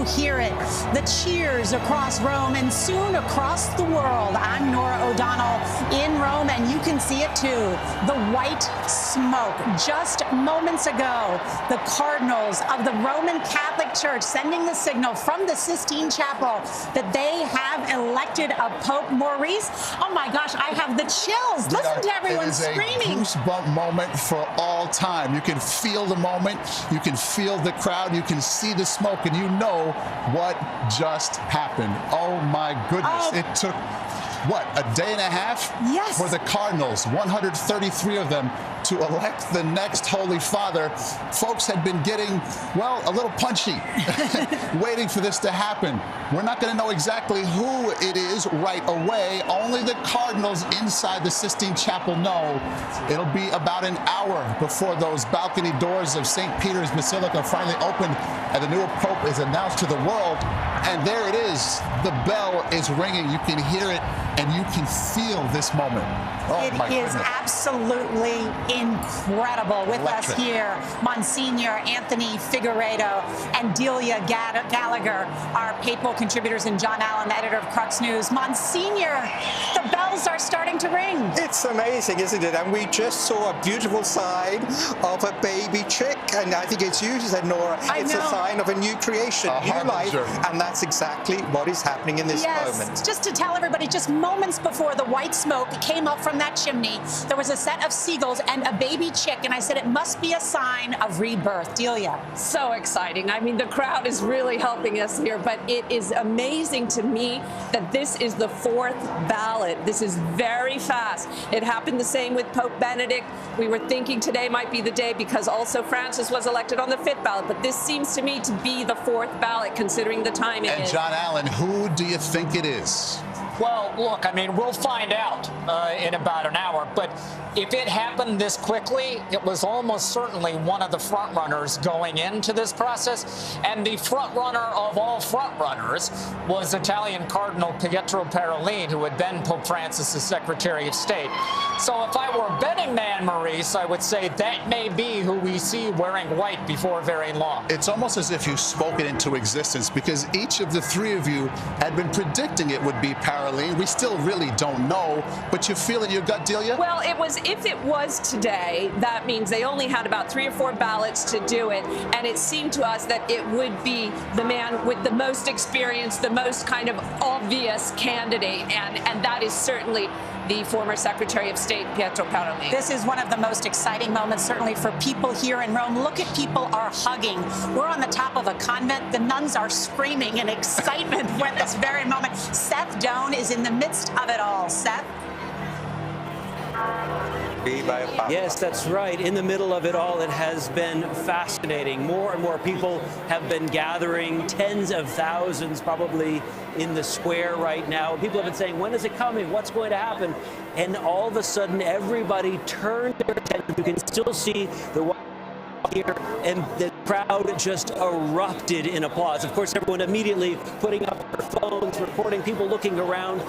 you hear it. The cheers across Rome and soon across the world. I'm Norah O'Donnell in Rome, and you can see it too. The white smoke. Just moments ago, the cardinals of the Roman Catholic Church sending the signal from the Sistine Chapel that they have elected a Pope. Maurice, oh my gosh, I have the chills. Listen to everyone screaming. It is a goosebump moment for all time. You can feel the moment, you can feel the crowd, you can see the smoke, and you know what just happened. Oh my goodness. It took, what, a day and a half? Yes. For the cardinals, 133 of them, to elect the next Holy Father. Folks had been getting, well, a little punchy, waiting for this to happen. We're not going to know exactly who it is right away. Only the cardinals inside the Sistine Chapel know. It'll be about an hour before those balcony doors of St. Peter's Basilica finally open and the new Pope is announced to the world. And there it is. The bell is ringing. You can hear it and you can feel this moment. Oh, it is absolutely incredible. With us here, Monsignor Anthony Figueredo and Delia Gallagher, our papal contributors, and John Allen, editor of Crux News. Monsignor, the bells are starting to ring. It's amazing, isn't it? And we just saw a beautiful sign of a baby chick, and I think it's you said, Norah, it's a sign of a new creation, new life, and that's exactly what is happening in this moment. Just to tell everybody, just moments before the white smoke came up from that chimney, there was a set of seagulls and a baby chick, and I said it must be a sign of rebirth. Delia. So exciting. I mean, the crowd is really helping us here, but it is amazing to me that this is the fourth ballot. This is very fast. It happened the same with Pope Benedict. We were thinking today might be the day because also Francis was elected on the fifth ballot, but this seems to me to be the fourth ballot considering the timing. And John Allen, who do you think it is? Well, look, I mean, we'll find out in about an hour. But if it happened this quickly, it was almost certainly one of the front runners going into this process. And the front runner of all front runners was Italian Cardinal Pietro Parolin, who had been Pope Francis' Secretary of State. So if I were a betting man, Maurice, I would say that may be who we see wearing white before very long. It's almost as if you spoke it into existence, because each of the three of you had been predicting it would be Parolin. We still really don't know, but you feel in your gut, Delia? Well, if it was today, that means they only had about 3 or 4 ballots to do it, and it seemed to us that it would be the man with the most experience, the most kind of obvious candidate, and that is certainly the former Secretary of State, Pietro Parolin. This is one of the most exciting moments, certainly for people here in Rome. Look at people are hugging. We're on the top of a convent. The nuns are screaming in excitement for this very moment. Seth Doane is in the midst of it all. Seth? Yes, that's right. In the middle of it all, it has been fascinating. More and more people have been gathering, tens of thousands probably in the square right now. People have been saying, when is it coming? What's going to happen? And all of a sudden, everybody turned their attention. You can still see the here, and the crowd just erupted in applause. Of course, everyone immediately putting up their phones, recording, people looking around,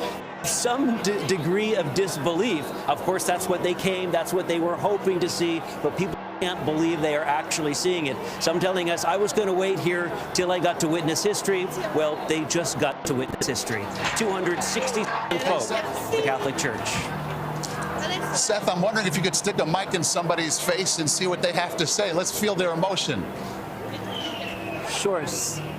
some degree of disbelief. Of course, that's what they came, that's what they were hoping to see, but people can't believe they are actually seeing it. Some telling us, I was going to wait here till I got to witness history. Well, they just got to witness history. 260 Pope, the Catholic Church. Seth, I'm wondering if you could stick a mic in somebody's face and see what they have to say. Let's feel their emotion. Sure.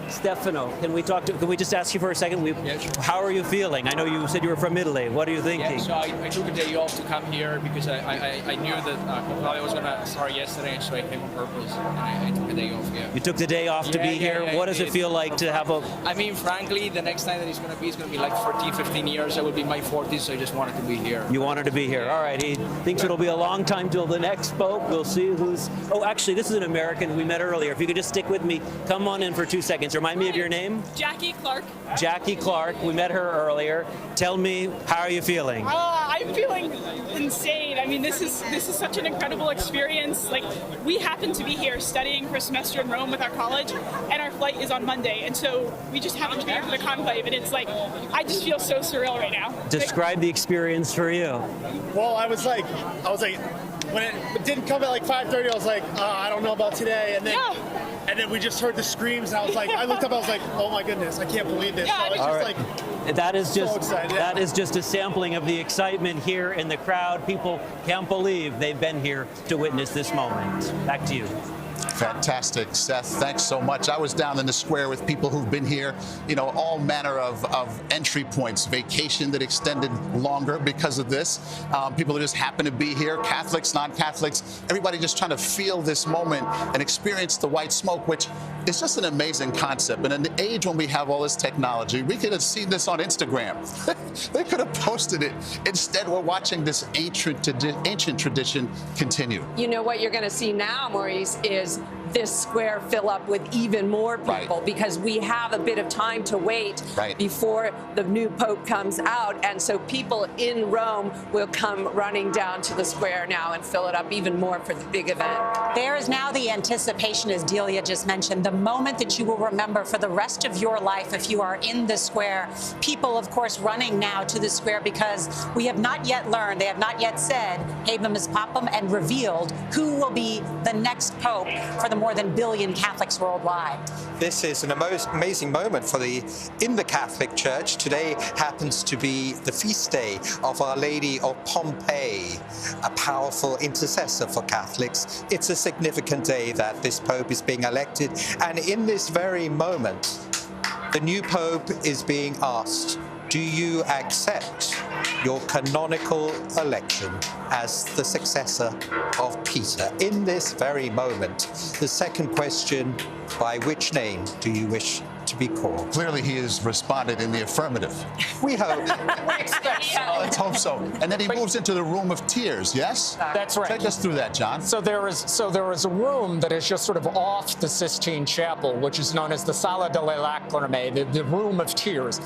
Stefano, can we just ask you for a second? Yeah, sure. How are you feeling? I know you said you were from Italy. What are you thinking? Yeah, so I took a day off to come here because I knew that Pope was going to start yesterday, so I came on purpose. And I took a day off, yeah. You took the day off to be here. What does it feel like to have a... I mean, frankly, the next time that it's going to be like 14, 15 years. I will be in my 40s, so I just wanted to be here. You wanted to be here. All right. He thinks it'll be a long time till the next Pope. We'll see who's... Oh, actually, this is an American we met earlier. If you could just stick with me. Come on in for 2 seconds. Remind me of your name. Jackie Clark. Jackie Clark. We met her earlier. Tell me, how are you feeling? I'm feeling insane. I mean, this is such an incredible experience. Like, we happen to be here studying for a semester in Rome with our college, and our flight is on Monday, and so we just happen to be here for the conclave, and it's like, I just feel so surreal right now. Describe the experience for you. Well, I was like, when it didn't come at like 5:30, I was like, I don't know about today, and then. Yeah. and then we just heard the screams, and I was like, I looked up, I was like, oh my goodness, I can't believe this. Yeah, So it's all just right. like, That is just so excited, yeah. that is just a sampling of the excitement here in the crowd. People can't believe they've been here to witness this moment. Back to you. Fantastic, Seth. Thanks so much. I was down in the square with people who've been here, you know, all manner of entry points, vacation that extended longer because of this. People who just happen to be here, Catholics, non-Catholics, everybody just trying to feel this moment and experience the white smoke, which is just an amazing concept. And in the age when we have all this technology, we could have seen this on Instagram. They could have posted it. Instead, we're watching this ancient tradition continue. You know what you're going to see now, Maurice, is this square fill up with even more people because we have a bit of time to wait before the new Pope comes out. And so people in Rome will come running down to the square now and fill it up even more for the big event. There is now the anticipation, as Delia just mentioned, the moment that you will remember for the rest of your life if you are in the square. People, of course, running now to the square because we have not yet learned, they have not yet said, Habemus Papam, and revealed who will be the next Pope for the more than a billion Catholics worldwide. This is an amazing moment in the Catholic Church. Today happens to be the feast day of Our Lady of Pompeii, a powerful intercessor for Catholics. It's a significant day that this Pope is being elected, and in this very moment, the new Pope is being asked, do you accept your canonical election as the successor of Peter? In this very moment, the second question, by which name do you wish to be called? Clearly, he has responded in the affirmative. We hope. We expect so. Let's hope so. And then he moves into the room of tears, yes? That's right. Take us through that, John. So there is a room that is just sort of off the Sistine Chapel, which is known as the Sala delle Lacrime, the room of tears.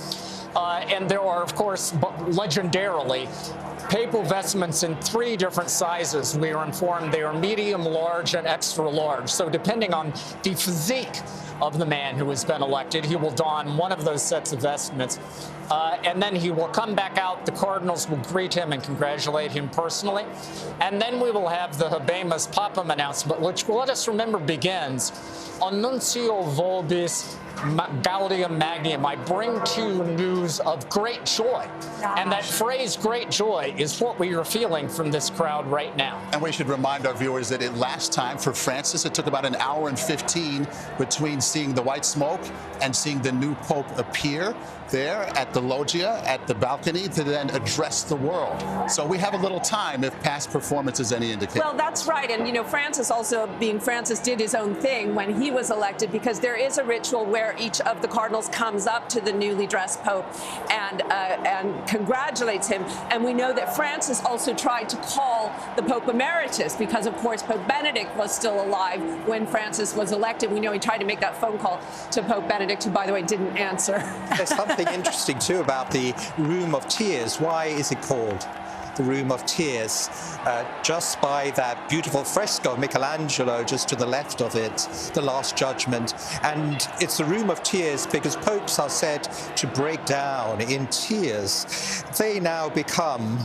And there are, of course, legendarily, papal vestments in 3 different sizes. We are informed they are medium, large, and extra large. So depending on the physique of the man who has been elected, he will don one of those sets of vestments. And then he will come back out. The cardinals will greet him and congratulate him personally. And then we will have the Habemus Papam announcement, which, let us remember, begins, Annuncio vobis Gaudium Magnum, I bring to you news of great joy. And that phrase, great joy, is what we are feeling from this crowd right now. And we should remind our viewers that last time for Francis, it took about an hour and 15 between seeing the white smoke and seeing the new Pope appear there at the loggia, at the balcony, to then address the world. So we have a little time if past performance is any indicator. Well, that's right. And, you know, Francis also, being Francis, did his own thing when he was elected, because there is a ritual where each of the cardinals comes up to the newly dressed Pope and congratulates him. And we know that Francis also tried to call the Pope Emeritus because, of course, Pope Benedict was still alive when Francis was elected. We know he tried to make that phone call to Pope Benedict, who, by the way, didn't answer. There's something interesting, too, about the Room of Tears. Why is it called the Room of Tears? Just by that beautiful fresco of Michelangelo just to the left of it, the Last Judgment. And it's the Room of Tears because popes are said to break down in tears. They now become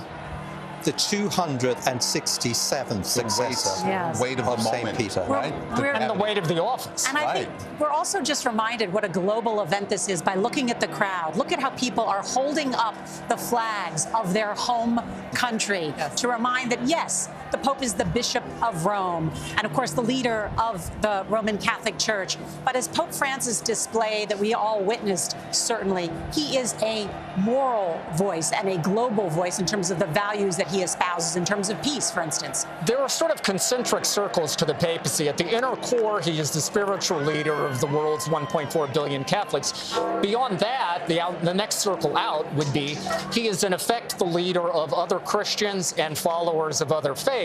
the 267th successor weight of the St. moment, Peter. right? And the weight of the office. And I think we're also just reminded what a global event this is by looking at the crowd. Look at how people are holding up the flags of their home country to remind that, yes, the Pope is the Bishop of Rome and, of course, the leader of the Roman Catholic Church. But as Pope Francis displayed that we all witnessed, certainly, he is a moral voice and a global voice in terms of the values that he espouses in terms of peace, for instance. There are sort of concentric circles to the papacy. At the inner core, he is the spiritual leader of the world's 1.4 billion Catholics. Beyond that, the next circle out would be he is, in effect, the leader of other Christians and followers of other faiths.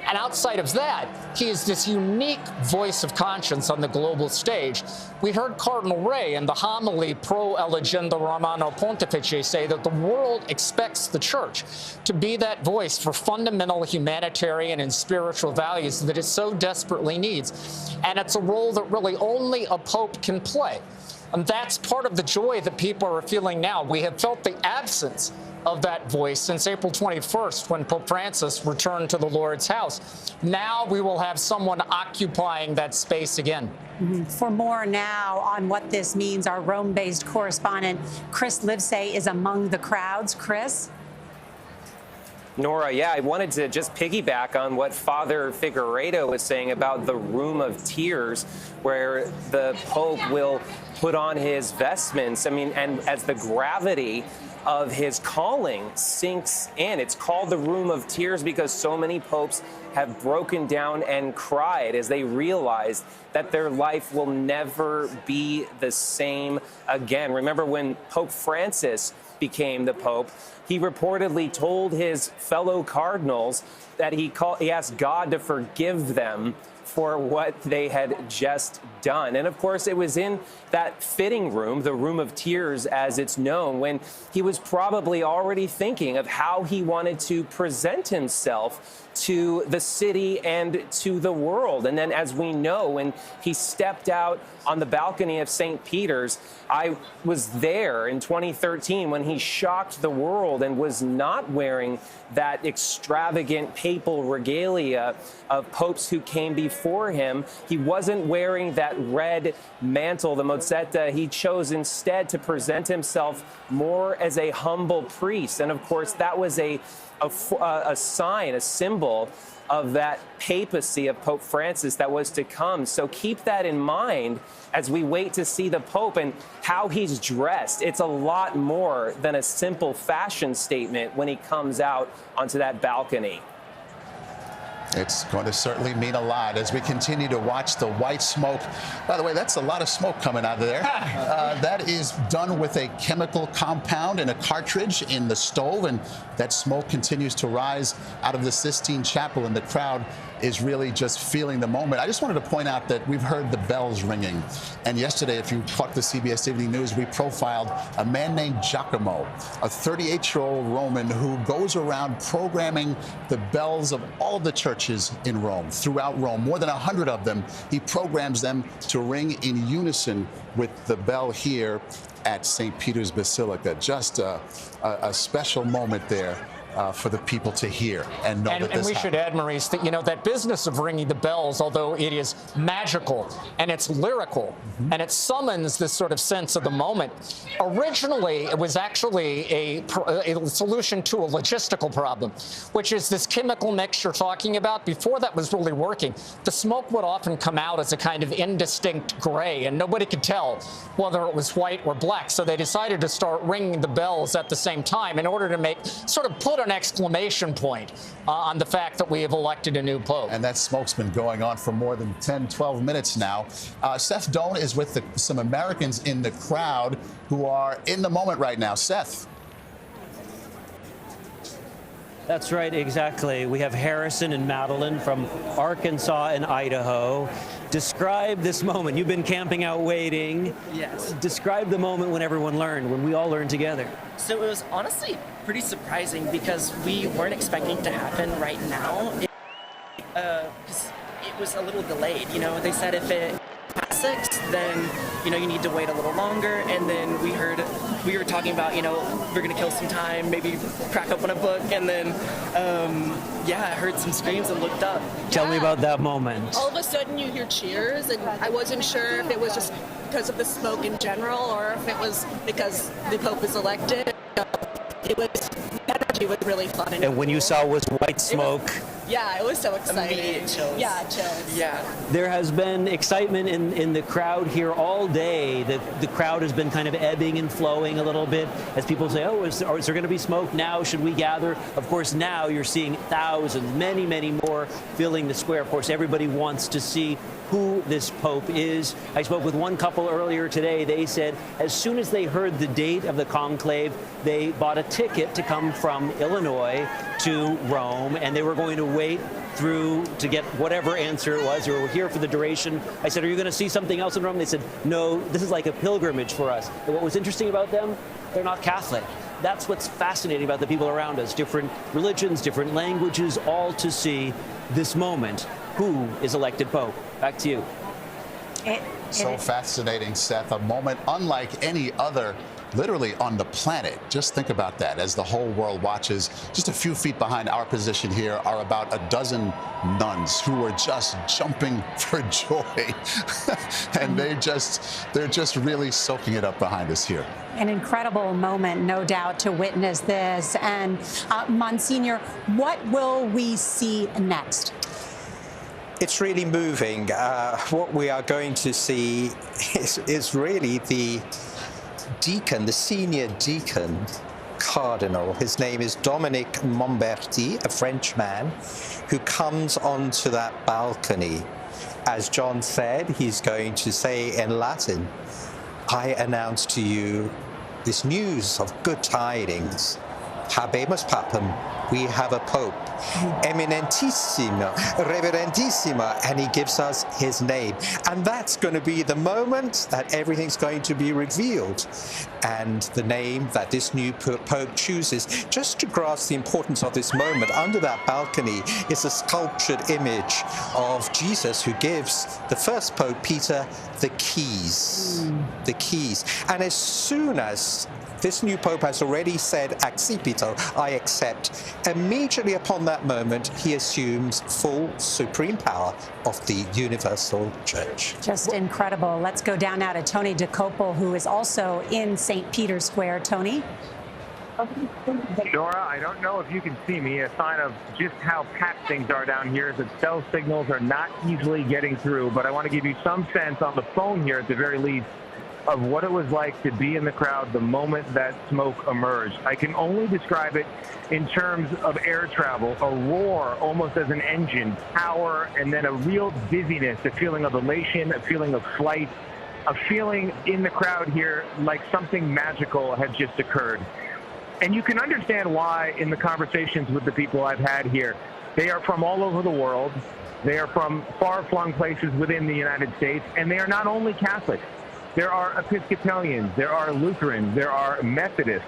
And outside of that, he is this unique voice of conscience on the global stage. We heard Cardinal Ray in the homily Pro Elegenda Romano Pontifice say that the world expects the Church to be that that voice for fundamental humanitarian and spiritual values that it so desperately needs. And it's a role that really only a pope can play. And that's part of the joy that people are feeling now. We have felt the absence of that voice since April 21st, when Pope Francis returned to the Lord's house. Now we will have someone occupying that space again. For more now on what this means, our Rome-based correspondent Chris Livesay is among the crowds. Chris? Norah, yeah, I wanted to just piggyback on what Father Figueiredo was saying about the Room of Tears, where the Pope will put on his vestments. I mean, and as the gravity of his calling sinks in. It's called the Room of Tears because so many popes have broken down and cried as they realized that their life will never be the same again. Remember when Pope Francis became the Pope, he reportedly told his fellow cardinals that he asked God to forgive them for what they had just done. And of course, it was in that fitting room, the Room of Tears as it's known, when he was probably already thinking of how he wanted to present himself to the city and to the world. And then, as we know, when he stepped out on the balcony of St. Peter's, I was there in 2013 when he shocked the world and was not wearing that extravagant papal regalia of popes who came before him. He wasn't wearing that red mantle, the mozzetta. He chose instead to present himself more as a humble priest. And of course, that was a sign, a symbol of that papacy of Pope Francis that was to come. So keep that in mind as we wait to see the Pope and how he's dressed. It's a lot more than a simple fashion statement when he comes out onto that balcony. It's going to certainly mean a lot as we continue to watch the white smoke. By the way, that's a lot of smoke coming out of there. That is done with a chemical compound in a cartridge in the stove, and that smoke continues to rise out of the Sistine Chapel, and the crowd is really just feeling the moment. I just wanted to point out that we've heard the bells ringing. And yesterday, if you caught the CBS Evening News, we profiled a man named Giacomo, a 38-year-old Roman who goes around programming the bells of all of the churches in Rome, throughout Rome, more than 100 of them. He programs them to ring in unison with the bell here at St. Peter's Basilica. Just a special moment there. For the people to hear and know that this And we should add, Maurice, that, you know, that business of ringing the bells, although it is magical and it's lyrical and it summons this sort of sense of the moment, originally it was actually a solution to a logistical problem, which is this chemical mix you're talking about. Before that was really working, the smoke would often come out as a kind of indistinct gray, and nobody could tell whether it was white or black. So they decided to start ringing the bells at the same time in order to make sort of put an exclamation point on the fact that we have elected a new pope. And that smoke's been going on for more than 10, 12 minutes now. Seth Doan is with some Americans in the crowd who are in the moment right now. Seth. That's right, exactly. We have Harrison and Madeline from Arkansas and Idaho. Describe this moment. You've been camping out waiting. Yes. Describe the moment when everyone learned, when we all learned together. So it was honestly pretty surprising because we weren't expecting it to happen right now. Because it was a little delayed. You know, they said if it past 6, then, you know, you need to wait a little longer. And then we were talking about, you know, we're going to kill some time, maybe crack open a book. And then, I heard some screams and looked up. Tell me about that moment. All of a sudden you hear cheers, and I wasn't sure if it was just because of the smoke in general or if it was because the Pope is elected. The energy was really fun. And when you saw was white smoke. It was so exciting. Immediate chills. Yeah, chills. Yeah. There has been excitement in the crowd here all day. The crowd has been kind of ebbing and flowing a little bit as people say, is there going to be smoke now? Should we gather? Of course, now you're seeing thousands, many, many more filling the square. Of course, everybody wants to see who this Pope is. I spoke with one couple earlier today. They said as soon as they heard the date of the conclave, they bought a ticket to come from Illinois to Rome, and they were going to wait through to get whatever answer it was. They were here for the duration. I said, are you going to see something else in Rome? They said, no, this is like a pilgrimage for us. And what was interesting about them, they're not Catholic. that's what's fascinating about the people around us. Different religions, different languages, all to see this moment. Who is elected Pope? Back to you. So fascinating, Seth. A moment unlike any other literally on the planet. Just think about that as the whole world watches. Just a few feet behind our position here are about a dozen nuns who are just jumping for joy. And they're just really soaking it up behind us here. An incredible moment, no doubt, to witness this. And Monsignor, what will we see next? It's really moving. What we are going to see is really the deacon, the senior deacon, cardinal. His name is Dominic Momberti, a French man, who comes onto that balcony. As John said, he's going to say in Latin, I announce to you this news of good tidings. Habemus papam, we have a pope, eminentissimo, reverendissima, and he gives us his name. And that's going to be the moment that everything's going to be revealed. And the name that this new pope chooses, just to grasp the importance of this moment, under that balcony is a sculptured image of Jesus who gives the first pope, Peter, the keys. The keys. And as soon as this new pope has already said, accipito, I accept, immediately upon that moment, he assumes full supreme power of the universal church. Just incredible. Let's go down now to Tony DeCopel, who is also in St. Peter's Square. Tony? Norah, I don't know if you can see me. A sign of just how packed things are down here is that cell signals are not easily getting through, but I want to give you some sense on the phone here at the very least of what it was like to be in the crowd the moment that smoke emerged. I can only describe it in terms of air travel, a roar almost as an engine, power, and then a real dizziness, a feeling of elation, a feeling of flight, a feeling in the crowd here like something magical had just occurred. And you can understand why in the conversations with the people I've had here. They are from all over the world. They are from far-flung places within the United States, and they are not only Catholics. There are Episcopalians, there are Lutherans, there are Methodists,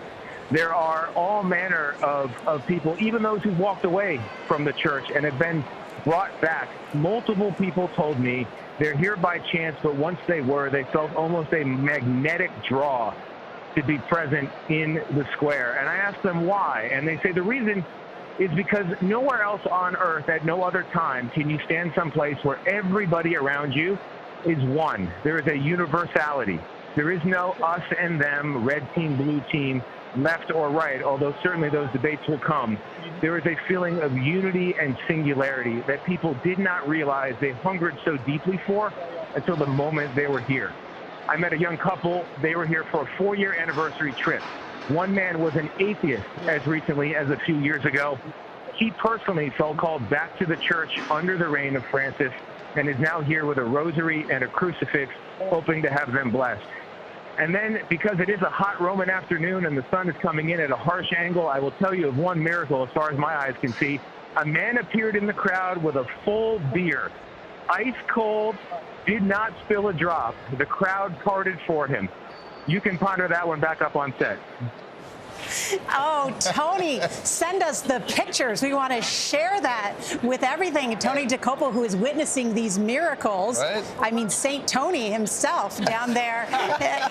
there are all manner of people, even those who walked away from the church and have been brought back. Multiple people told me they're here by chance, but once they were, they felt almost a magnetic draw to be present in the square. And I asked them why, and they say the reason is because nowhere else on earth at no other time can you stand someplace where everybody around you is one. There is a universality. There is no us and them, red team, blue team, left or right, although certainly those debates will come. There is a feeling of unity and singularity that people did not realize they hungered so deeply for until the moment they were here. I met a young couple. They were here for a 4-year anniversary trip. One man was an atheist as recently as a few years ago. He personally felt called back to the church under the reign of Francis and is now here with a rosary and a crucifix, hoping to have them blessed. And then, because it is a hot Roman afternoon and the sun is coming in at a harsh angle, I will tell you of one miracle as far as my eyes can see. A man appeared in the crowd with a full beer, ice cold, did not spill a drop. The crowd parted for him. You can ponder that one back up on set. Oh, Tony, send us the pictures. We want to share that with everything. Tony DeCopel, who is witnessing these miracles. Right. I mean, St. Tony himself down there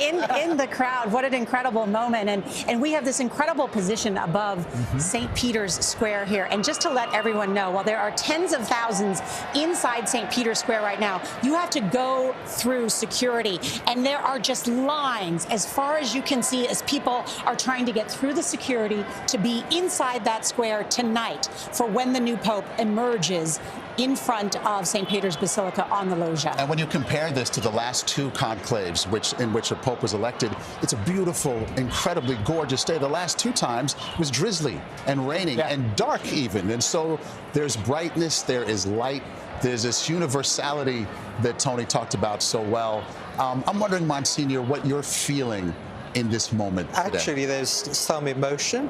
in the crowd. What an incredible moment. And we have this incredible position above St. Peter's Square here. And just to let everyone know, while there are tens of thousands inside St. Peter's Square right now, you have to go through security. And there are just lines as far as you can see as people are trying to get through the security to be inside that square tonight for when the new pope emerges in front of St. Peter's Basilica on the loggia. And when you compare this to the last two conclaves in which a pope was elected, it's a beautiful, incredibly gorgeous day. The last two times was drizzly and raining and dark even. And so there's brightness, there is light, there's this universality that Tony talked about so well. I'm wondering, Monsignor, what you're feeling in this moment today. Actually, there's some emotion.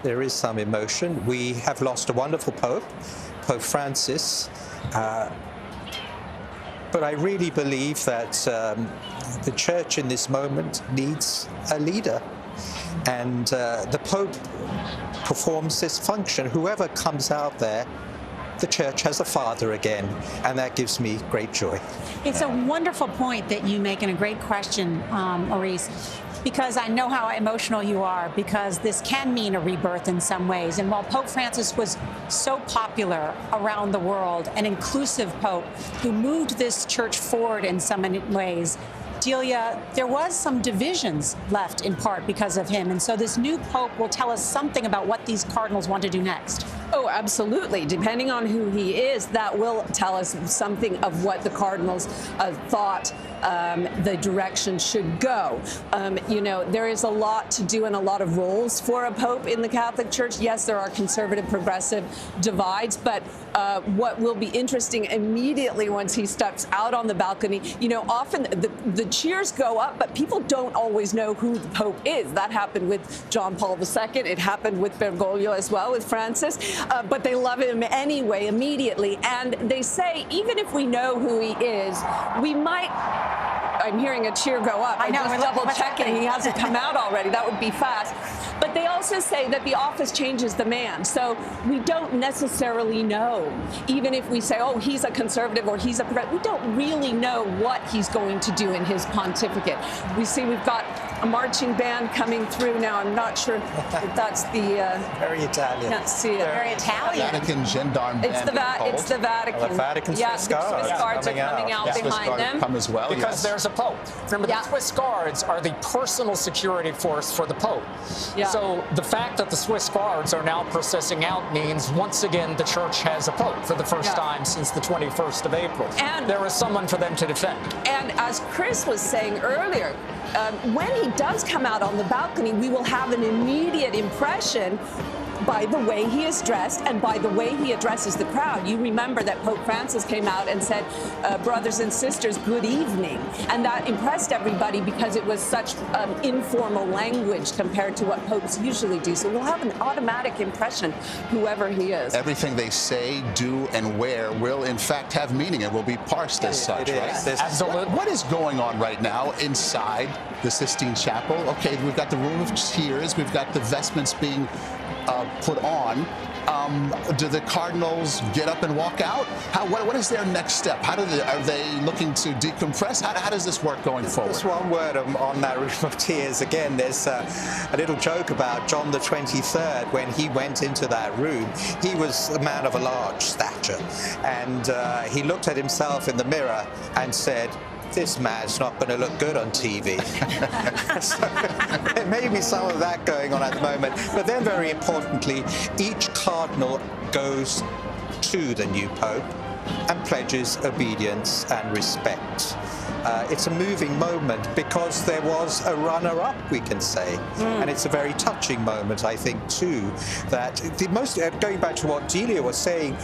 There is some emotion. We have lost a wonderful pope, Pope Francis. But I really believe that the church in this moment needs a leader. And the Pope performs this function. Whoever comes out there, the church has a father again, and that gives me great joy. It's a wonderful point that you make, and a great question, Maurice, because I know how emotional you are, because this can mean a rebirth in some ways. And while Pope Francis was so popular around the world, an inclusive Pope who moved this church forward in some ways, Delia, there was some divisions left in part because of him. And so this new Pope will tell us something about what these cardinals want to do next. Oh, absolutely. Depending on who he is, that will tell us something of what the cardinals thought the direction should go. You know, there is a lot to do and a lot of roles for a pope in the Catholic Church. Yes, there are conservative, progressive divides, but what will be interesting immediately once he steps out on the balcony, you know, often the cheers go up, but people don't always know who the Pope is. That happened with John Paul II. It happened with Bergoglio as well, with Francis. But they love him anyway, immediately. And they say, even if we know who he is, we might... I'm hearing a cheer go up. I know, I'm just double-checking he hasn't come out already. That would be fast. But they also say that the office changes the man. So we don't necessarily know, even if we say, oh, he's a conservative or he's a progressive, we don't really know what he's going to do in his pontificate. We see we've got a marching band coming through now. I'm not sure if that's the... very Italian. Can't see it. Very Italian. Vatican gendarme band. It's the Vatican. Well, the Vatican Swiss Guards the Swiss Guards are coming out behind them. Come as well, because there's a Pope. Remember, the Swiss Guards are the personal security force for the Pope. Yeah. So the fact that the Swiss Guards are now processing out means, once again, the Church has a Pope for the first time since the 21st of April. And there is someone for them to defend. And as Chris was saying earlier, when he does come out on the balcony, we will have an immediate impression by the way he is dressed and by the way he addresses the crowd. You remember that Pope Francis came out and said, brothers and sisters, good evening. And that impressed everybody because it was such informal language compared to what popes usually do. So we'll have an automatic impression, whoever he is. Everything they say, do, and wear will, in fact, have meaning and will be parsed as such, right? Absolutely. What is going on right now inside the Sistine Chapel? Okay, we've got the Room of Tears. We've got the vestments being put on. Do the cardinals get up and walk out? What is their next step? Are they looking to decompress? How does this work going forward? Just one word on that Room of Tears. Again, there's a little joke about John the 23rd. When he went into that room, he was a man of a large stature. And he looked at himself in the mirror and said, this man's not going to look good on TV. So there may be some of that going on at the moment. But then, very importantly, each cardinal goes to the new Pope and pledges obedience and respect. It's a moving moment because there was a runner-up, we can say. And it's a very touching moment, I think, too, that going back to what Delia was saying,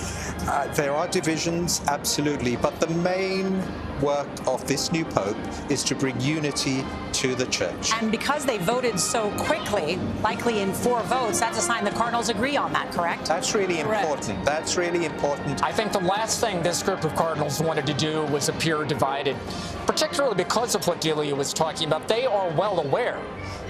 there are divisions, absolutely, but the main work of this new Pope is to bring unity to the Church. And because they voted so quickly, likely in 4 votes, that's a sign the cardinals agree on that, correct? That's really important. That's really important. I think the last thing this group of cardinals wanted to do was appear divided, particularly because of what Delia was talking about. They are well aware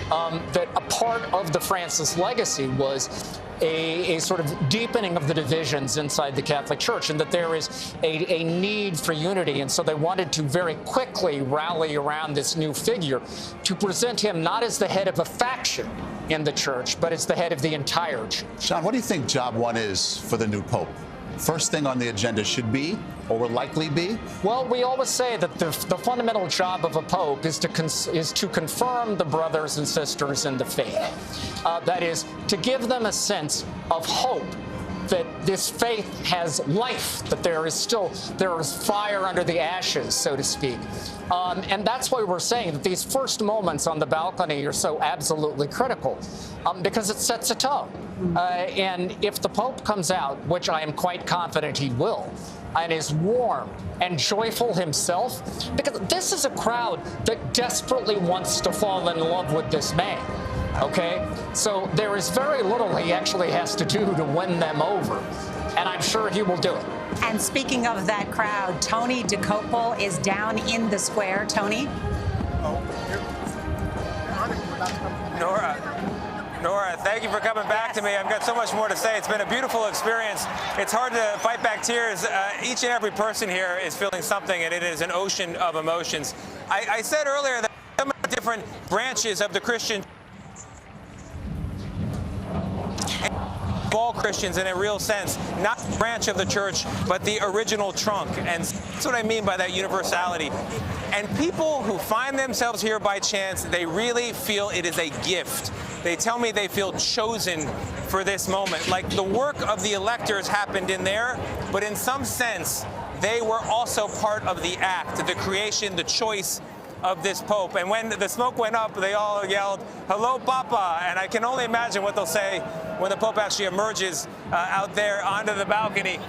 that a part of the Francis legacy was a sort of deepening of the divisions inside the Catholic Church, and that there is a need for unity. And so they wanted to very quickly rally around this new figure to present him not as the head of a faction in the Church, but as the head of the entire Church. Sean, what do you think job 1 is for the new Pope? First thing on the agenda should be, or will likely be? Well, we always say that the fundamental job of a pope is to confirm the brothers and sisters in the faith. That is, to give them a sense of hope that this faith has life, that there is fire under the ashes, so to speak. And that's why we're saying that these first moments on the balcony are so absolutely critical, because it sets a tone. And if the Pope comes out, which I am quite confident he will, and is warm and joyful himself, because this is a crowd that desperately wants to fall in love with this man. Okay? So there is very little he actually has to do to win them over. And I'm sure he will do it. And speaking of that crowd, Tony DeCopel is down in the square. Tony? Norah, Thank you for coming back to me. I've got so much more to say. It's been a beautiful experience. It's hard to fight back tears. Each and every person here is feeling something, and it is an ocean of emotions. I said earlier that some of the different branches of the Christian, all Christians in a real sense, not the branch of the church, but the original trunk. And that's what I mean by that universality. And people who find themselves here by chance, they really feel it is a gift. They tell me they feel chosen for this moment. Like the work of the electors happened in there, but in some sense, they were also part of the act, the creation, the choice of this Pope. And when the smoke went up, they all yelled, "Hello, Papa!" And I can only imagine what they'll say when the Pope actually emerges out there onto the balcony.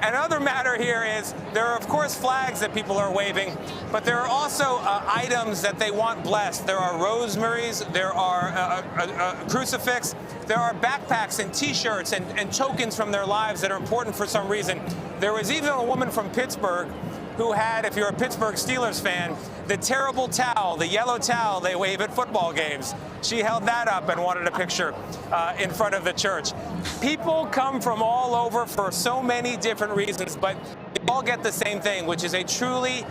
Another matter here is there are, of course, flags that people are waving, but there are also items that they want blessed. There are rosemaries, there are a crucifix, there are backpacks and T-shirts and tokens from their lives that are important for some reason. There was even a woman from Pittsburgh who had, if you're a Pittsburgh Steelers fan, the terrible towel, the yellow towel they wave at football games. She held that up and wanted a picture in front of the church. People come from all over for so many different reasons, but they all get the same thing, which is a truly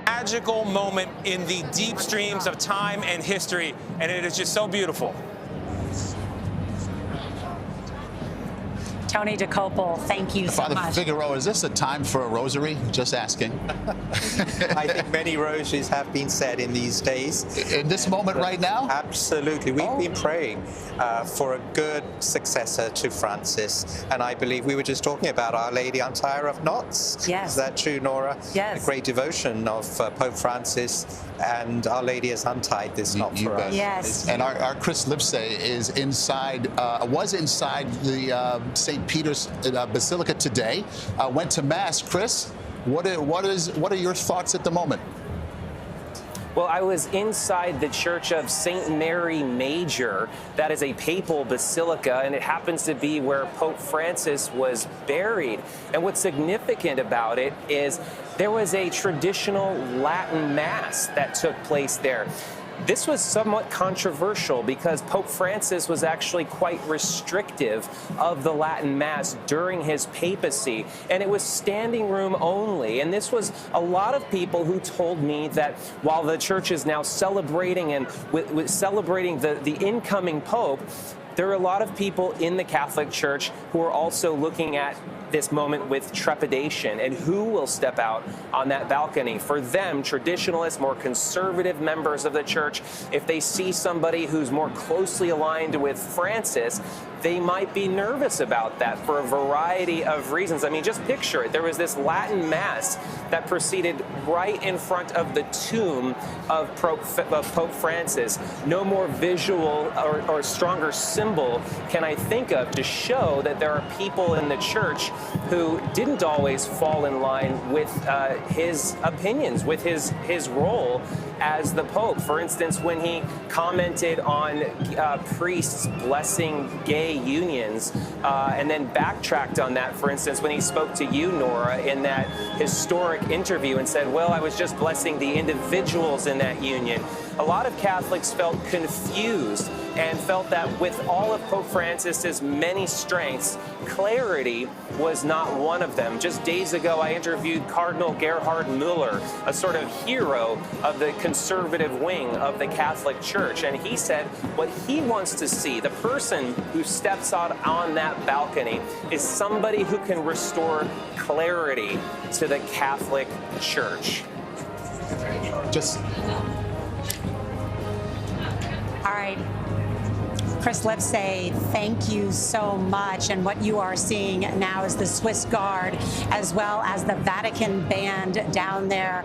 magical moment in the deep streams of time and history, and it is just so beautiful. Tony DeCopel, thank you so much. Father Figueroa, is this a time for a rosary? Just asking. I think many rosaries have been said in these days. In this moment right now? Absolutely. We've been praying for a good successor to Francis. And I believe we were just talking about Our Lady Untie of Knots. Yes. Is that true, Norah? Yes. The great devotion of Pope Francis, and Our Lady has untied this knot for us. Yes. And our Chris Lipsey is inside, was inside the St. Peter's Basilica today. Went to Mass. Chris, what are your thoughts at the moment? Well, I was inside the Church of St. Mary Major. That is a papal basilica, and it happens to be where Pope Francis was buried. And what's significant about it is there was a traditional Latin Mass that took place there. This was somewhat controversial because Pope Francis was actually quite restrictive of the Latin Mass during his papacy, and it was standing room only. And this was a lot of people who told me that while the church is now celebrating and celebrating the incoming Pope, there are a lot of people in the Catholic Church who are also looking at this moment with trepidation and who will step out on that balcony. For them, traditionalists, more conservative members of the church, if they see somebody who's more closely aligned with Francis, they might be nervous about that for a variety of reasons. I mean, just picture it. There was this Latin Mass that proceeded right in front of the tomb of Pope Francis. No more visual or stronger symbol can I think of to show that there are people in the church who didn't always fall in line with his opinions, with his role as the Pope. For instance, when he commented on priests blessing gay unions and then backtracked on that, for instance, when he spoke to you, Norah, in that historic interview and said, well, I was just blessing the individuals in that union. A lot of Catholics felt confused and felt that with all of Pope Francis's many strengths, clarity was not one of them. Just days ago, I interviewed Cardinal Gerhard Müller, a sort of hero of the conservative wing of the Catholic Church, and he said what he wants to see, the person who steps out on that balcony, is somebody who can restore clarity to the Catholic Church. All right. Chris Lipsey, thank you so much. And what you are seeing now is the Swiss Guard, as well as the Vatican band down there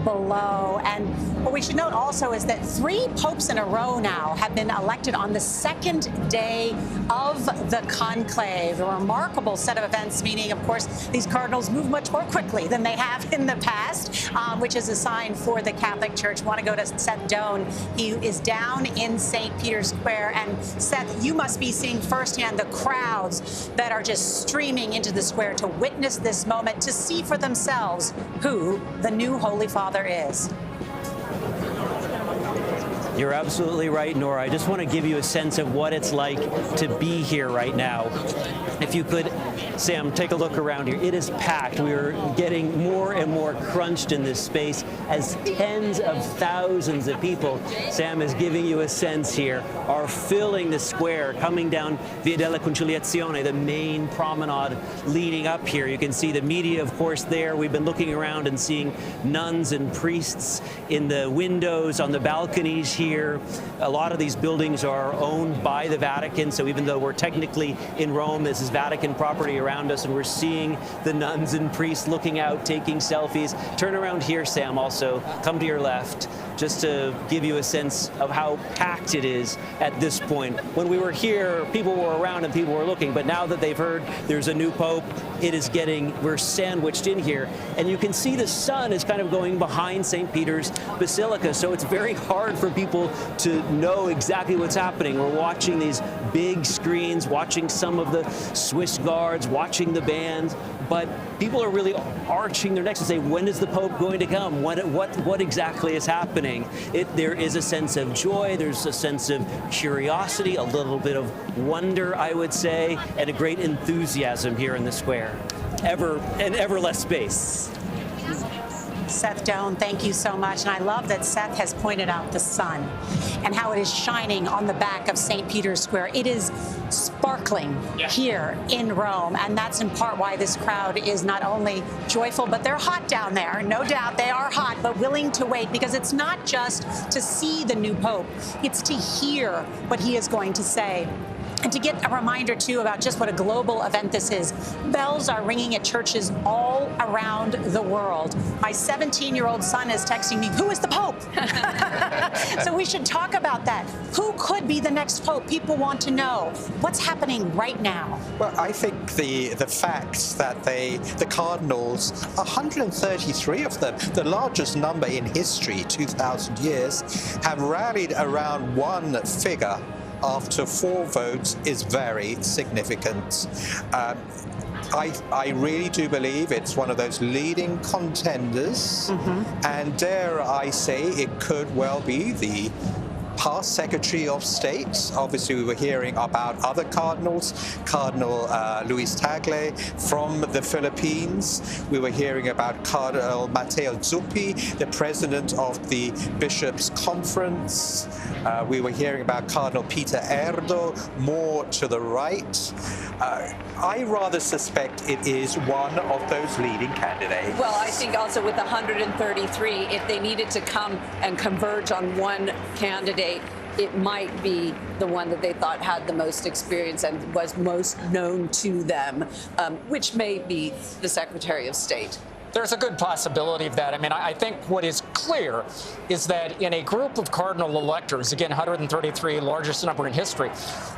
below. And what we should note also is that 3 popes in a row now have been elected on the second day of the conclave. A remarkable set of events, meaning, of course, these cardinals move much more quickly than they have in the past, which is a sign for the Catholic Church. Want to go to Seth Doan. He is down in St. Peter's Square. And Seth, you must be seeing firsthand the crowds that are just streaming into the square to witness this moment, to see for themselves who the new Holy Father is. You're absolutely right, Norah. I just want to give you a sense of what it's like to be here right now. If you could, Sam, take a look around here. It is packed. We are getting more and more crunched in this space as tens of thousands of people, Sam is giving you a sense here, are filling the square, coming down Via della Conciliazione, the main promenade leading up here. You can see the media, of course, there. We've been looking around and seeing nuns and priests in the windows, on the balconies here. A lot of these buildings are owned by the Vatican, so even though we're technically in Rome, this is Vatican property around us, and we're seeing the nuns and priests looking out, taking selfies. Turn around here, Sam, also. Come to your left, just to give you a sense of how packed it is at this point. When we were here, people were around and people were looking, but now that they've heard there's a new pope, we're sandwiched in here, and you can see the sun is kind of going behind St. Peter's Basilica, so it's very hard for people to know exactly what's happening. We're watching these big screens, watching some of the Swiss guards, watching the bands, but people are really arching their necks and say, when is the Pope going to come? What exactly is happening? There is a sense of joy, there's a sense of curiosity, a little bit of wonder, I would say, and a great enthusiasm here in the square. Ever less space. Seth Doan, thank you so much. And I love that Seth has pointed out the sun and how it is shining on the back of St. Peter's Square. It is sparkling here in Rome. And that's in part why this crowd is not only joyful, but they're hot down there. No doubt they are hot, but willing to wait, because it's not just to see the new Pope. It's to hear what he is going to say. And to get a reminder, too, about just what a global event this is. Bells are ringing at churches all around the world. My 17-year-old son is texting me, who is the Pope? So we should talk about that. Who could be the next Pope? People want to know. What's happening right now? Well, I think the facts that the cardinals, 133 of them, the largest number in history, 2,000 years, have rallied around one figure after 4 votes is very significant. I really do believe it's one of those leading contenders, and dare I say it could well be the past Secretary of State. Obviously, we were hearing about other cardinals, Cardinal Luis Tagle from the Philippines. We were hearing about Cardinal Matteo Zuppi, the president of the Bishops' Conference. We were hearing about Cardinal Peter Erdo, more to the right. I rather suspect it is one of those leading candidates. Well, I think also with 133, if they needed to come and converge on one candidate, it might be the one that they thought had the most experience and was most known to them, which may be the Secretary of State. There's a good possibility of that. I mean, I think what is clear is that in a group of cardinal electors, again, 133, largest number in history,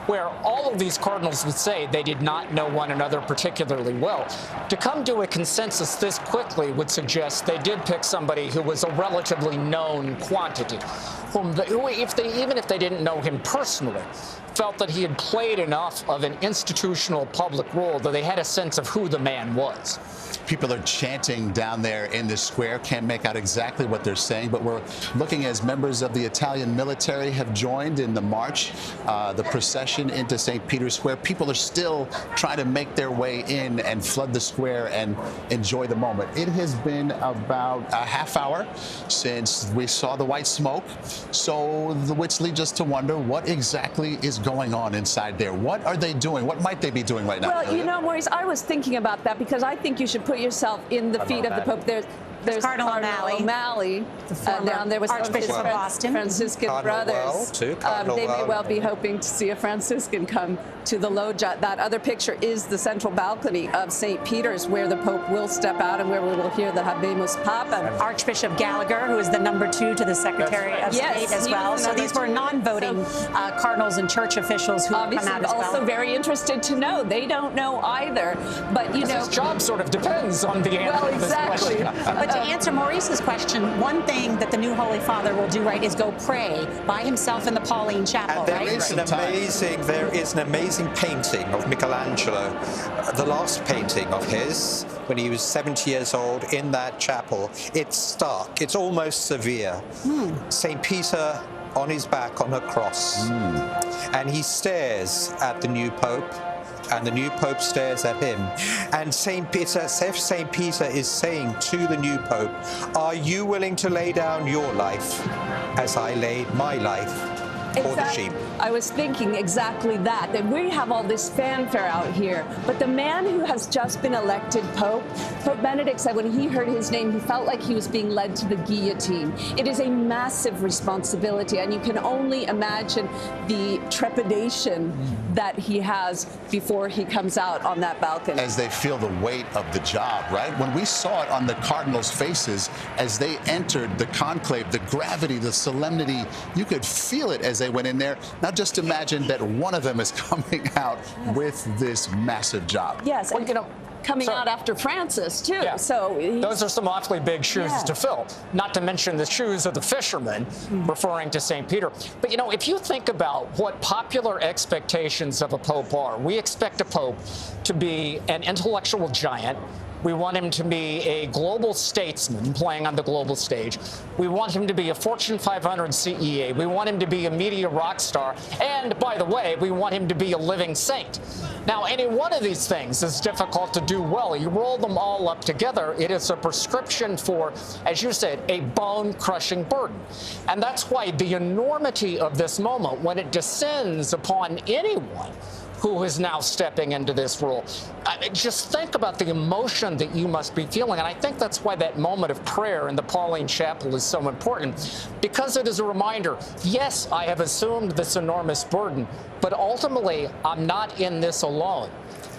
where all of these cardinals would say they did not know one another particularly well, to come to a consensus this quickly would suggest they did pick somebody who was a relatively known quantity, who even if they didn't know him personally, felt that he had played enough of an institutional public role that they had a sense of who the man was. People are chanting down there in the square. Can't make out exactly what they're saying, but we're looking as members of the Italian military have joined in the march, the procession into St. Peter's Square. People are still trying to make their way in and flood the square and enjoy the moment. It has been about a half hour since we saw the white smoke, which leads us to wonder what exactly is going on inside there. What are they doing? What might they be doing right now? Well, you know, Maurice, I was thinking about that because I think you should put yourself in the feet of the Pope. There's Cardinal O'Malley, down there was Archbishop of Boston. Franciscan brothers. They may well be hoping to see a Franciscan come to the loggia. That other picture is the central balcony of St. Peter's, where the Pope will step out and where we will hear the Habemus Papam. Archbishop Gallagher, who is the #2 to the Secretary of State as well. So these were non-voting cardinals and church officials who have come out as well. Also very interested to know. They don't know either. But, you know, his job sort of depends on the answer to this question. But to answer Maurice's question, one thing that the new Holy Father will do, right, is go pray by himself in the Pauline Chapel, and there is an amazing painting of Michelangelo, the last painting of his, when he was 70 years old in that chapel. It's stark. It's almost severe. St. Peter on his back on a cross. And he stares at the new Pope, and the new Pope stares at him. And St. Peter is saying to the new Pope, are you willing to lay down your life as I laid my life for the sheep? I was thinking exactly that we have all this fanfare out here, but the man who has just been elected Pope, Pope Benedict said when he heard his name, he felt like he was being led to the guillotine. It is a massive responsibility, and you can only imagine the trepidation that he has before he comes out on that balcony. As they feel the weight of the job, right? When we saw it on the cardinals' faces as they entered the conclave, the gravity, the solemnity, you could feel it as they went in there. Now just imagine that one of them is coming out with this massive job. Yes, and coming out after Francis, too. Yeah. So those are some awfully big shoes to fill, not to mention the shoes of the fishermen, referring to St. Peter. But, you know, if you think about what popular expectations of a pope are, we expect a pope to be an intellectual giant. We want him to be a global statesman playing on the global stage. We want him to be a Fortune 500 CEA. We want him to be a media rock star. And, by the way, we want him to be a living saint. Now, any one of these things is difficult to do well. You roll them all up together, it is a prescription for, as you said, a bone-crushing burden. And that's why the enormity of this moment, when it descends upon anyone who is now stepping into this role. Just think about the emotion that you must be feeling. And I think that's why that moment of prayer in the Pauline Chapel is so important, because it is a reminder, yes, I have assumed this enormous burden, but ultimately, I'm not in this alone.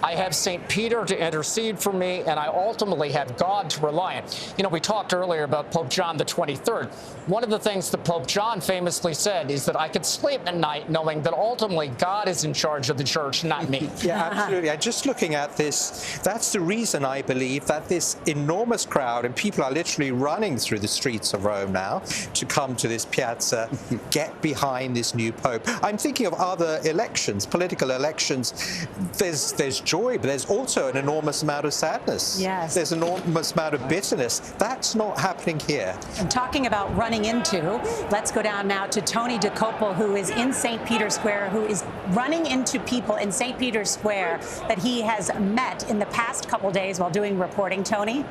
I have St. Peter to intercede for me, and I ultimately have God to rely on. You know, we talked earlier about Pope John the 23rd. One of the things that Pope John famously said is that I could sleep at night knowing that ultimately God is in charge of the church, not me. Yeah, absolutely. And just looking at this, that's the reason I believe that this enormous crowd, and people are literally running through the streets of Rome now to come to this piazza, get behind this new Pope. I'm thinking of other elections, political elections. There's joy, but there's also an enormous amount of sadness. Yes. There's an enormous amount of bitterness. That's not happening here. And talking about running into, let's go down now to Tony DeCopel, who is in St. Peter's Square, who is running into people in St. Peter's Square that he has met in the past couple days while doing reporting. Tony?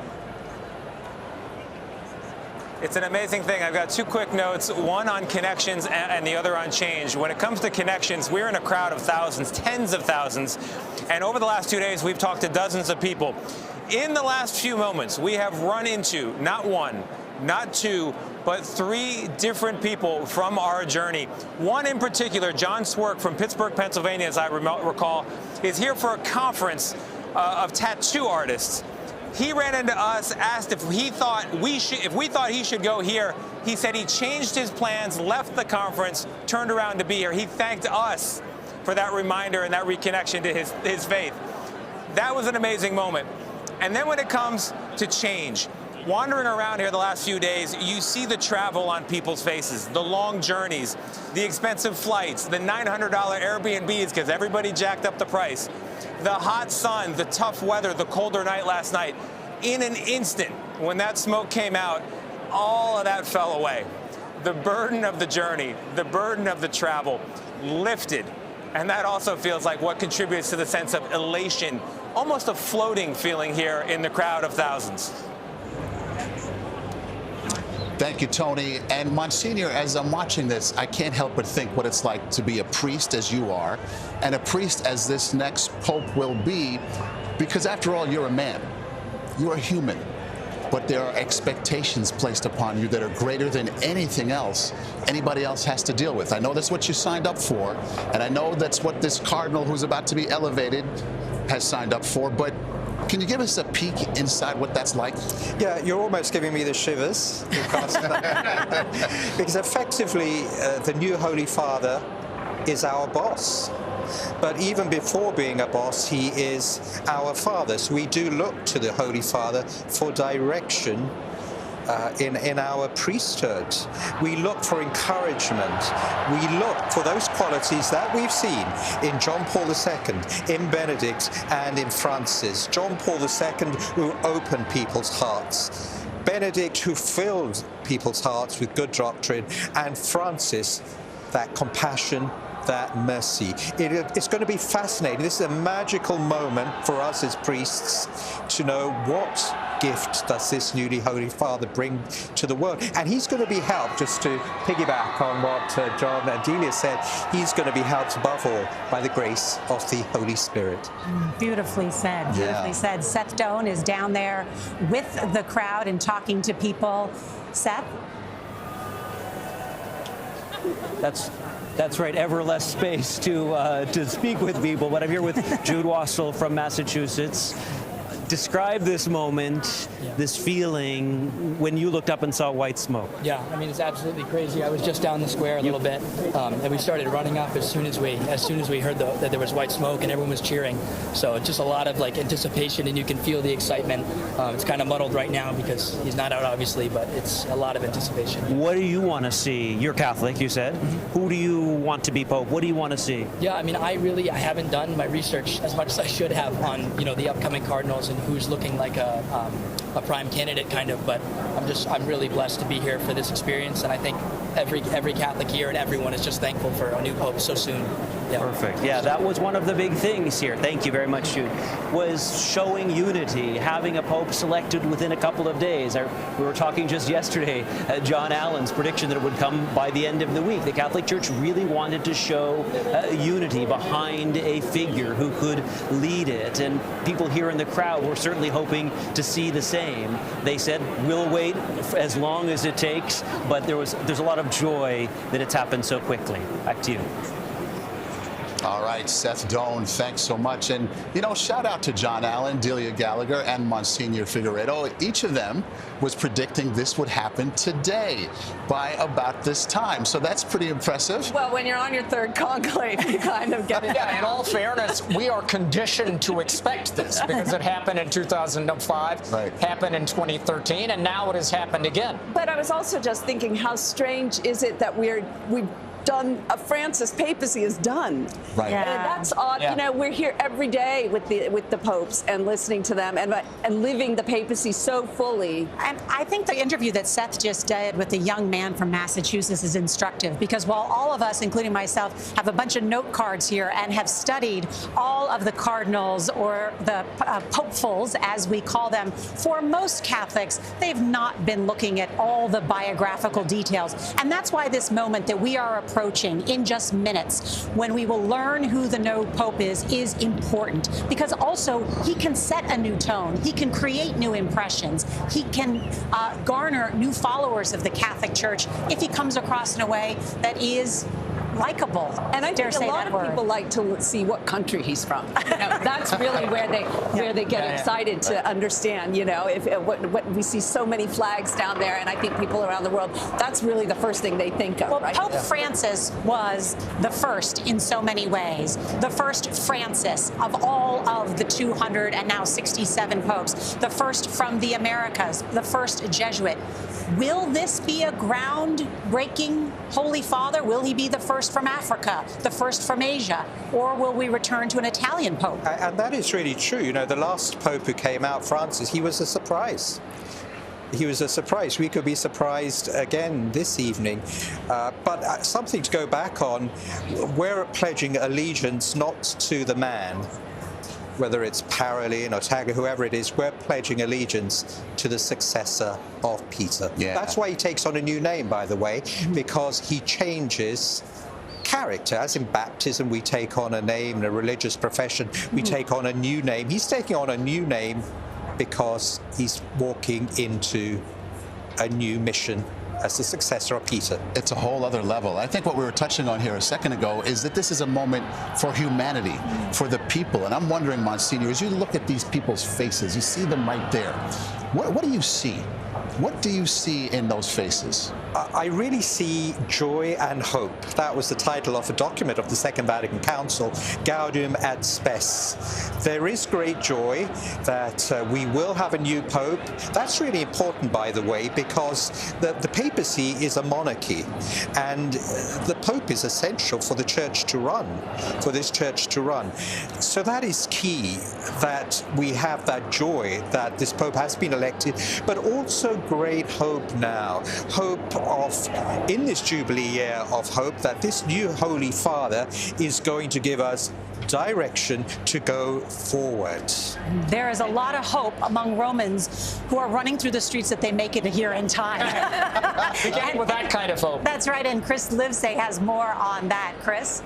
It's an amazing thing. I've got two quick notes, one on connections and the other on change. When it comes to connections, we're in a crowd of thousands, tens of thousands. And over the last 2 days, we've talked to dozens of people. In the last few moments, we have run into not one, not two, but three different people from our journey. One in particular, John Swerk from Pittsburgh, Pennsylvania, as I recall, is here for a conference of tattoo artists. He ran into us, asked if we thought he should go here. He said he changed his plans, left the conference, turned around to be here. He thanked us for that reminder and that reconnection to his faith. That was an amazing moment. And then when it comes to change, wandering around here the last few days, you see the travel on people's faces, the long journeys, the expensive flights, the $900 Airbnbs because everybody jacked up the price, the hot sun, the tough weather, the colder night last night. In an instant, when that smoke came out, all of that fell away. The burden of the journey, the burden of the travel lifted. And that also feels like what contributes to the sense of elation, almost a floating feeling here in the crowd of thousands. Thank you, Tony. And Monsignor, as I'm watching this, I can't help but think what it's like to be a priest as you are, and a priest as this next Pope will be, because after all, you're a man. You're a human. But there are expectations placed upon you that are greater than anything else anybody else has to deal with. I know that's what you signed up for, and I know that's what this cardinal who's about to be elevated has signed up for, but can you give us a peek inside what that's like? Yeah, you're almost giving me the shivers. Because effectively, the new Holy Father is our boss. But even before being a boss, he is our father. So we do look to the Holy Father for direction in our priesthood. We look for encouragement. We look for those qualities that we've seen in John Paul II, in Benedict, and in Francis. John Paul II, who opened people's hearts. Benedict, who filled people's hearts with good doctrine, and Francis, that compassion, that mercy. It's going to be fascinating. This is a magical moment for us as priests to know what gift does this newly Holy Father bring to the world. And he's going to be helped, just to piggyback on what John and Delia said, he's going to be helped above all by the grace of the Holy Spirit. Beautifully said, beautifully said. Seth Doane is down there with the crowd and talking to people. Seth? That's right, ever less space to speak with people, but I'm here with Jude Wassel from Massachusetts. Describe this moment, this feeling when you looked up and saw white smoke. Yeah, I mean, it's absolutely crazy. I was just down the square a little bit, and we started running up as soon as we heard that there was white smoke, and everyone was cheering. So just a lot of anticipation, and you can feel the excitement. It's kind of muddled right now because he's not out, obviously, but it's a lot of anticipation. What do you want to see? You're Catholic, you said. Mm-hmm. Who do you want to be Pope? What do you want to see? Yeah, I mean, I haven't done my research as much as I should have on the upcoming cardinals and who's looking like a prime candidate, kind of. But I'm really blessed to be here for this experience, and I think every Catholic here and everyone is just thankful for a new Pope so soon. Yeah. Perfect. Yeah, that was one of the big things here. Thank you very much, Jude. Was showing unity, having a Pope selected within a couple of days. We were talking just yesterday, John Allen's prediction that it would come by the end of the week. The Catholic Church really wanted to show unity behind a figure who could lead it, and people here in the crowd were certainly hoping to see the same. They said, we'll wait as long as it takes, but there's a lot of joy that it's happened so quickly. Back to you. All right, Seth Doane, thanks so much. And, shout out to John Allen, Delia Gallagher, and Monsignor Figueredo. Each of them was predicting this would happen today by about this time. So that's pretty impressive. Well, when you're on your third conclave, you kind of get it. Yeah, in all fairness, we are conditioned to expect this because it happened in 2005, happened in 2013, and now it has happened again. But I was also just thinking, how strange is it that we've done Francis papacy is done. Right. Yeah. And that's odd. Yeah. We're here every day with the popes and listening to them and living the papacy so fully. And I think the interview that Seth just did with the young man from Massachusetts is instructive, because while all of us, including myself, have a bunch of note cards here and have studied all of the cardinals, or the popefuls, as we call them, for most Catholics, they've not been looking at all the biographical details. And that's why this moment that we are approaching in just minutes, when we will learn who the new Pope is important, because also he can set a new tone. He can create new impressions. He can garner new followers of the Catholic Church if he comes across in a way that is likable. And I think a lot of people like to see what country he's from. That's really where they get excited to understand. What we see so many flags down there, and I think people around the world, that's really the first thing they think of. Well, right? Pope Francis was the first in so many ways. The first Francis of all of the 267 popes. The first from the Americas. The first Jesuit. Will this be a groundbreaking Holy Father? Will he be the first from Africa, the first from Asia, or will we return to an Italian Pope? And that is really true. The last Pope who came out, Francis, he was a surprise. He was a surprise. We could be surprised again this evening. But something to go back on, we're pledging allegiance not to the man, whether it's Parolin or Taggart, whoever it is, we're pledging allegiance to the successor of Peter. Yeah. That's why he takes on a new name, by the way, because he changes character. As in baptism, we take on a name, in a religious profession, we take on a new name. He's taking on a new name because he's walking into a new mission as the successor of Peter. It's a whole other level. I think what we were touching on here a second ago is that this is a moment for humanity, for the people. And I'm wondering, Monsignor, as you look at these people's faces, you see them right there. What do you see? What do you see in those faces? I really see joy and hope. That was the title of a document of the Second Vatican Council, Gaudium et Spes. There is great joy that we will have a new pope. That's really important, by the way, because the papacy is a monarchy, and the pope is essential for the church to run, for this church to run. So that is key, that we have that joy that this pope has been elected, but also great hope now. Hope of, in this Jubilee year of hope, that this new Holy Father is going to give us direction to go forward. There is a lot of hope among Romans who are running through the streets that they make it here in time. Beginning with that kind of hope. That's right, and Chris Livesay has more on that. Chris?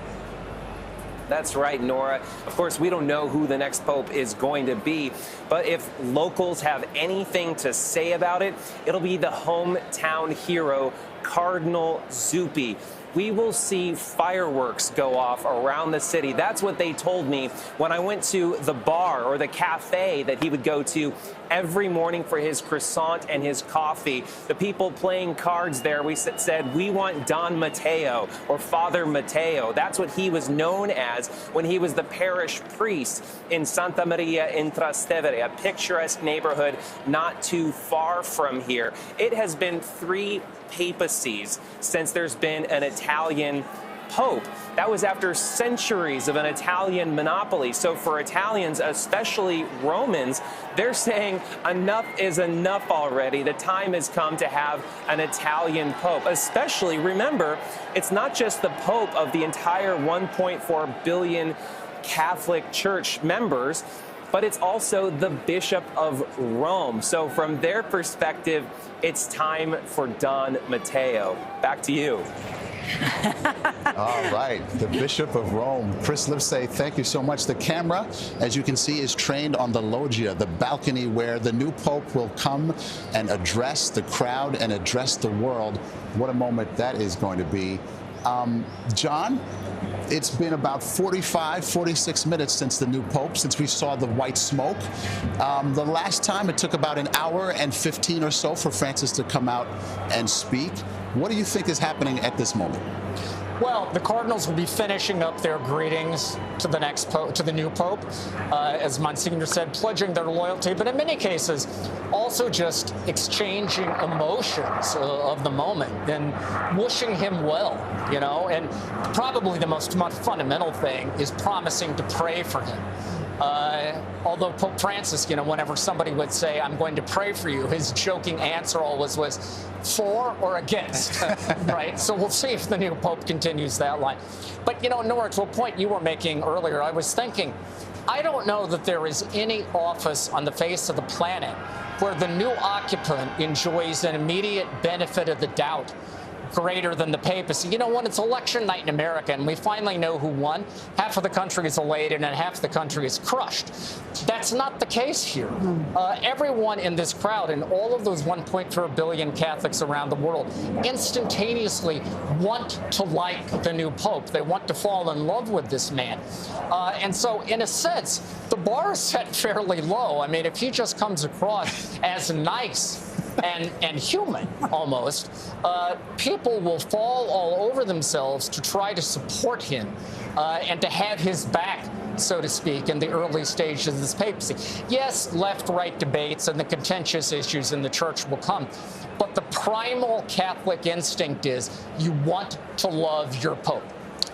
That's right, Norah. Of course, we don't know who the next pope is going to be, but if locals have anything to say about it, it'll be the hometown hero, Cardinal Zuppi. We will see fireworks go off around the city. That's what they told me when I went to the bar or the cafe that he would go to every morning for his croissant and his coffee. The people playing cards there, we said, we want Don Matteo or Father Matteo. That's what he was known as when he was the parish priest in Santa Maria in Trastevere, a picturesque neighborhood not too far from here. It has been 3 papacies since there's been an Italian pope. That was after centuries of an Italian monopoly. So for Italians, especially Romans, they're saying enough is enough already. The time has come to have an Italian pope. Especially, remember, it's not just the pope of the entire 1.4 billion Catholic Church members, but it's also the Bishop of Rome. So from their perspective, it's time for Don Matteo. Back to you. All right, the Bishop of Rome, Chris Livesay, thank you so much. The camera, as you can see, is trained on the loggia, the balcony where the new Pope will come and address the crowd and address the world. What a moment that is going to be. John, it's been about 46 minutes since the new Pope, since we saw the white smoke. The last time it took about an hour and 15 or so for Francis to come out and speak. What do you think is happening at this moment? Well, the cardinals will be finishing up their greetings to the next pope, to the new pope, as Monsignor said, pledging their loyalty, but in many cases, also just exchanging emotions of the moment and wishing him well, you know. And probably the most fundamental thing is promising to pray for him. Although Pope Francis, you know, whenever somebody would say, I'm going to pray for you, his joking answer always was for or against, right? So we'll see if the new Pope continues that line. But, you know, Norah, to a point you were making earlier, I was thinking, I don't know that there is any office on the face of the planet where the new occupant enjoys an immediate benefit of the doubt greater than the papacy. You know, when it's election night in America and we finally know who won, half of the country is elated and half the country is crushed. That's not the case here. Everyone in this crowd and all of those 1.4 billion Catholics around the world instantaneously want to like the new Pope. They want to fall in love with this man. And so, in a sense, the bar is set fairly low. I mean, if he just comes across as nice and human, almost, people will fall all over themselves to try to support him and to have his back, so to speak, in the early stages of this papacy. Yes, left-right debates and the contentious issues in the church will come, but the primal Catholic instinct is you want to love your Pope.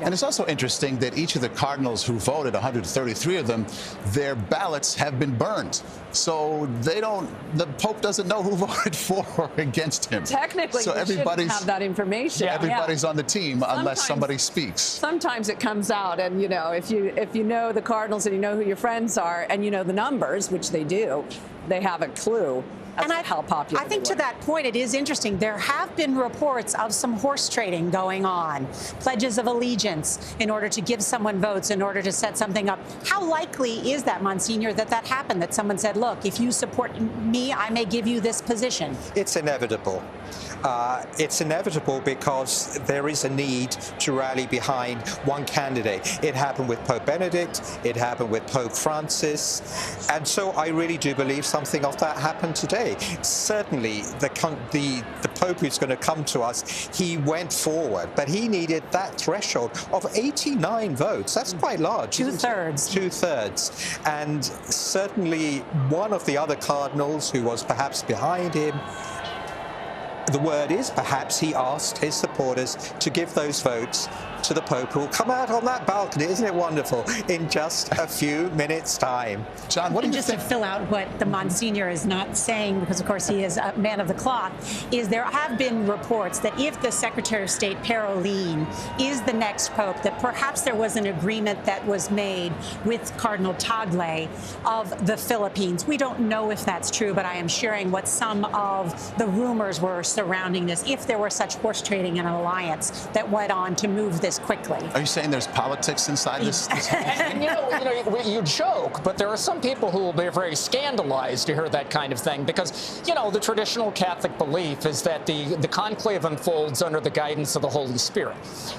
And it's also interesting that each of the cardinals who voted, 133 of them, their ballots have been burned. So the Pope doesn't know who voted for or against him. Technically, so we shouldn't have that information. Everybody's on the team unless somebody speaks. Sometimes it comes out, and you know, if you know the cardinals and you know who your friends are, and you know the numbers, which they do, they have a clue. And how popular I think to that point, it is interesting. There have been reports of some horse trading going on, pledges of allegiance in order to give someone votes, in order to set something up. How likely is that, Monsignor, that happened, that someone said, look, if you support me, I may give you this position? It's inevitable. it's inevitable because there is a need to rally behind one candidate. It happened with Pope Benedict, it happened with Pope Francis, and so I really do believe something of that happened today. Certainly, the Pope who's going to come to us, he went forward, but he needed that threshold of 89 votes. That's quite large. Two-thirds. Two-thirds. And certainly one of the other cardinals who was perhaps behind him, the word is perhaps he asked his supporters to give those votes to the Pope, who will come out on that balcony, isn't it wonderful, in just a few minutes' time. John, what do you just think? To fill out what the Monsignor is not saying, because of course he is a man of the cloth, is there have been reports that if the Secretary of State Parolin is the next Pope, that perhaps there was an agreement that was made with Cardinal Tagle of the Philippines. We don't know if that's true, but I am sharing what some of the rumors were surrounding this, if there were such horse trading and alliance that went on to move this quickly. Are you saying there's politics inside this? And you joke, but there are some people who will be very scandalized to hear that kind of thing because, the traditional Catholic belief is that the conclave unfolds under the guidance of the Holy Spirit.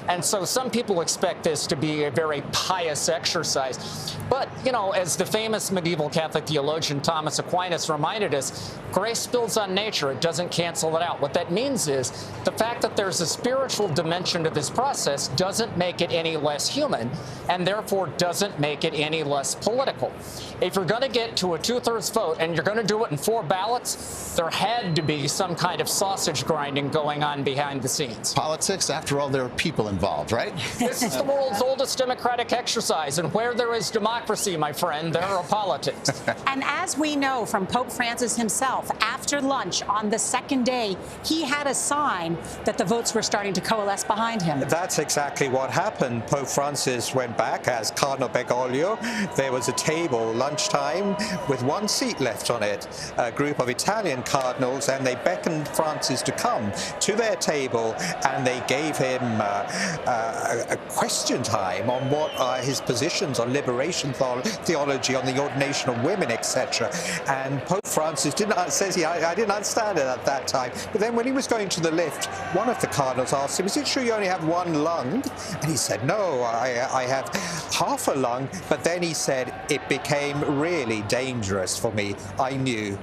And so some people expect this to be a very pious exercise. But, as the famous medieval Catholic theologian Thomas Aquinas reminded us, grace builds on nature. It doesn't cancel it out. What that means is the fact that there's a spiritual dimension to this process doesn't make it any less human, and therefore doesn't make it any less political. If you're going to get to a two-thirds vote and you're going to do it in 4 ballots, there had to be some kind of sausage grinding going on behind the scenes. Politics, after all, there are people involved, right? This is the world's oldest democratic exercise, and where there is democracy, my friend, there are politics. And as we know from Pope Francis himself, after lunch on the second day, he had a sign that the votes were starting to coalesce behind him. That's exactly what happened. Pope Francis went back as Cardinal Bergoglio. There was a table, lunchtime, with 1 seat left on it. A group of Italian cardinals, and they beckoned Francis to come to their table, and they gave him a question time on what are his positions on liberation theology, on the ordination of women, etc. And Pope Francis says I didn't understand it at that time. But then when he was going to the lift, one of the cardinals asked him, "Is it true you only have 1 lung?" And he said, "No, I have half a lung." But then he said, "It became really dangerous for me. I knew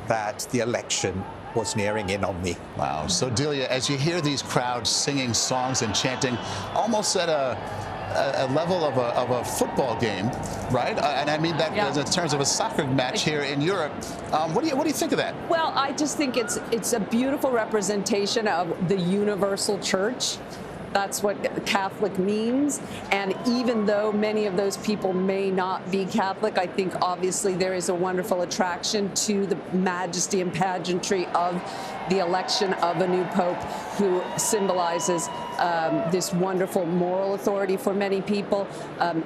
that the election was nearing in on me." Wow. So, Delia, as you hear these crowds singing songs and chanting, almost at a level of a football game, right? And I mean that in terms of a soccer match here in Europe. What do you think of that? Well, I just think it's a beautiful representation of the universal church. That's what Catholic means. And even though many of those people may not be Catholic, I think obviously there is a wonderful attraction to the majesty and pageantry of the election of a new pope who symbolizes this wonderful moral authority for many people,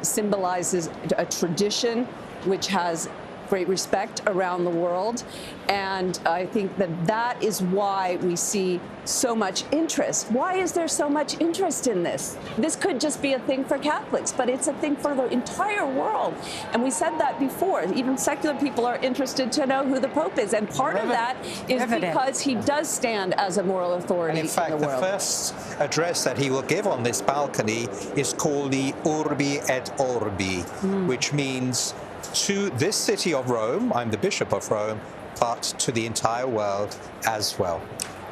symbolizes a tradition which has great respect around the world. And I think that is why we see so much interest. Why is there so much interest in this? This could just be a thing for Catholics, but it's a thing for the entire world. And we said that before. Even secular people are interested to know who the Pope is. And part of that is because he does stand as a moral authority in fact, in the world. The first address that he will give on this balcony is called the Urbi et Orbi, which means to this city of Rome, I'm the Bishop of Rome, but to the entire world as well.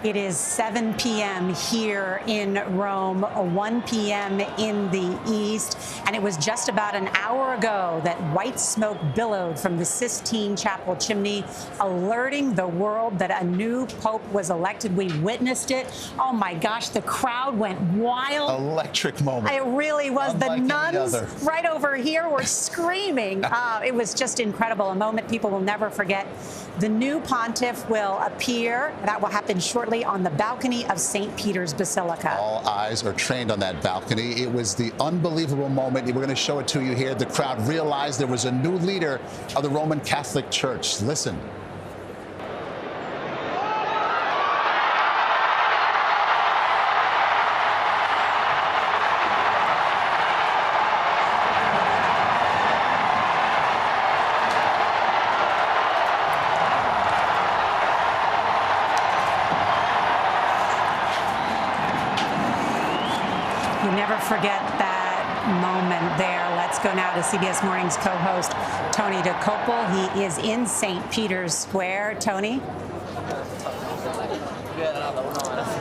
It is 7 p.m. here in Rome, 1 p.m. in the East, and it was just about an hour ago that white smoke billowed from the Sistine Chapel chimney, alerting the world that a new pope was elected. We witnessed it. Oh my gosh, the crowd went wild. Electric moment. It really was. Unlike the nuns right over here were screaming. It was just incredible, a moment people will never forget. The new pontiff will appear. That will happen shortly on the balcony of St. Peter's Basilica. All eyes are trained on that balcony. It was the unbelievable moment. We're going to show it to you here. The crowd realized there was a new leader of the Roman Catholic Church. Listen. forget that moment there. Let's go now to CBS Morning's co-host, Tony DeCopel. He is in St. Peter's Square. Tony?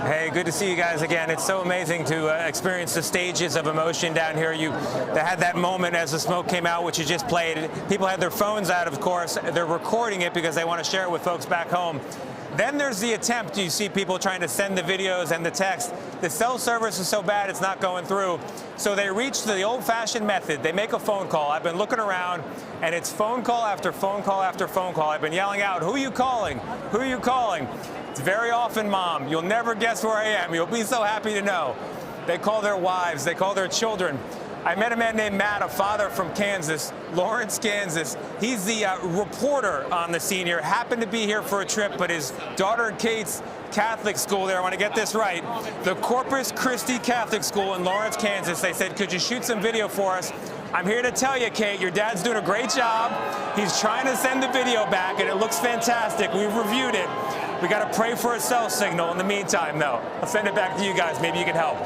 Hey, good to see you guys again. It's so amazing to experience the stages of emotion down here. They had that moment as the smoke came out, which you just played. People had their phones out, of course. They're recording it because they want to share it with folks back home. Then there's the attempt. You see people trying to send the videos and the text. The cell service is so bad it's not going through. So they reach the old-fashioned method. They make a phone call. I've been looking around, and it's phone call after phone call after phone call. I've been yelling out, "Who are you calling? Who are you calling?" It's very often, Mom. You'll never guess where I am. You'll be so happy to know. They call their wives. They call their children. I met a man named Matt, a father from Kansas, Lawrence, Kansas. He's the reporter on the scene here. Happened to be here for a trip, but his daughter Kate's Catholic school there, I want to get this right, the Corpus Christi Catholic School in Lawrence, Kansas. They said, "Could you shoot some video for us?" I'm here to tell you, Kate, your dad's doing a great job. He's trying to send the video back, and it looks fantastic. We've reviewed it. We got to pray for a cell signal in the meantime, though. I'll send it back to you guys. Maybe you can help.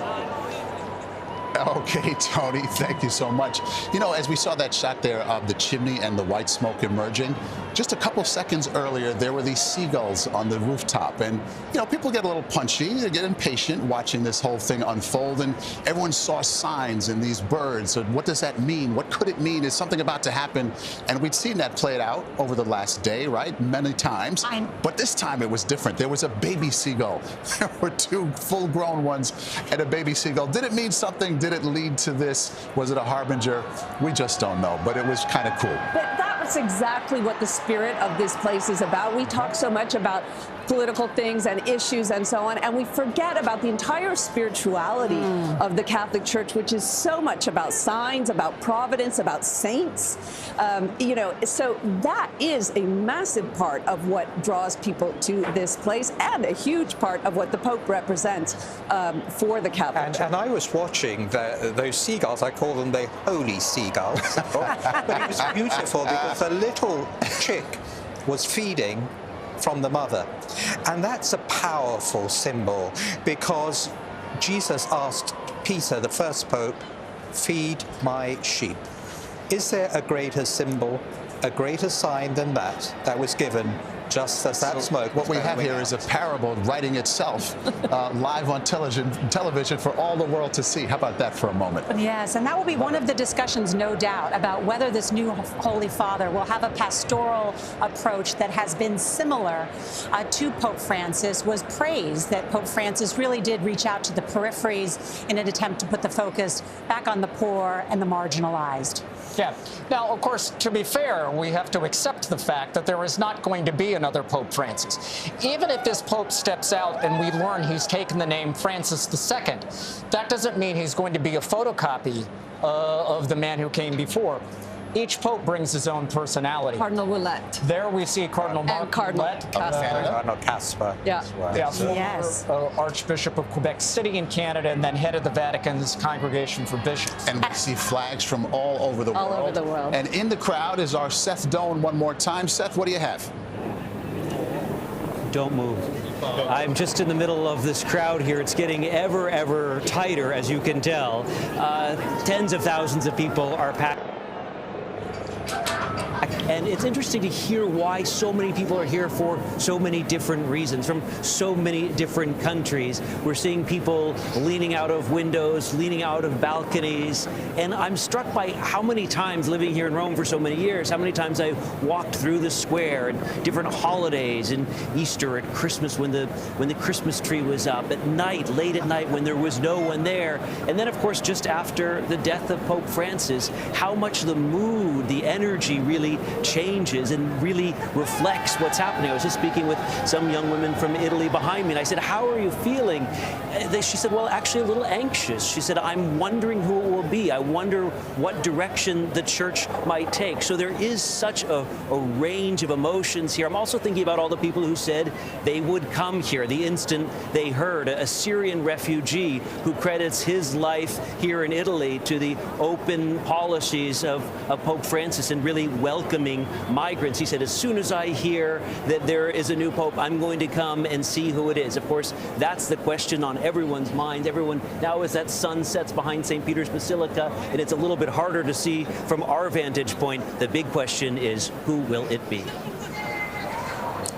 Okay, Tony, thank you so much. You know, as we saw that shot there of the chimney and the white smoke emerging, just a couple seconds earlier, there were these seagulls on the rooftop. And, you know, people get a little punchy, they get impatient watching this whole thing unfold. And everyone saw signs in these birds. So what does that mean? What could it mean? Is something about to happen? And we'd seen that played out over the last day, right? Many times. But this time it was different. There was a baby seagull. There were two full-grown ones and a baby seagull. Did it mean something? Did it lead to this? Was it a harbinger? We just don't know, but it was kind of cool. But that's exactly what the spirit of this place is about. We talk so much about political things and issues and so on, and we forget about the entire spirituality of the Catholic Church, which is so much about signs, about providence, about saints. You know, so that is a massive part of what draws people to this place, and a huge part of what the Pope represents for the Catholic Church. And I was watching those seagulls. I call them the holy seagulls. But it was beautiful because a little chick was feeding from the mother. And that's a powerful symbol, because Jesus asked Peter, the first pope, "Feed my sheep." Is there a greater symbol, a greater sign than that was given just as that smoke? What we have here is a parable writing itself live on television for all the world to see. How about that for a moment? Yes, and that will be one of the discussions, no doubt, about whether this new Holy Father will have a pastoral approach that has been similar to Pope Francis. Was praised that Pope Francis really did reach out to the peripheries in an attempt to put the focus back on the poor and the marginalized. Yeah. Now, of course, to be fair, we have to accept the fact that there is not going to be another Pope Francis. Even if this Pope steps out and we learn he's taken the name Francis II, that doesn't mean he's going to be a photocopy of the man who came before. Each pope brings his own personality. Cardinal Roulette. There we see Cardinal Roulette. Cardinal Casper. Yeah. Yes. Archbishop of Quebec City in Canada, and then head of the Vatican's Congregation for Bishops. And we see flags from all over the world. All over the world. And in the crowd is our Seth Doan one more time. Seth, what do you have? Don't move. I'm just in the middle of this crowd here. It's getting ever tighter, as you can tell. Tens of thousands of people are packed. And it's interesting to hear why so many people are here for so many different reasons, from so many different countries. We're seeing people leaning out of windows, leaning out of balconies. And I'm struck by how many times, living here in Rome for so many years, how many times I've walked through the square and different holidays, and Easter, at Christmas when the Christmas tree was up, at night, late at night when there was no one there. And then, of course, just after the death of Pope Francis, how much the mood, the energy really changes and really reflects what's happening. I was just speaking with some young women from Italy behind me, and I said, "How are you feeling?" She said, "Well, actually a little anxious." She said, "I'm wondering who it will be. I wonder what direction the church might take." So there is such a range of emotions here. I'm also thinking about all the people who said they would come here the instant they heard. A Syrian refugee who credits his life here in Italy to the open policies of Pope Francis and really welcomes welcoming migrants. He said, as soon as I hear that there is a new pope, I'm going to come and see who it is. Of course, that's the question on everyone's mind. Everyone now, as that sun sets behind St. Peter's Basilica, and it's a little bit harder to see from our vantage point, the big question is, who will it be?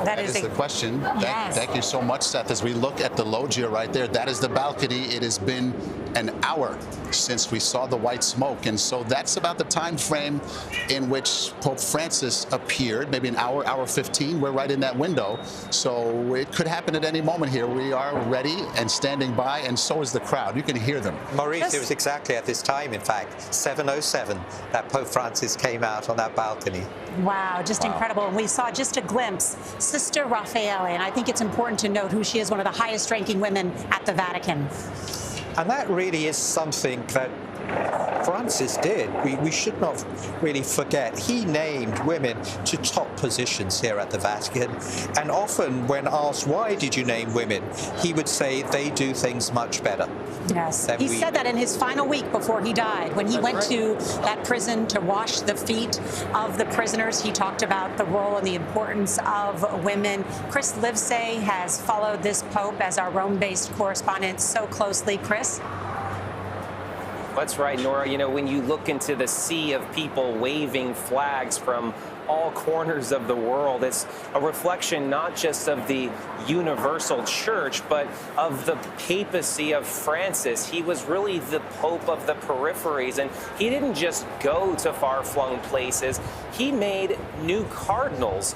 That is the question. Yes. Thank you so much, Seth. As we look at the loggia right there, that is the balcony. It has been an hour since we saw the white smoke. And so that's about the time frame in which Pope Francis appeared, maybe an hour, hour 15. We're right in that window. So it could happen at any moment here. We are ready and standing by, and so is the crowd. You can hear them. Maurice, it was exactly at this time, in fact, 7:07, that Pope Francis came out on that balcony. Wow, just incredible. And we saw just a glimpse, Sister Raffaele, and I think it's important to note who she is, one of the highest ranking women at the Vatican. And that really is something that Francis did. We should not really forget. He named women to top positions here at the Vatican. And often when asked, why did you name women? He would say they do things much better. Yes. He said that in his final week before he died. When he went to that prison to wash the feet of the prisoners, he talked about the role and the importance of women. Chris Livesay has followed this Pope as our Rome-based correspondent so closely. Chris? That's right, Nora. You know, when you look into the sea of people waving flags from all corners of the world, it's a reflection not just of the universal church, but of the papacy of Francis. He was really the Pope of the peripheries, and he didn't just go to far-flung places. He made new cardinals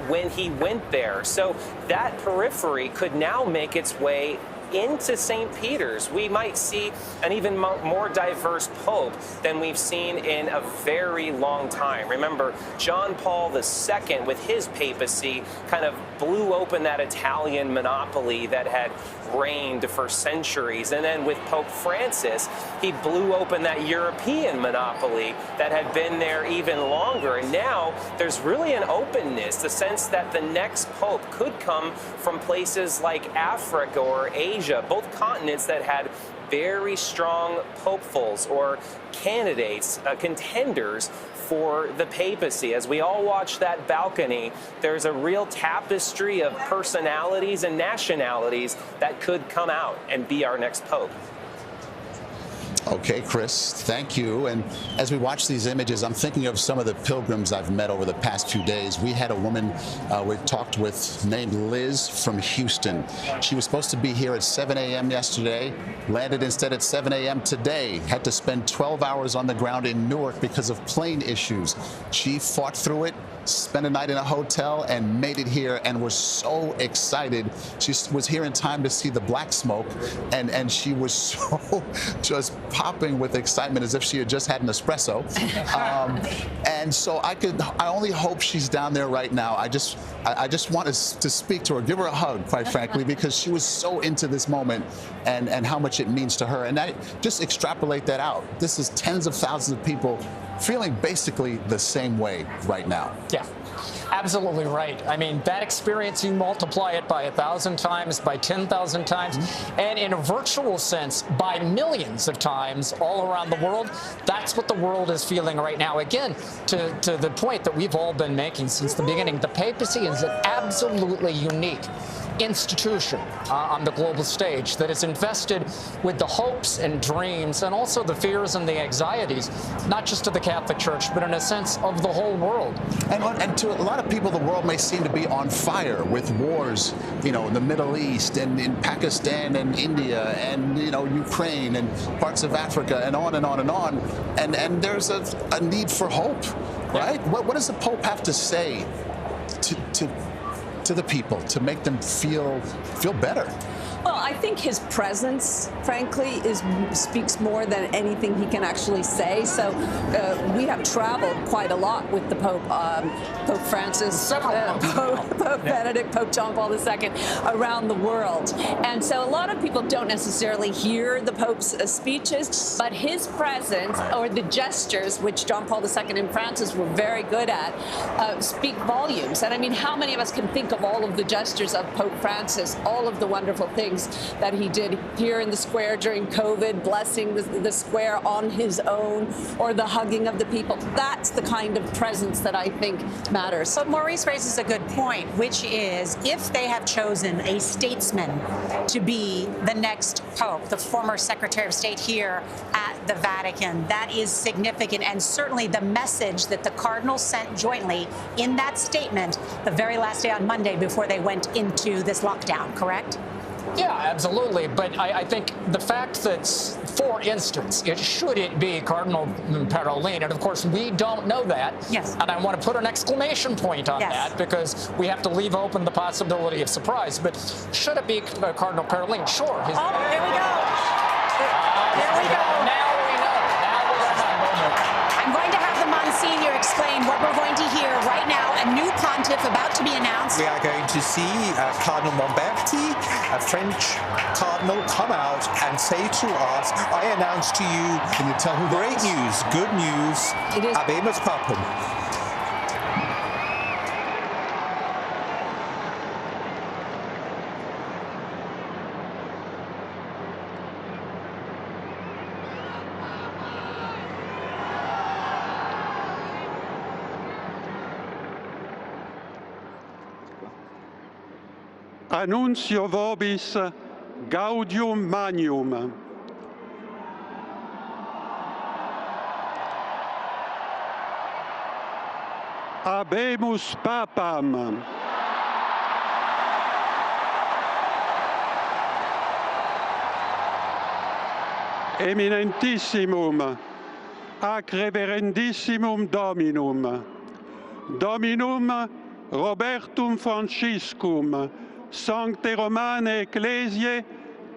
when he went there. So that periphery could now make its way into St. Peter's. We might see an even more diverse pope than we've seen in a very long time. Remember, John Paul II, with his papacy, kind of blew open that Italian monopoly that had reigned for centuries. And then with Pope Francis, he blew open that European monopoly that had been there even longer. And now there's really an openness, the sense that the next pope could come from places like Africa or Asia, both continents that had very strong popefuls or candidates, contenders for the papacy. As we all watch that balcony, there's a real tapestry of personalities and nationalities that could come out and be our next pope. Okay, Chris, thank you. And as we watch these images, I'm thinking of some of the pilgrims I've met over the past few days. We had a woman we talked with named Liz from Houston. She was supposed to be here at 7 a.m. yesterday, landed instead at 7 a.m. today, had to spend 12 hours on the ground in Newark because of plane issues. She fought through it, spent a night in a hotel, and made it here, and was so excited. She was here in time to see the black smoke, and she was so just popping with excitement as if she had just had an espresso. And so I only hope she's down there right now. I just want to speak to her, give her a hug, quite frankly, because she was so into this moment and how much it means to her. And I just extrapolate that out. This is tens of thousands of people feeling basically the same way right now. Yeah. Absolutely right. I mean, that experience, you multiply it by 1,000 times, by 10,000 times, and in a virtual sense, by millions of times all around the world. That's what the world is feeling right now. Again, to the point that we've all been making since the beginning, the papacy is an absolutely unique institution on the global stage that is invested with the hopes and dreams and also the fears and the anxieties, not just of the Catholic Church, but in a sense of the whole world. And to a lot of people, the world may seem to be on fire with wars, you know, in the Middle East and in Pakistan and India and, you know, Ukraine and parts of Africa and on and on and on. And there's a need for hope, right? Yeah. What does the Pope have to say to the people to make them feel better? Well, I think his presence, frankly, speaks more than anything he can actually say. So we have traveled quite a lot with the Pope, Pope Francis, Pope Benedict, Pope John Paul II, around the world. And so a lot of people don't necessarily hear the Pope's speeches, but his presence or the gestures, which John Paul II and Francis were very good at, speak volumes. And I mean, how many of us can think of all of the gestures of Pope Francis, all of the wonderful things that he did here in the square during COVID, blessing the square on his own, or the hugging of the people. That's the kind of presence that I think matters. But Maurice raises a good point, which is if they have chosen a statesman to be the next pope, the former Secretary of State here at the Vatican, that is significant, and certainly the message that the cardinals sent jointly in that statement the very last day on Monday before they went into this lockdown, correct? Yeah, absolutely. But I think the fact that, for instance, should it be Cardinal Parolin, and of course we don't know that. Yes. And I want to put an exclamation point on that because we have to leave open the possibility of surprise. But should it be Cardinal Parolin? Sure. Here we go. There we go. Now we know. Now we're in that moment. I'm going to have the Monsignor explain what we're going to hear right now. A new pontiff about to be announced. We are going to see Cardinal Momberti, a French cardinal, come out and say to us, I announce to you, can you tell who great news, good news, Habemus Papam. Annuncio vobis gaudium magnum. Habemus papam. Eminentissimum, ac reverendissimum Dominum, Dominum Robertum Franciscum, Sancte Romane Ecclesiae,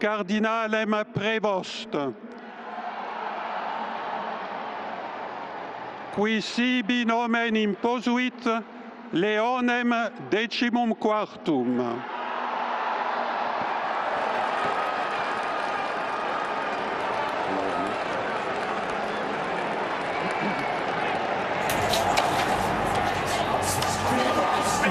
Cardinalem Prevost, qui sibi nomen imposuit Leonem XIV.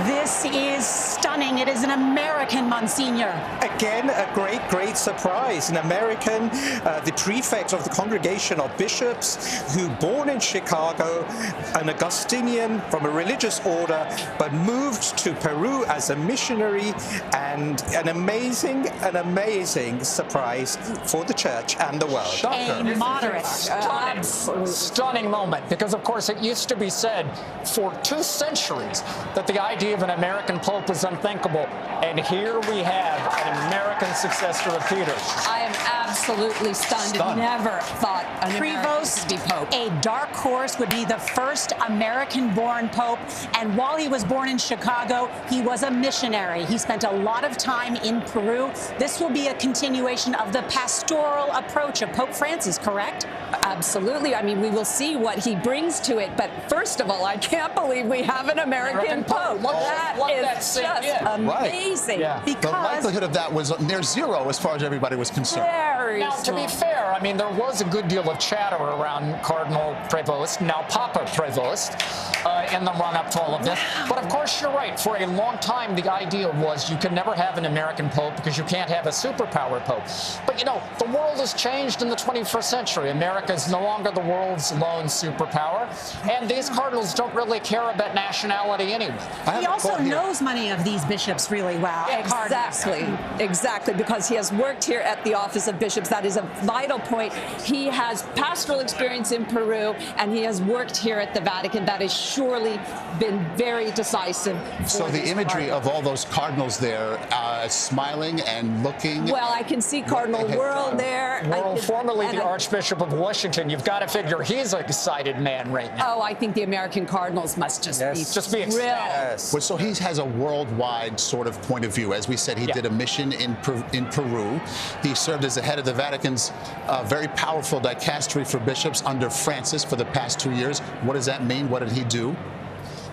This is stunning. It is an American Monsignor. Again, a great surprise. An American, the prefect of the Congregation of Bishops, who born in Chicago, an Augustinian from a religious order, but moved to Peru as a missionary, and an amazing surprise for the church and the world. A moderate. Stunning moment, because of course it used to be said for 2 centuries that the idea of an American pope is unthinkable, and here we have an American successor of Peter. I am absolutely stunned. Never thought an Prevost, American would be pope. A dark horse, would be the first American-born pope, and while he was born in Chicago, he was a missionary. He spent a lot of time in Peru. This will be a continuation of the pastoral approach of Pope Francis, correct? Absolutely. I mean, we will see what he brings to it. But first of all, I can't believe we have an American pope. That is just amazing. Right. Yeah. The likelihood of that was near zero as far as everybody was concerned. Now, to be fair, I mean, there was a good deal of chatter around Cardinal Prevost, now Papa Prevost, in the run-up to all of this. But of course, you're right. For a long time, the idea was you could never have an American pope because you can't have a superpower pope. But, you know, the world has changed in the 21st century. America is no longer the world's lone superpower, and these cardinals don't really care about nationality anyway. He also knows many of these bishops really well. Exactly, because he has worked here at the Office of Bishops. That is a vital point. He has pastoral experience in Peru, and he has worked here at the Vatican. That has surely been very decisive. So the imagery of all those cardinals there, smiling and looking. Well, I can see Cardinal World there. World, formerly the Archbishop of Washington. You've got to figure he's an excited man right now. Oh, I think the American cardinals must just be thrilled. Yes. Well, so he has a worldwide sort of point of view. As we said, he did a mission in Peru. He served as the head of the Vatican's very powerful dicastery for bishops under Francis for the past 2 years. What does that mean? What did he do?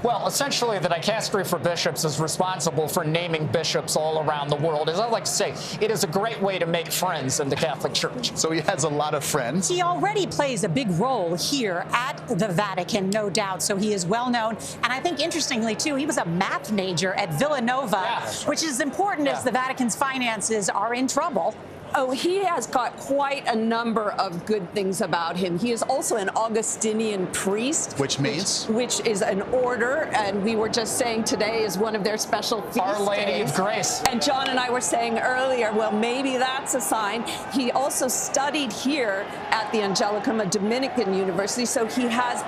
Well, essentially, the Dicastery for Bishops is responsible for naming bishops all around the world. As I like to say, it is a great way to make friends in the Catholic Church. So he has a lot of friends. He already plays a big role here at the Vatican, no doubt. So he is well known. And I think, interestingly, too, he was a math major at Villanova, which is important as the Vatican's finances are in trouble. Oh, he has got quite a number of good things about him. He is also an Augustinian priest. Which means? Which is an order, and we were just saying today is one of their special feast Our Lady days. of Grace. And John and I were saying earlier, well, maybe that's a sign. He also studied here at the Angelicum, a Dominican university, so he has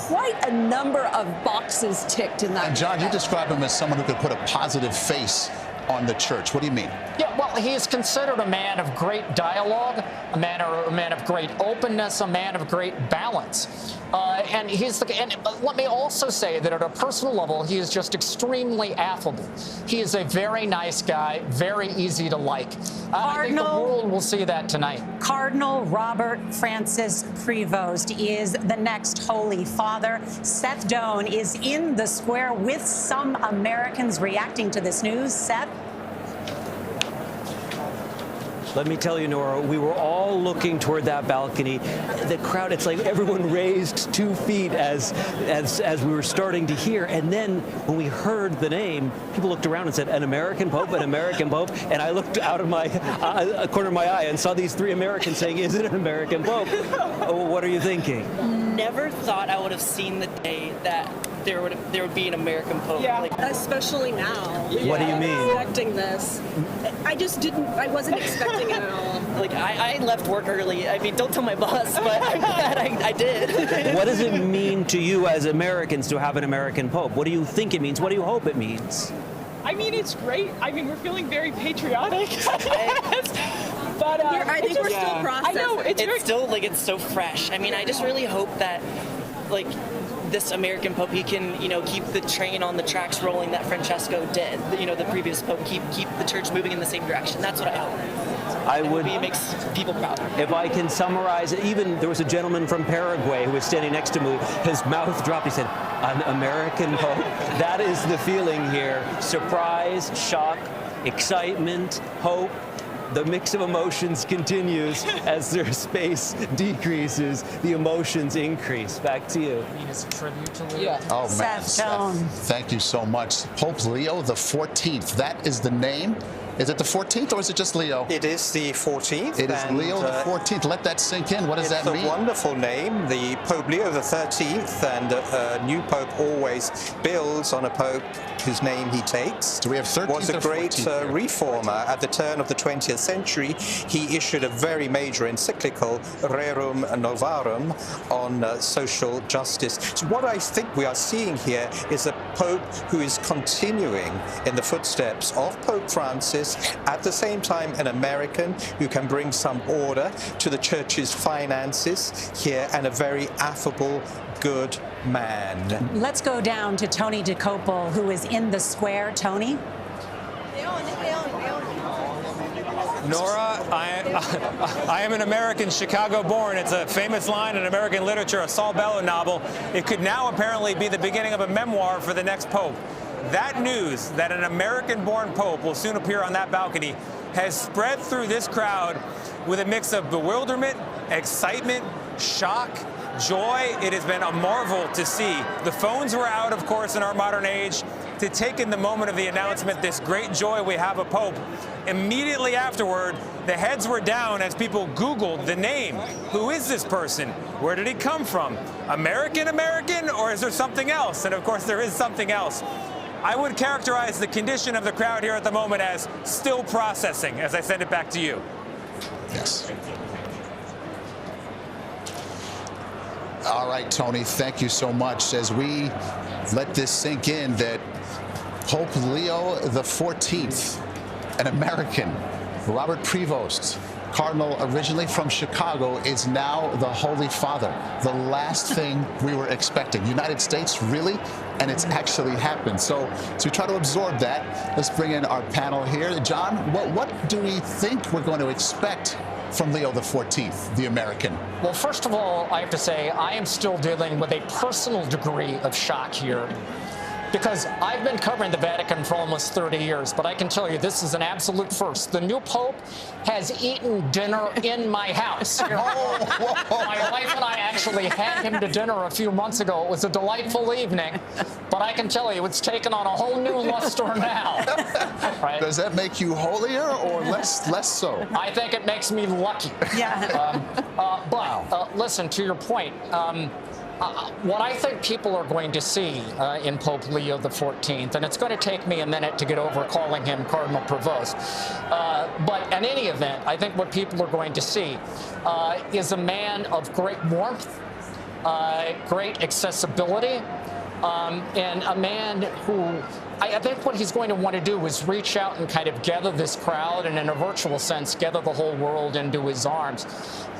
quite a number of boxes ticked in that. And John, you describe him as someone who could put a positive face on the church. What do you mean? Yeah, well, he is considered a man of great dialogue, a man of great openness, a man of great balance. And let me also say that at a personal level, he is just extremely affable. He is a very nice guy, very easy to like. I think the world will see that tonight. Cardinal Robert Francis Prevost is the next Holy Father. Seth Doan is in the square with some Americans reacting to this news. Seth? Let me tell you, Norah, we were all looking toward that balcony. The crowd, it's like everyone raised 2 feet as we were starting to hear. And then when we heard the name, people looked around and said, an American Pope, an American Pope. And I looked out of my corner of my eye and saw these 3 Americans saying, is it an American Pope? Oh, what are you thinking? Never thought I would have seen the day that there would be an American Pope. Yeah, especially now. What do you mean? Expecting this. I wasn't expecting it at all. Like, I left work early. I mean, don't tell my boss, but I'm glad I did. What does it mean to you as Americans to have an American Pope? What do you think it means? What do you hope it means? I mean, it's great. I mean, we're feeling very patriotic. But I think we're still processing. I know, it's still, like, it's so fresh. I mean, I just really hope that, like, this American Pope, he can, keep the train on the tracks rolling that Francesco did. The previous Pope, keep the church moving in the same direction. That's what I hope. It makes people proud. If I can summarize it, even there was a gentleman from Paraguay who was standing next to me. His mouth dropped. He said, an American Pope. That is the feeling here. Surprise, shock, excitement, hope. The mix of emotions continues as their space decreases. The emotions increase. Back to you. It's a tribute to Leo. Oh, man. Seth, thank you so much. Pope Leo XIV. That is the name. Is it the 14th or is it just Leo? It is the 14th. It is Leo the 14th. Let that sink in. What does that mean? It's a wonderful name. The Pope Leo XIII, and a new pope always builds on a pope whose name he takes. Do we have 13th was a great reformer. At the turn of the 20th century, he issued a very major encyclical, Rerum Novarum, on social justice. So what I think we are seeing here is a pope who is continuing in the footsteps of Pope Francis, at the same time an American who can bring some order to the church's finances here, and a very affable, good man. Let's go down to Tony DeCopel, who is in the square. Tony? Norah, I am an American, Chicago-born. It's a famous line in American literature, a Saul Bellow novel. It could now apparently be the beginning of a memoir for the next pope. That news that an American-born pope will soon appear on that balcony has spread through this crowd with a mix of bewilderment, excitement, shock, joy. It has been a marvel to see. The phones were out, of course, in our modern age, to take in the moment of the announcement, this great joy we have a pope. Immediately afterward, the heads were down as people Googled the name. Who is this person? Where did he come from? American, or is there something else? And of course, there is something else. I would characterize the condition of the crowd here at the moment as still processing, as I send it back to you. Yes. All right, Tony, thank you so much. As we let this sink in, that Pope Leo XIV, an American, Robert Prevost, Cardinal originally from Chicago, is now the Holy Father. The last thing we were expecting. United States, really? And it's actually happened. So we try to absorb that. Let's bring in our panel here. John, what do we think we're going to expect from Leo XIV, the American? Well, first of all, I have to say I am still dealing with a personal degree of shock here. because I've been covering the Vatican for almost 30 years, but I can tell you this is an absolute first. The new Pope has eaten dinner in my house. My wife and I actually had him to dinner a few months ago. It was a delightful evening, but I can tell you it's taken on a whole new luster now. Right? Does that make you holier or less so? I think it makes me lucky. Yeah. But listen, to your point, what I think people are going to see in Pope Leo XIV, and it's going to take me a minute to get over calling him Cardinal Prevost, but in any event, I think what people are going to see is a man of great warmth, great accessibility, and a man who I think what he's going to want to do is reach out and kind of gather this crowd and, in a virtual sense, gather the whole world into his arms.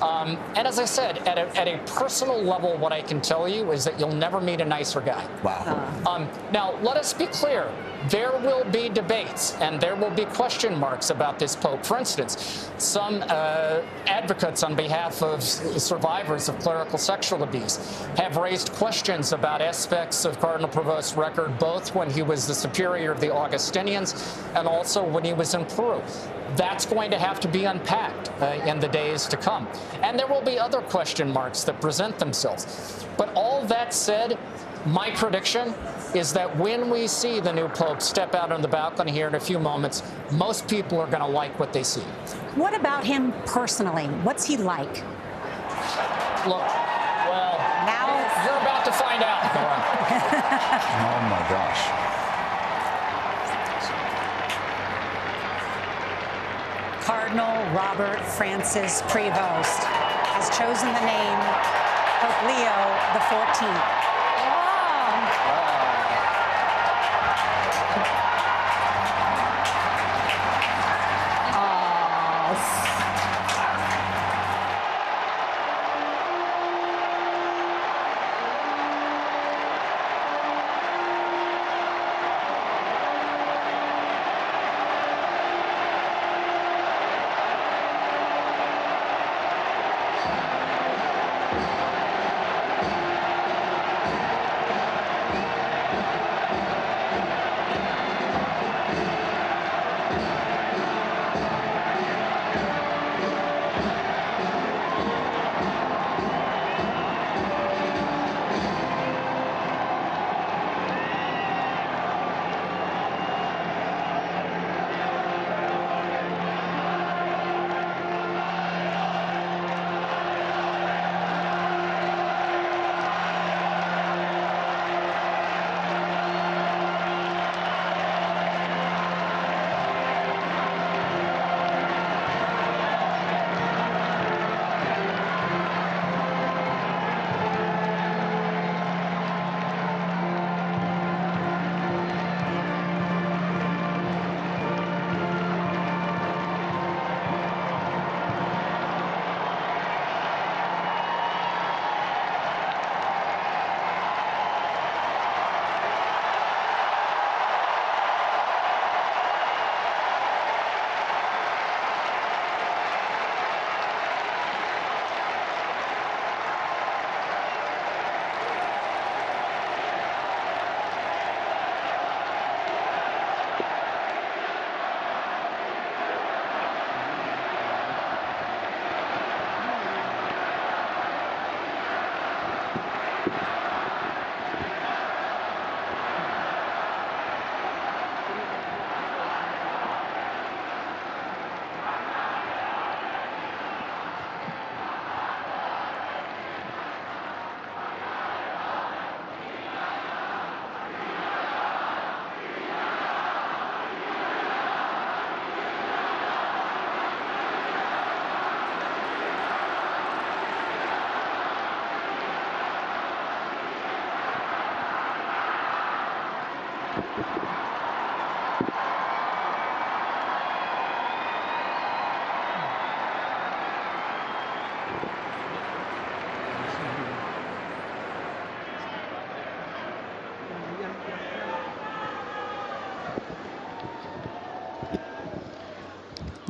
And as I said, at a personal level, what I can tell you is that you'll never meet a nicer guy. Wow. Now, let us be clear. There will be debates and there will be question marks about this Pope. For instance, some advocates on behalf of survivors of clerical sexual abuse have raised questions about aspects of Cardinal Prevost's record, both when he was the superior of the Augustinians and also when he was in Peru. That's going to have to be unpacked in the days to come. And there will be other question marks that present themselves. But all that said, my prediction is that when we see the new Pope step out on the balcony here in a few moments, most people are going to like what they see. What about him personally? What's he like? Look, well, now you're about to find out. Oh, my gosh. Cardinal Robert Francis Prevost has chosen the name Pope Leo XIV.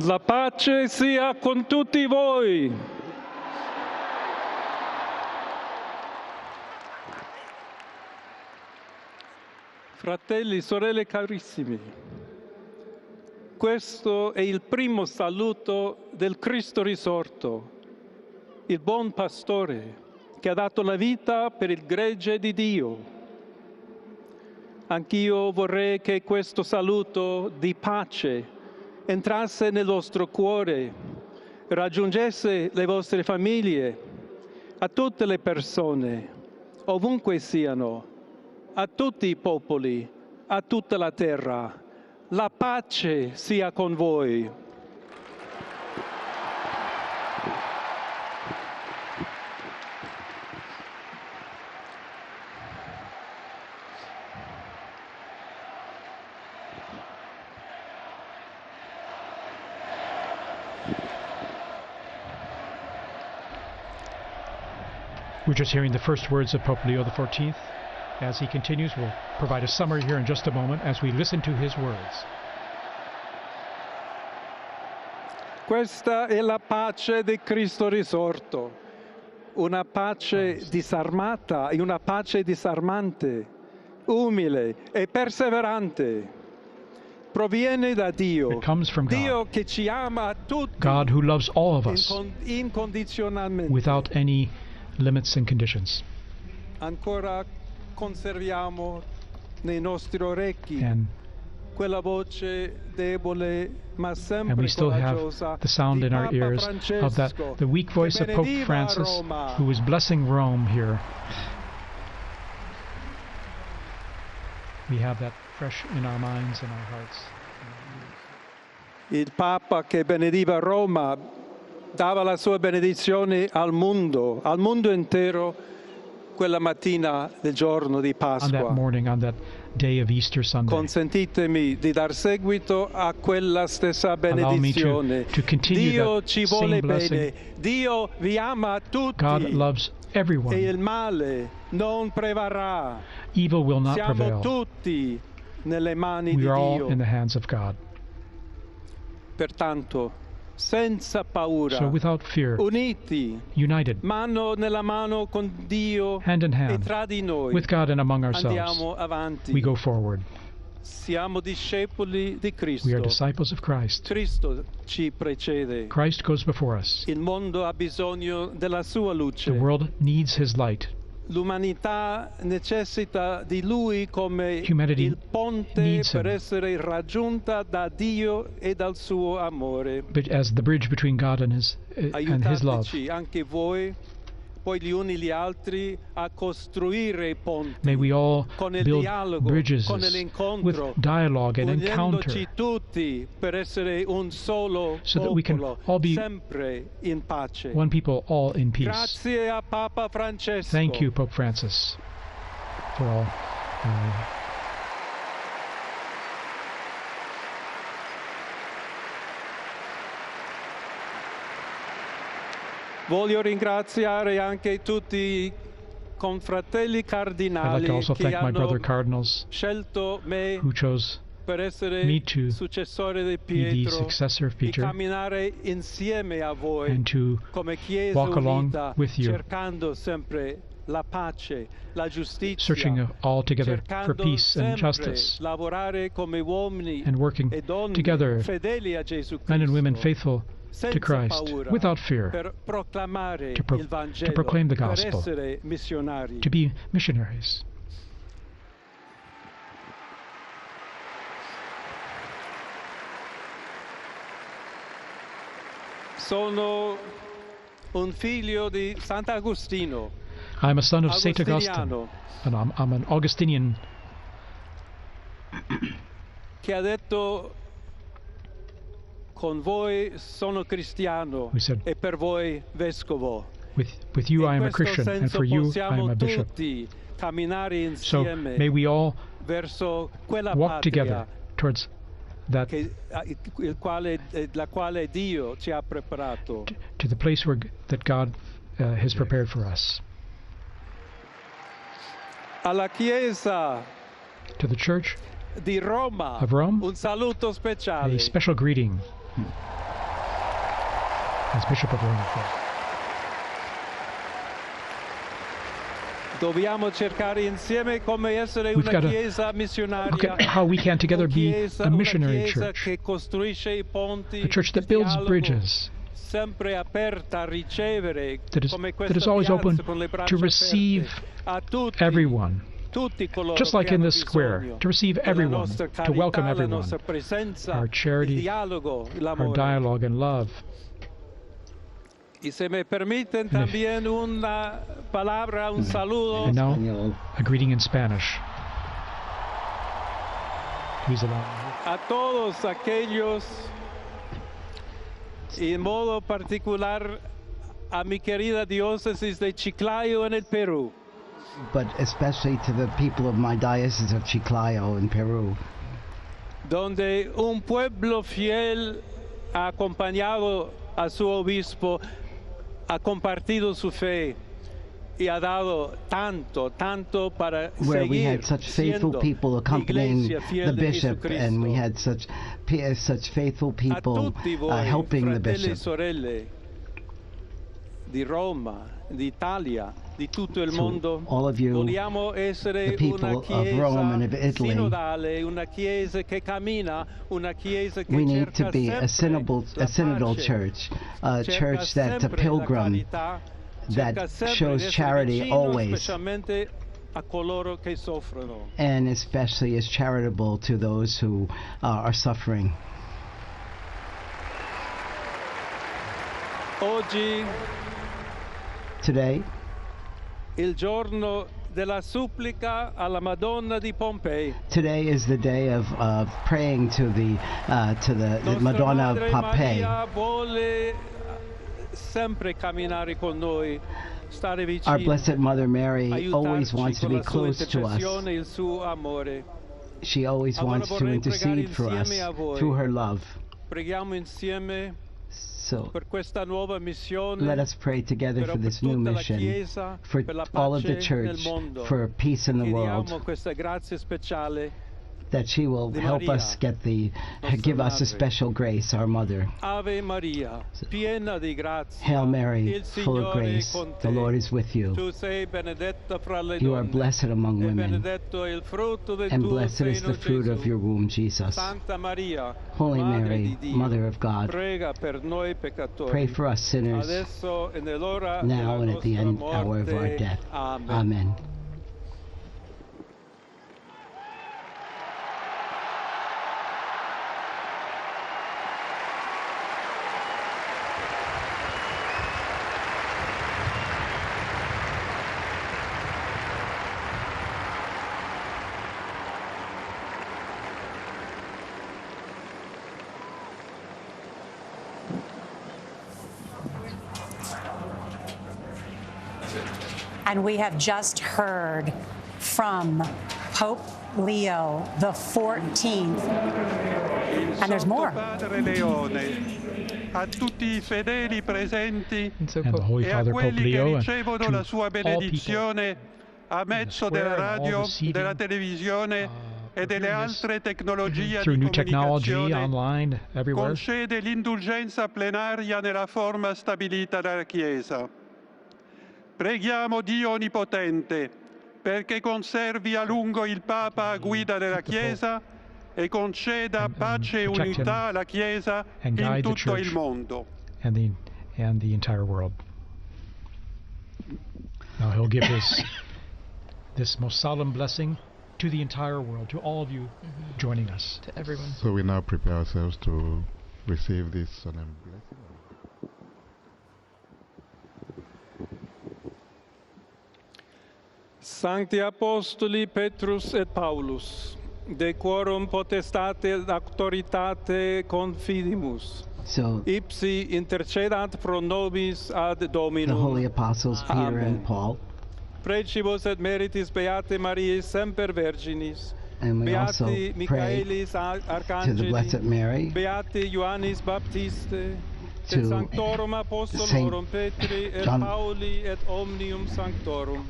La pace sia con tutti voi. Fratelli, sorelle carissimi, questo è il primo saluto del Cristo risorto, il buon pastore che ha dato la vita per il gregge di Dio. Anch'io vorrei che questo saluto di pace entrasse nel vostro cuore, raggiungesse le vostre famiglie, a tutte le persone, ovunque siano, a tutti i popoli, a tutta la terra. La pace sia con voi. We're just hearing the first words of Pope Leo XIV. As he continues, we'll provide a summary here in just a moment as we listen to his words. Questa è la pace di Cristo risorto, una pace disarmata e una pace disarmante, umile e perseverante. Proviene da Dio. It comes from God. Dio che ci ama tutti. God who loves all of us incondizionalmente. without any limits and conditions. Ancora conserviamo nei nostri orecchi quella voce debole ma sempre And we still have coraggiosa the sound in our ears of the weak voice of Pope Francis, who is blessing Rome here. We have that fresh in our minds and our hearts. Il Papa che benediva Roma dava la sua benedizione al mondo intero, quella mattina del giorno di Pasqua. On that morning, on that day of Easter Sunday. Consentitemi di dar seguito a quella stessa benedizione. To continue Dio that ci vuole same blessing. bene. Dio vi ama tutti. God loves everyone. E il male non prevarrà. Evil will not Siamo prevail. tutti nelle mani We di are all Dio. in the hands of God. Pertanto, senza paura, So without fear, uniti, united, mano nella mano con Dio hand in e hand, tra di noi, with God and among ourselves, andiamo avanti. we go forward. Siamo discepoli di Cristo. We are disciples of Christ. Cristo ci precede. Christ goes before us. Il mondo ha bisogno della sua luce. The world needs his light. L'umanità necessita di Lui come Humanity il ponte needs per him. essere raggiunta da Dio e dal suo amore. But as the bridge between God and his love. Aiutateci anche voi, poi gli uni gli altri, a costruire i ponti. May we all con il build dialogo, bridges con l'incontro, with dialogue and unendoci encounter, tutti per essere un solo so that we can popolo, all be sempre in pace. one people, all in peace. Grazie a Papa Francesco. Thank you, Pope Francis, for all. Voglio ringraziare anche tutti i confratelli I'd like cardinali to also che thank my brother hanno cardinals scelto me who chose per essere me to successore di be the Pietro, successor of di Peter camminare insieme a voi and to come Chiesa walk along unita, with you, cercando sempre la pace, la giustizia, searching all together for cercando peace and sempre justice, lavorare come uomini and working e donne together, fedeli a Gesù men and women Cristo, faithful senza to Christ, paura, without fear, per proclamare il Vangelo, to proclaim the per gospel, essere missionari. to be missionaries. Sono un figlio di Sant'Agostino. I'm a son of Saint Augustine, Agostiniano, and I'm an Augustinian che ha detto: con voi sono cristiano who said, e per voi vescovo. with you I am a Christian, and for you I am a bishop. Tutti camminare So insieme may we all verso quella walk patria together towards that, la quale Dio ci ha preparato. to the place that God has prepared for us. Alla Chiesa To the Church di Roma, of Rome, un saluto speciale. a special greeting as Bishop of Rome. Dobbiamo cercare insieme come essere We've una got chiesa to missionaria. look at how we can together be a missionary church, Che costruisce I ponti, a church that builds dialogo, bridges, sempre aperta a ricevere, come that is always open to receive everyone, just like in this square, to receive everyone, to welcome everyone, our charity, our dialogue and love. Y se me permiten también una palabra, un saludo. And now, a greeting in Spanish. Please allow me. A todos aquellos, y en modo particular a mi querida diócesis de Chiclayo en el Perú. But especially to the people of my diocese of Chiclayo in Peru, donde un pueblo fiel ha acompañado a su obispo, ha compartido su fe y ha dado tanto para where we had seguir such faithful people accompanying the bishop, and we had such faithful people helping the bishop. Sorelle di Roma, d'Italia, di tutto il mondo, all of you, vogliamo essere the people of Rome and of Italy, sinodale, una chiesa che cammina, una chiesa che we need to be a synodal church, a church that's a pilgrim, that shows charity always, and especially is charitable to those who are suffering. Today, il giorno della supplica alla Madonna di Pompei. Today is the day of praying to the Madonna of Pompeii. Maria vuole sempre camminare con noi, stare vicino. Our Blessed Mother Mary always wants to be close to us. Il suo amore. She always wants to intercede for us through her love. Preghiamo insieme. So let us pray together for this new mission, for all of the church, for peace in the world, that she will help us give us a special grace, our Mother. Ave Maria, piena di grazia. Hail Mary, full of grace, the Lord is with you. You are blessed among women, and blessed is the fruit of your womb, Jesus. Holy Mary, Mother of God, pray for us sinners, now and at the hour of our death. Amen. And we have just heard from Pope Leo XIV. And there's more. A tutti I fedeli presenti and the Holy Father, e a quelli che Pope ricevono la sua benedizione a mezzo della radio, della televisione e delle altre tecnologie through di new technology, comunicazione, online, everywhere. concede l'indulgenza plenaria nella forma stabilita dalla Chiesa. Preghiamo Dio Onnipotente perché conservi a lungo il Papa a guida della Chiesa e conceda pace e unità alla Chiesa in tutto il mondo. And the entire world. Now he'll give this most solemn blessing to the entire world, to all of you joining us. To everyone. So we now prepare ourselves to receive this solemn blessing. Sancti Apostoli Petrus et Paulus, de quorum potestate et auctoritate confidimus. So, ipsi intercedant pro nobis ad Dominum. The holy apostles Peter and Paul. Precibus et meritis Beate Mariae semper Virginis. And we also pray to the Blessed Mary, Beate Ioannis Baptiste, to Sanctorum Apostolorum Petri et Pauli et Omnium Sanctorum.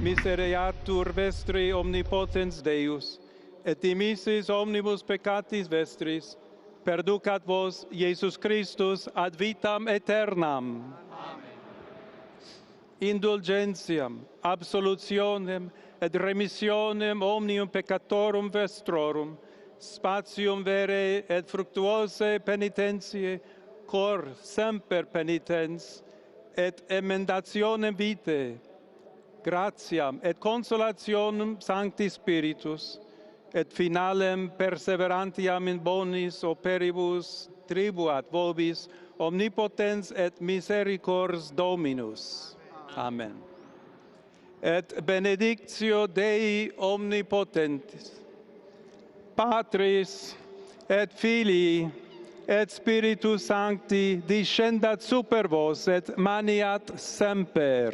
Misereatur vestri omnipotens Deus, et dimissis omnibus peccatis vestris, perducat vos, Iesus Christus, ad vitam aeternam. Amen. indulgentiam, absolutionem, et remissionem omnium peccatorum vestrorum, spatium vere et fructuose penitentiae, cor semper penitens, et emendationem vitae, gratiam et consolationem Sancti Spiritus, et finalem perseverantiam in bonis operibus tribuat vobis omnipotens et misericors Dominus. Amen. Et benedictio Dei omnipotentis, Patris et Filii et Spiritus Sancti descendat super vos et maniat semper.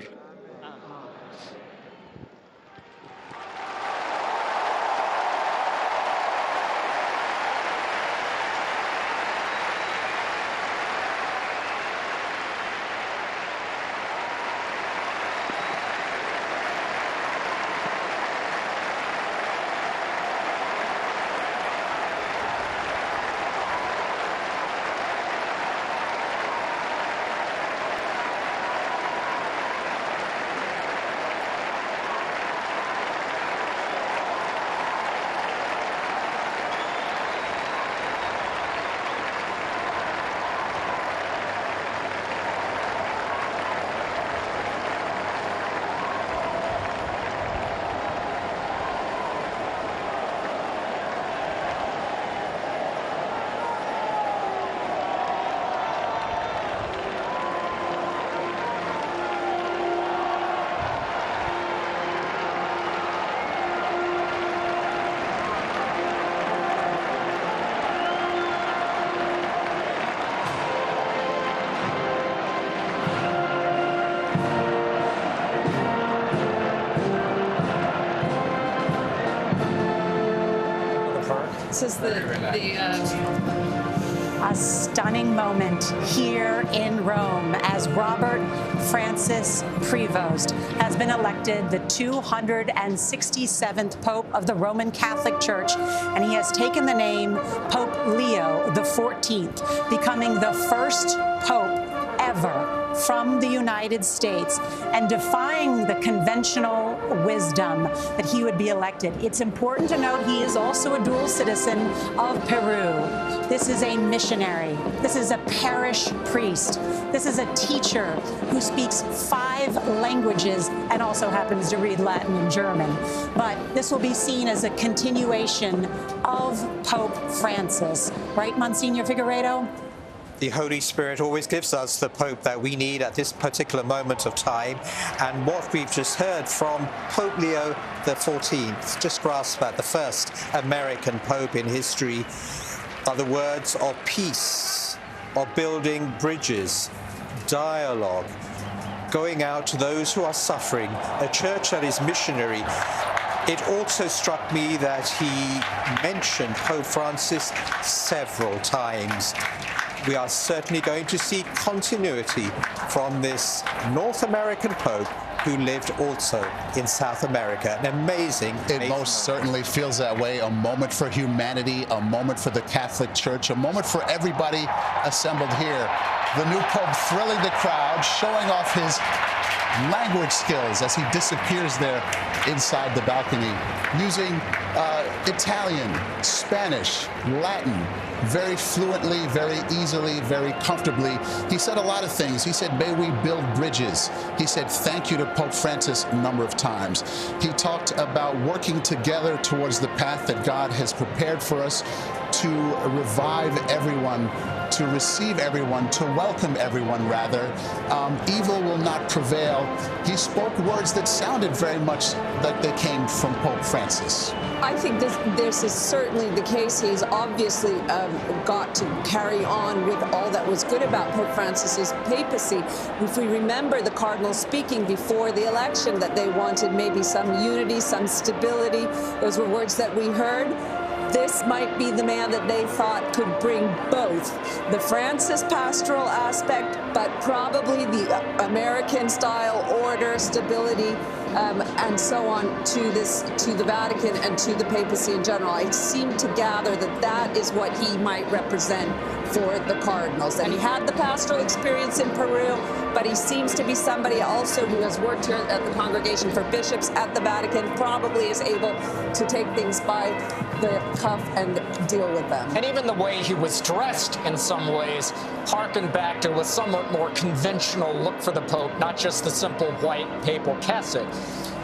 This is a stunning moment here in Rome as Robert Francis Prevost has been elected the 267th Pope of the Roman Catholic Church, and he has taken the name Pope Leo XIV, becoming the first Pope ever from the United States and defying the conventional wisdom that he would be elected. It's important to note he is also a dual citizen of Peru. This is a missionary. This is a parish priest. This is a teacher who speaks 5 languages and also happens to read Latin and German. But this will be seen as a continuation of Pope Francis. Right, Monsignor Figueiredo? The Holy Spirit always gives us the Pope that we need at this particular moment of time. And what we've just heard from Pope Leo XIV, just grasp at the first American Pope in history, are the words of peace, of building bridges, dialogue, going out to those who are suffering, a church that is missionary. It also struck me that he mentioned Pope Francis several times. We are certainly going to see continuity from this North American Pope who lived also in South America. An amazing It most certainly feels that way. A moment for humanity, a moment for the Catholic Church, a moment for everybody assembled here. The new Pope thrilling the crowd, showing off his language skills as he disappears there inside the balcony, using Italian, Spanish, Latin, very fluently, very easily, very comfortably. He said a lot of things. He said, may we build bridges. He said, thank you to Pope Francis a number of times. He talked about working together towards the path that God has prepared for us to revive everyone, to receive everyone, to welcome everyone, rather. Evil will not prevail. He spoke words that sounded very much like they came from Pope Francis. I think this is certainly the case. He's obviously got to carry on with all that was good about Pope Francis's papacy. If we remember the cardinal speaking before the election that they wanted maybe some unity, some stability, those were words that we heard. This might be the man that they thought could bring both the Francis pastoral aspect, but probably the American-style order, stability, and so on to the Vatican and to the papacy in general. I seem to gather that that is what he might represent for the cardinals. And he had the pastoral experience in Peru, but he seems to be somebody also who has worked here at the Congregation for Bishops at the Vatican, probably is able to take things by the cuff and deal with them. And even the way he was dressed in some ways harkened back to a somewhat more conventional look for the Pope, not just the simple white papal cassock,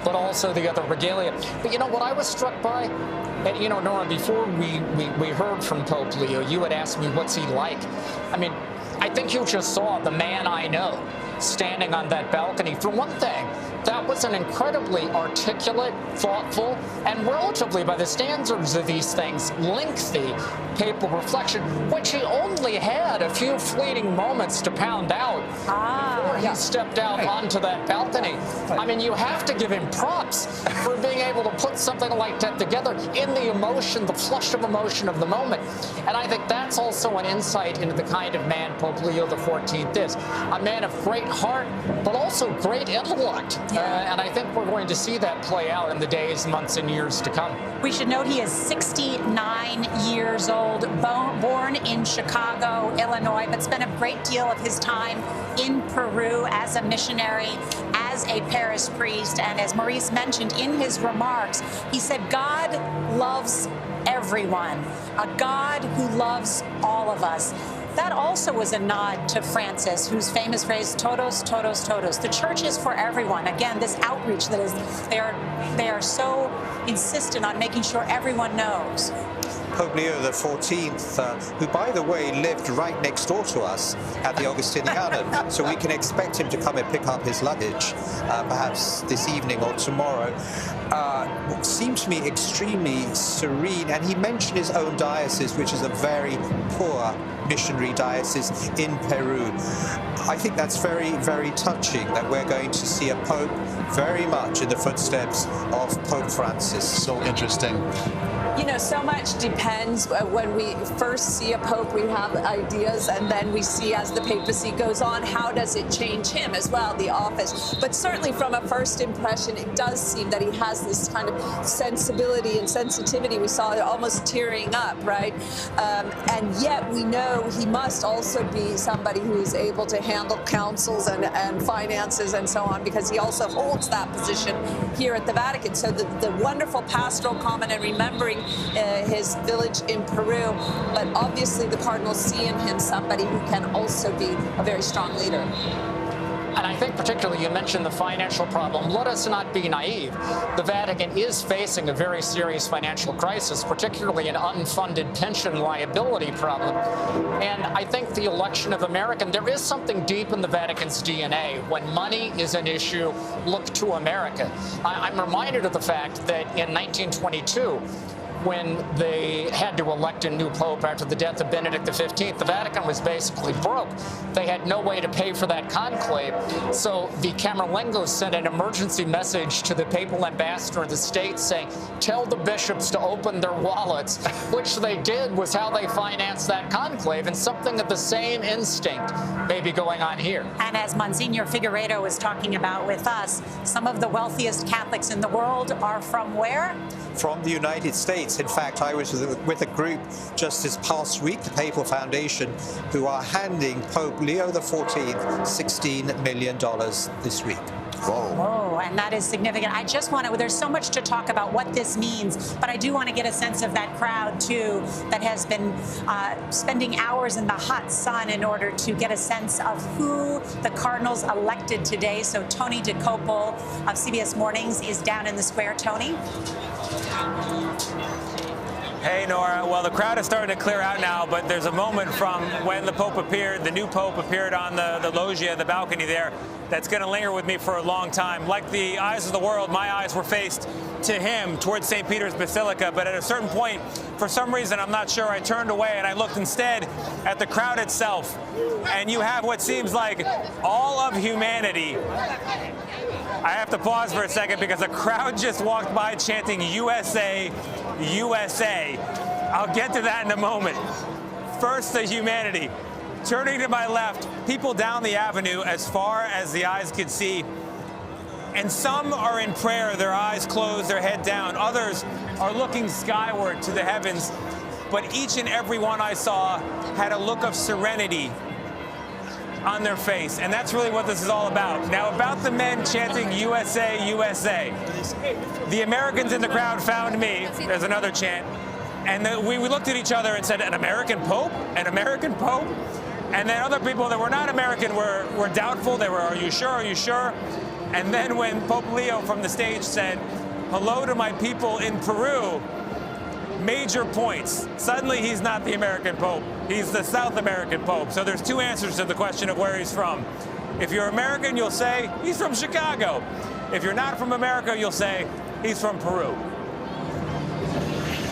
but also the other regalia. But you know what I was struck by? And you know, Norah, before we heard from Pope Leo, you had asked me what's he like. I mean, I think you just saw the man I know standing on that balcony. For one thing, that was an incredibly articulate, thoughtful, and relatively, by the standards of these things, lengthy papal reflection, which he only had a few fleeting moments to pound out before he stepped out onto that balcony. I mean, you have to give him props for being able to put something like that together in the emotion, the flush of emotion of the moment. And I think that's also an insight into the kind of man Pope Leo XIV is. A man of great heart, but also great intellect. And I think we're going to see that play out in the days, months, and years to come. We should note he is 69 years old, born in Chicago, Illinois, but spent a great deal of his time in Peru as a missionary, as a parish priest. And as Maurice mentioned in his remarks, he said, God loves everyone, a God who loves all of us. That also was a nod to Francis, whose famous phrase, todos, todos, todos. The church is for everyone. Again, this outreach that is, they are so insistent on making sure everyone knows. Pope Leo XIV, who, by the way, lived right next door to us at the Augustinianum, so we can expect him to come and pick up his luggage, perhaps this evening or tomorrow, seemed to me extremely serene. And he mentioned his own diocese, which is a very poor missionary diocese in Peru. I think that's very, very touching that we're going to see a Pope very much in the footsteps of Pope Francis. So interesting. You know, so much depends. When we first see a pope, we have ideas, and then we see as the papacy goes on, how does it change him as well, the office. But certainly from a first impression, it does seem that he has this kind of sensibility and sensitivity. We saw it almost tearing up, right? And yet we know he must also be somebody who is able to handle councils and finances and so on, because he also holds that position here at the Vatican. So the wonderful pastoral comment and remembering his village in Peru, but obviously the cardinals see in him somebody who can also be a very strong leader. And I think particularly you mentioned the financial problem. Let us not be naive. The Vatican is facing a very serious financial crisis, particularly an unfunded pension liability problem. And I think the election of American, there is something deep in the Vatican's DNA. When money is an issue, look to America. I'm reminded of the fact that in 1922, when they had to elect a new pope after the death of Benedict XV, the Vatican was basically broke. They had no way to pay for that conclave. So the Camerlengos sent an emergency message to the papal ambassador of the States saying, tell the bishops to open their wallets, which they did was how they financed that conclave. And something of the same instinct may be going on here. And as Monsignor Figueiredo was talking about with us, some of the wealthiest Catholics in the world are from where? From the United States. In fact, I was with a group just this past week, the Papal Foundation, who are handing Pope Leo XIV $16 million this week. Whoa, and that is significant. I just want to, there's so much to talk about what this means, but I do want to get a sense of that crowd, too, that has been spending hours in the hot sun in order to get a sense of who the Cardinals elected today. So Tony DeCopel of CBS Mornings is down in the square. Tony? Hey, Norah. Well, the crowd is starting to clear out now, but there's a moment from when the Pope appeared, the new Pope appeared on the loggia, the balcony there, that's going to linger with me for a long time. Like the eyes of the world, my eyes were faced to him towards St. Peter's Basilica, but at a certain point, for some reason, I'm not sure, I turned away and I looked instead at the crowd itself, and you have what seems like all of humanity. I have to pause for a second because a crowd just walked by chanting USA, USA. I'll get to that in a moment. First, the humanity. Turning to my left, people down the avenue as far as the eyes could see. And some are in prayer, their eyes closed, their head down. Others are looking skyward to the heavens. but each and every one I saw had a look of serenity on their face, and that's really what this is all about. Now, about the men chanting USA, USA. The Americans in the crowd found me. There's another chant. And we looked at each other and said, an American Pope? An American Pope? And then other people that were not American were doubtful. They were, are you sure? Are you sure? And then when Pope Leo from the stage said, hello to my people in Peru, major points. Suddenly he's not the American Pope. He's the South American Pope. So there's two answers to the question of where he's from. If you're American, you'll say, he's from Chicago. If you're not from America, you'll say, he's from Peru.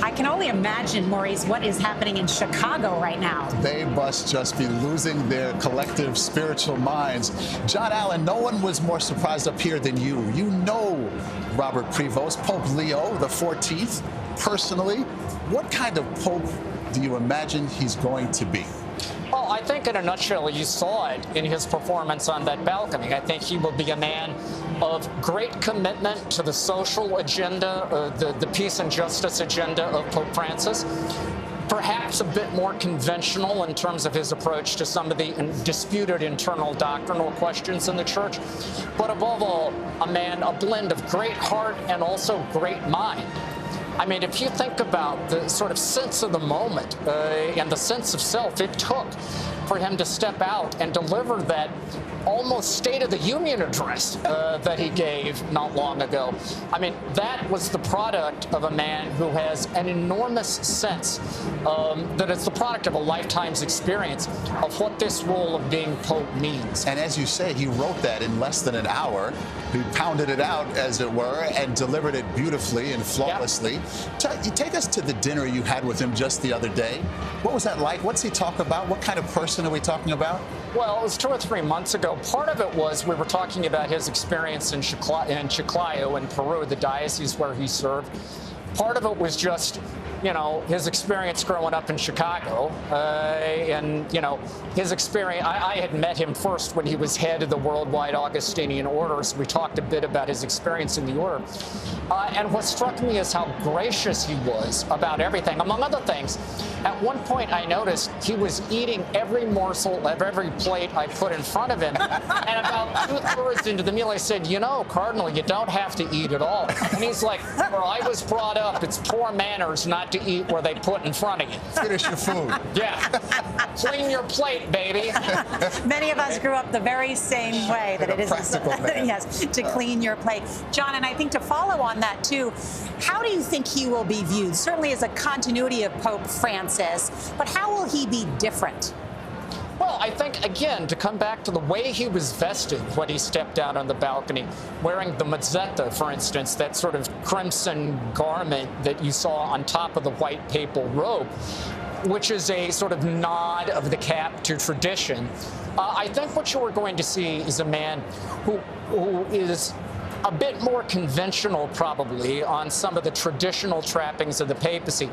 I can only imagine, Maurice, what is happening in Chicago right now. They must just be losing their collective spiritual minds. John Allen, no one was more surprised up here than you. You know Robert Prevost, Pope Leo XIV, personally. What kind of Pope do you imagine he's going to be? Well, I think in a nutshell, you saw it in his performance on that balcony. I think he will be a man of great commitment to the social agenda, the peace and justice agenda of Pope Francis. Perhaps a bit more conventional in terms of his approach to some of the disputed internal doctrinal questions in the church. But above all, a blend of great heart and also great mind. I mean, if you think about the sort of sense of the moment and the sense of self it took for him to step out and deliver that almost State of the Union address that he gave not long ago. I mean, that was the product of a man who has an enormous sense that it's the product of a lifetime's experience of what this role of being Pope means. And as you say, he wrote that in less than an hour. He pounded it out, as it were, and delivered it beautifully and flawlessly. Yep. Take us to the dinner you had with him just the other day. What was that like? What's he talk about? What kind of person are we talking about? Well, it was 2 or 3 months ago. Part of it was we were talking about his experience in Chiclayo in Peru, the diocese where he served. Part of it was just, you know, his experience growing up in Chicago, and, you know, his experience. I had met him first when he was head of the Worldwide Augustinian Order, so we talked a bit about his experience in the order. And what struck me is how gracious he was about everything. Among other things, at one point I noticed he was eating every morsel of every plate I put in front of him. And about 2/3 into the meal, I said, you know, Cardinal, you don't have to eat at all. And he's like, where I was brought up, it's poor manners not to eat where they put in front of you. Finish your food. Yeah. Clean your plate, baby. Many of us grew up the very same way, that it is yes, to clean your plate. John, and I think to follow on that too, how do you think he will be viewed? Certainly as a continuity of Pope Francis, but how will he be different? Well, I think, again, to come back to the way he was vested when he stepped out on the balcony, wearing the mozzetta, for instance, that sort of crimson garment that you saw on top of the white papal robe, which is a sort of nod of the cap to tradition. I think what you are going to see is a man who is a bit more conventional, probably, on some of the traditional trappings of the papacy.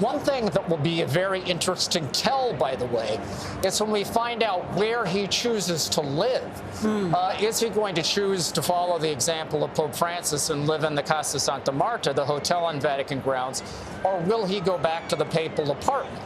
One thing that will be a very interesting tell, by the way, is when we find out where he chooses to live. Is he going to choose to follow the example of Pope Francis and live in the Casa Santa Marta, the hotel on Vatican grounds, or will he go back to the papal apartment?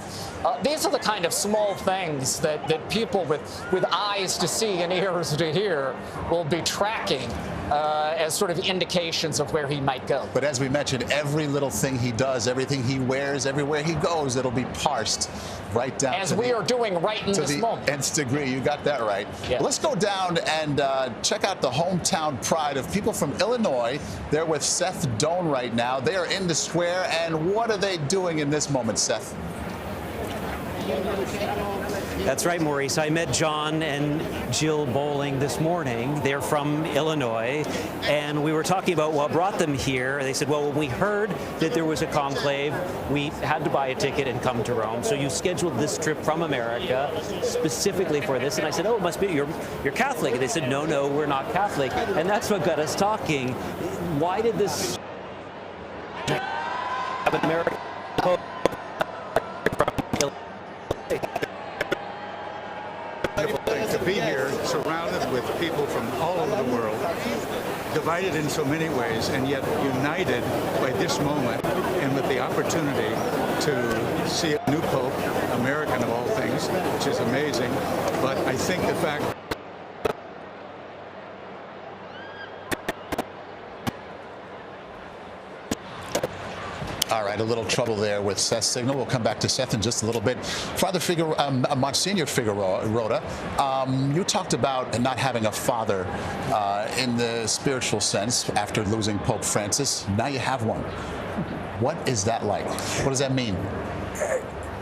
These are the kind of small things that people with eyes to see and ears to hear will be tracking as sort of indications of where he might go. But as we mentioned, every little thing he does, everything he wears, everywhere he goes, it'll be parsed right down as we are doing right in this moment. To the nth degree. You got that right. Yeah. Let's go down and check out the hometown pride of people from Illinois. They're with Seth Doan right now. They are in the square, and what are they doing in this moment, Seth? That's right, Maurice. I met John and Jill Bowling this morning. They're from Illinois, and we were talking about what brought them here. They said, well, when we heard that there was a conclave, we had to buy a ticket and come to Rome. So you scheduled this trip from America specifically for this. And I said, oh, it must be, you're Catholic. And they said, no, we're not Catholic. And that's what got us talking. Why did this have an American Pope? To be here surrounded with people from all over the world divided in so many ways, and yet united by this moment and with the opportunity to see a new Pope, American of all things, which is amazing. But I think the fact All right, a little trouble there with Seth's signal. We'll come back to Seth in just a little bit. Father Monsignor Figueroa, you talked about not having a father in the spiritual sense after losing Pope Francis. Now you have one. What is that like? What does that mean?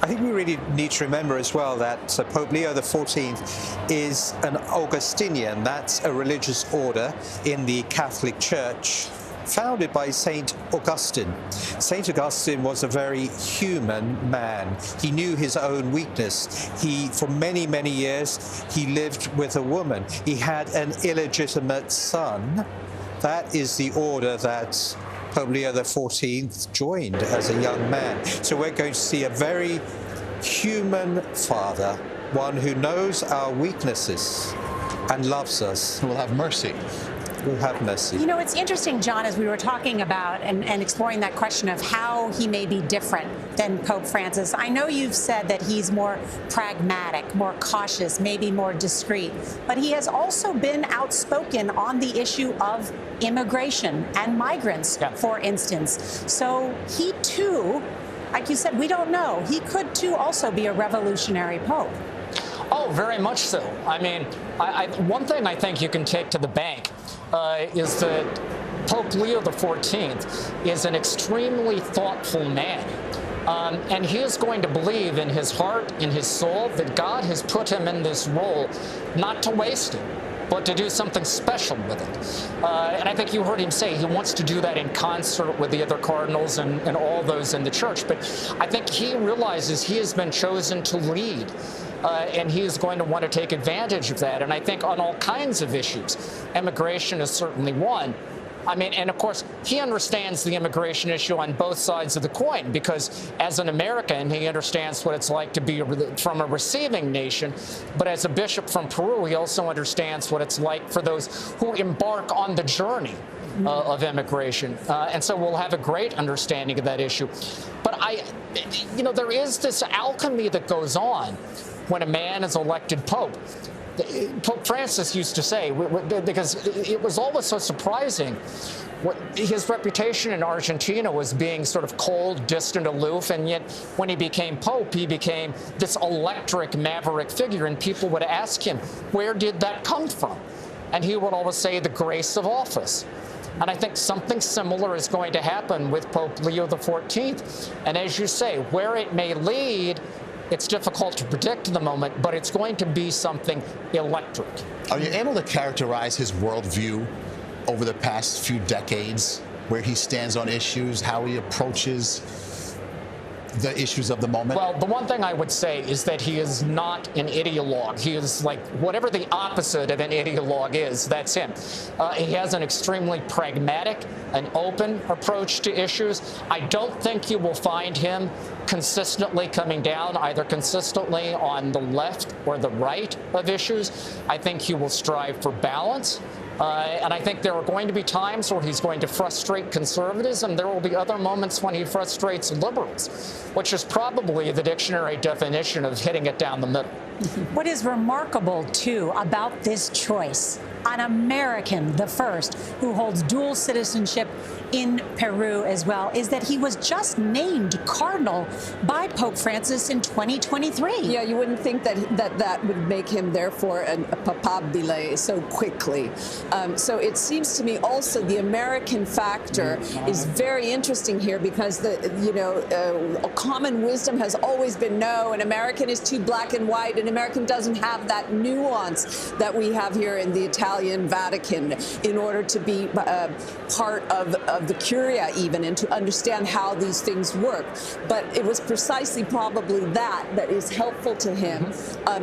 I think we really need to remember as well that Pope Leo XIV is an Augustinian. That's a religious order in the Catholic Church, founded by St. Augustine. St. Augustine was a very human man. He knew his own weakness. For many, many years, he lived with a woman. He had an illegitimate son. That is the order that Pope Leo XIV joined as a young man. So we're going to see a very human father, one who knows our weaknesses and loves us. Who will have mercy. Will have mercy. You know, it's interesting, John, as we were talking about and exploring that question of how he may be different than Pope Francis. I know you've said that he's more pragmatic, more cautious, maybe more discreet, but he has also been outspoken on the issue of immigration and migrants, for instance. So he too, like you said, we don't know. He could too also be a revolutionary pope. Oh, very much so. I mean, one thing I think you can take to the bank is that Pope Leo XIV is an extremely thoughtful man. And he is going to believe in his heart, in his soul, that God has put him in this role not to waste it, but to do something special with it. And I think you heard him say he wants to do that in concert with the other cardinals and all those in the church. But I think he realizes he has been chosen to lead. And he is going to want to take advantage of that. And I think on all kinds of issues, immigration is certainly one. I mean, and of course, he understands the immigration issue on both sides of the coin, because as an American, he understands what it's like to be from a receiving nation. But as a bishop from Peru, he also understands what it's like for those who embark on the journey of immigration. And so we'll have a great understanding of that issue. But there is this alchemy that goes on when a man is elected pope. Pope Francis used to say, because it was always so surprising, his reputation in Argentina was being sort of cold, distant, aloof, and yet when he became pope, he became this electric, maverick figure, and people would ask him, where did that come from? And he would always say, the grace of office. And I think something similar is going to happen with Pope Leo XIV. And as you say, where it may lead, it's difficult to predict at the moment, but it's going to be something electric. Are you able to characterize his worldview over the past few decades, where he stands on issues, how he approaches the issues of the moment? Well, the one thing I would say is that he is not an ideologue. He is like whatever the opposite of an ideologue is, that's him. He has an extremely pragmatic and open approach to issues. I don't think you will find him consistently coming down, either consistently on the left or the right of issues. I think he will strive for balance. And I think there are going to be times where he's going to frustrate conservatives, and there will be other moments when he frustrates liberals, which is probably the dictionary definition of hitting it down the middle. What is remarkable, too, about this choice, an American, the first, who holds dual citizenship in Peru as well, is that he was just named cardinal by Pope Francis in 2023. Yeah, you wouldn't think that would make him, therefore, a papabile so quickly. So it seems to me also the American factor is very interesting here, because common wisdom has always been no, an American is too black and white. An American doesn't have that nuance that we have here in the Italian Vatican in order to be part of the Curia even, and to understand how these things work. But it was precisely probably that is helpful to him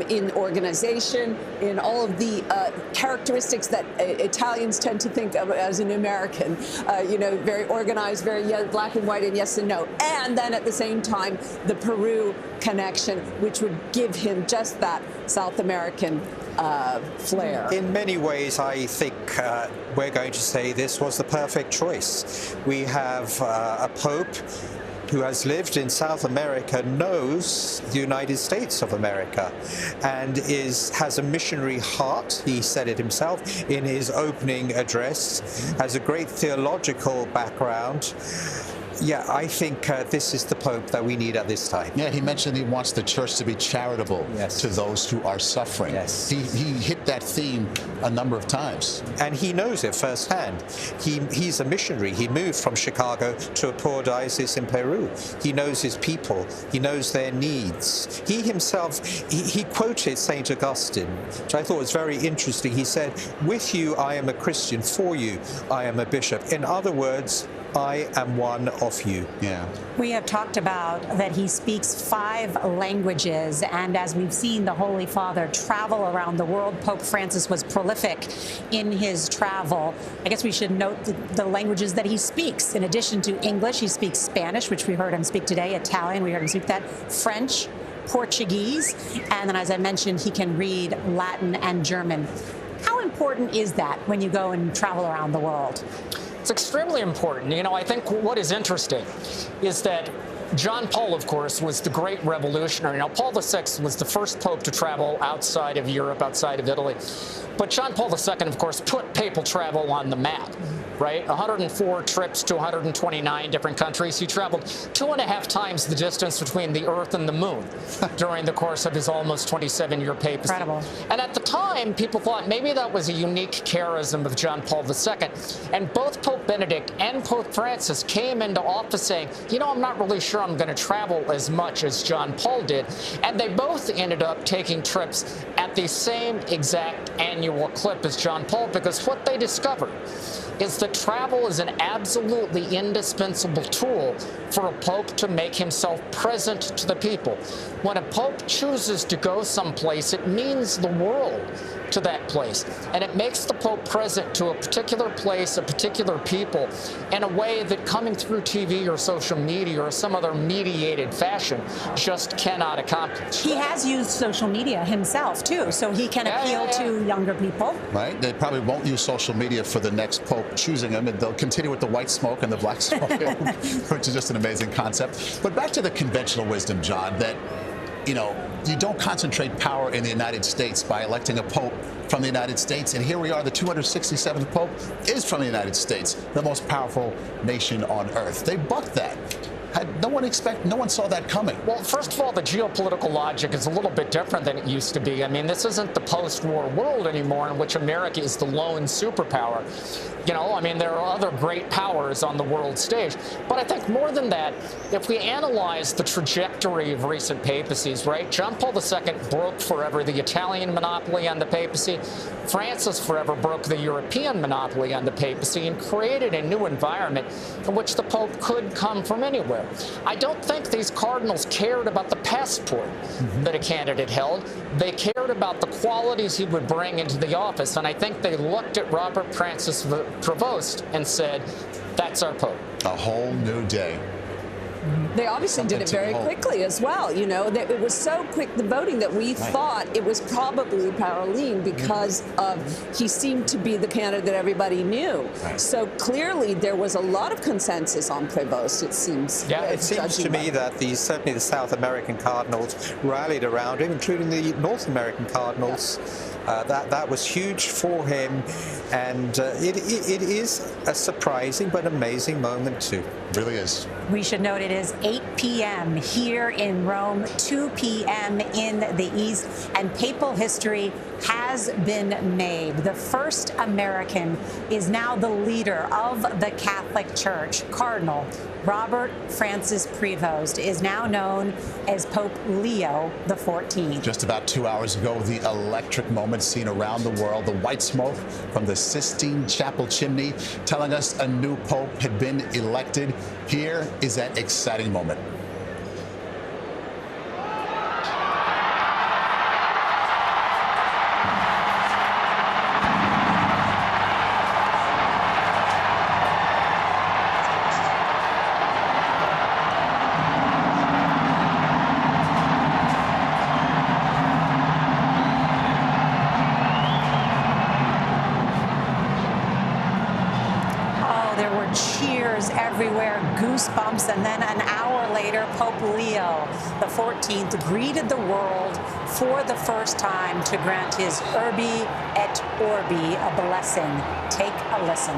in organization, in all of the characteristics that Italians tend to think of as an American, very organized, very black and white and yes and no. And then at the same time, the Peru connection, which would give him just that South American flair. In many ways, I think we're going to say this was the perfect choice. We have a Pope who has lived in South America, knows the United States of America, and has a missionary heart. He said it himself in his opening address, has a great theological background. Yeah, I think this is the Pope that we need at this time. Yeah, he mentioned he wants the church to be charitable to those who are suffering. Yes. He hit that theme a number of times. And he knows it firsthand. He's a missionary. He moved from Chicago to a poor diocese in Peru. He knows his people. He knows their needs. He himself, he quoted St. Augustine, which I thought was very interesting. He said, "With you I am a Christian, for you I am a bishop." In other words, I am one of you. Yeah. We have talked about that he speaks 5 languages, and as we've seen the Holy Father travel around the world, Pope Francis was prolific in his travel. I guess we should note the languages that he speaks. In addition to English, he speaks Spanish, which we heard him speak today, Italian, we heard him speak that, French, Portuguese, and then as I mentioned, he can read Latin and German. How important is that when you go and travel around the world? It's extremely important. You know, I think what is interesting is that John Paul, of course, was the great revolutionary. Now, Paul VI was the first pope to travel outside of Europe, outside of Italy. But John Paul II, of course, put papal travel on the map, right? 104 trips to 129 different countries. He traveled 2.5 times the distance between the Earth and the Moon during the course of his almost 27-year papacy. Incredible. And at the time, people thought maybe that was a unique charism of John Paul II. And both Pope Benedict and Pope Francis came into office saying, you know, I'm not really sure I'm going to travel as much as John Paul did. And they both ended up taking trips at the same exact annual clip as John Paul, because what they discovered is that travel is an absolutely indispensable tool for a pope to make himself present to the people. When a pope chooses to go someplace, it means the world to that place, and it makes the pope present to a particular place, a particular people, in a way that coming through TV or social media or some other mediated fashion just cannot accomplish. He has used social media himself, too, so he can appeal to younger people. Right? They probably won't use social media for the next pope choosing him, and they'll continue with the white smoke and the black smoke, which is just an amazing concept. But back to the conventional wisdom, John, that, you know, you don't concentrate power in the United States by electing a pope from the United States. And here we are, the 267th pope is from the United States, the most powerful nation on earth. They bucked that. No one saw that coming. Well, first of all, the geopolitical logic is a little bit different than it used to be. I mean, this isn't the post-war world anymore in which America is the lone superpower. You know, I mean, there are other great powers on the world stage. But I think more than that, if we analyze the trajectory of recent papacies, right, John Paul II broke forever the Italian monopoly on the papacy. Francis forever broke the European monopoly on the papacy and created a new environment in which the Pope could come from anywhere. I don't think these cardinals cared about the passport that a candidate held. They cared about the qualities he would bring into the office, and I think they looked at Robert Francis Prevost and said, that's our Pope. A whole new day. They obviously did it very quickly as well. You know, it was so quick, the voting, that we thought it was probably Parolin because he seemed to be the candidate that everybody knew. So clearly there was a lot of consensus on Prevost, it seems. Yeah, it seems to me that certainly the South American cardinals rallied around him, including the North American cardinals. That was huge for him, and it is a surprising but amazing moment too. It really is. We should note it is 8 p.m. here in Rome, 2 p.m. in the East, and papal history has been made. The first American is now the leader of the Catholic Church. Cardinal Robert Francis Prevost is now known as Pope Leo XIV. Just about 2 hours ago, the electric moment seen around the world, the white smoke from the Sistine Chapel chimney telling us a new pope had been elected. Here is that exciting moment. goosebumps. And then an hour later, Pope Leo XIV greeted the world for the first time to grant his Urbi et Orbi a blessing. Take a listen.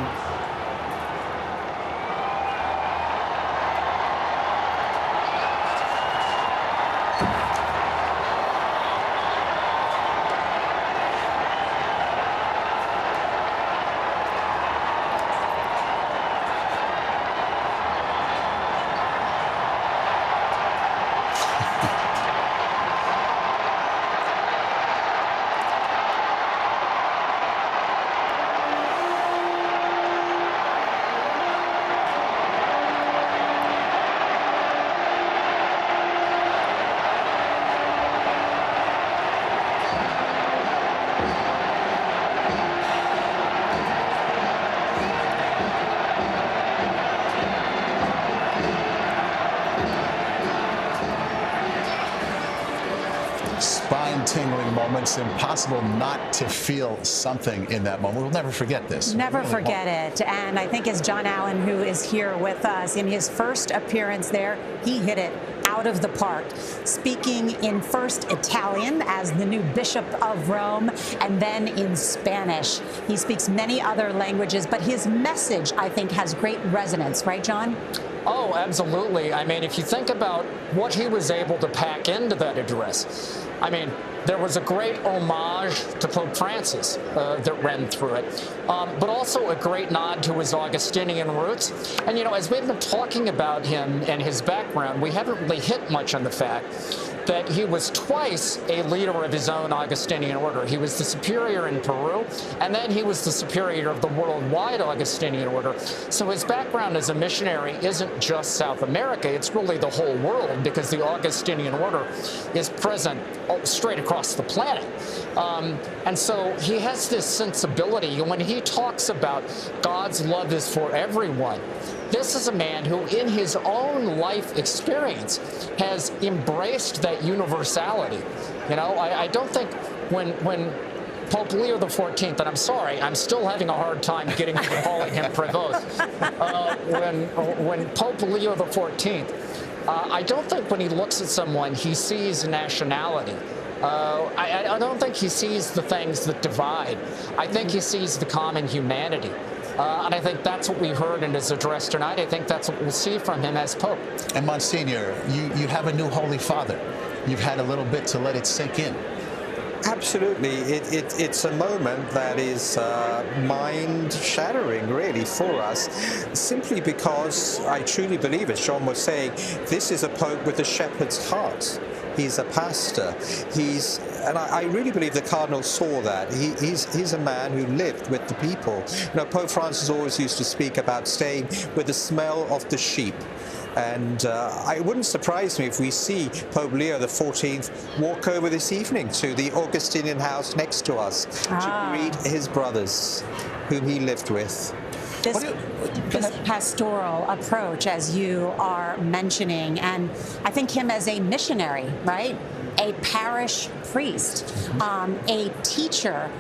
Spine-tingling moments, impossible not to feel something in that moment. We'll never forget this. Never forget it. And I think as John Allen, who is here with us, in his first appearance there, he hit it out of the park, speaking in first Italian as the new Bishop of Rome, and then in Spanish. He speaks many other languages, but his message, I think, has great resonance. Right, John? Oh, absolutely. I mean, if you think about what he was able to pack into that address, I mean, there was a great homage to Pope Francis that ran through it, but also a great nod to his Augustinian roots. And, you know, as we've been talking about him and his background, we haven't really hit much on the fact that he was twice a leader of his own Augustinian order. He was the superior in Peru, and then he was the superior of the worldwide Augustinian order. So his background as a missionary isn't just South America, it's really the whole world, because the Augustinian order is present straight across the planet. And so he has this sensibility. When he talks about God's love is for everyone, this is a man who, in his own life experience, has embraced that universality. You know, I don't think when Pope Leo XIV, and I'm sorry, I'm still having a hard time getting to calling him Prevost. When Pope Leo XIV, I don't think when he looks at someone, he sees nationality. I don't think he sees the things that divide. I think he sees the common humanity. And I think that's what we heard in his address tonight. I think that's what we'll see from him as Pope. And Monsignor, you have a new Holy Father. You've had a little bit to let it sink in. Absolutely. It's a moment that is mind-shattering, really, for us, simply because I truly believe, as John was saying, this is a Pope with a shepherd's heart. He's a pastor. And I really believe the Cardinal saw that. He's a man who lived with the people. You know, Pope Francis always used to speak about staying with the smell of the sheep. And it wouldn't surprise me if we see Pope Leo XIV walk over this evening to the Augustinian house next to us to greet his brothers, whom he lived with. This pastoral approach, as you are mentioning, and I think him as a missionary, right? A parish priest, a teacher,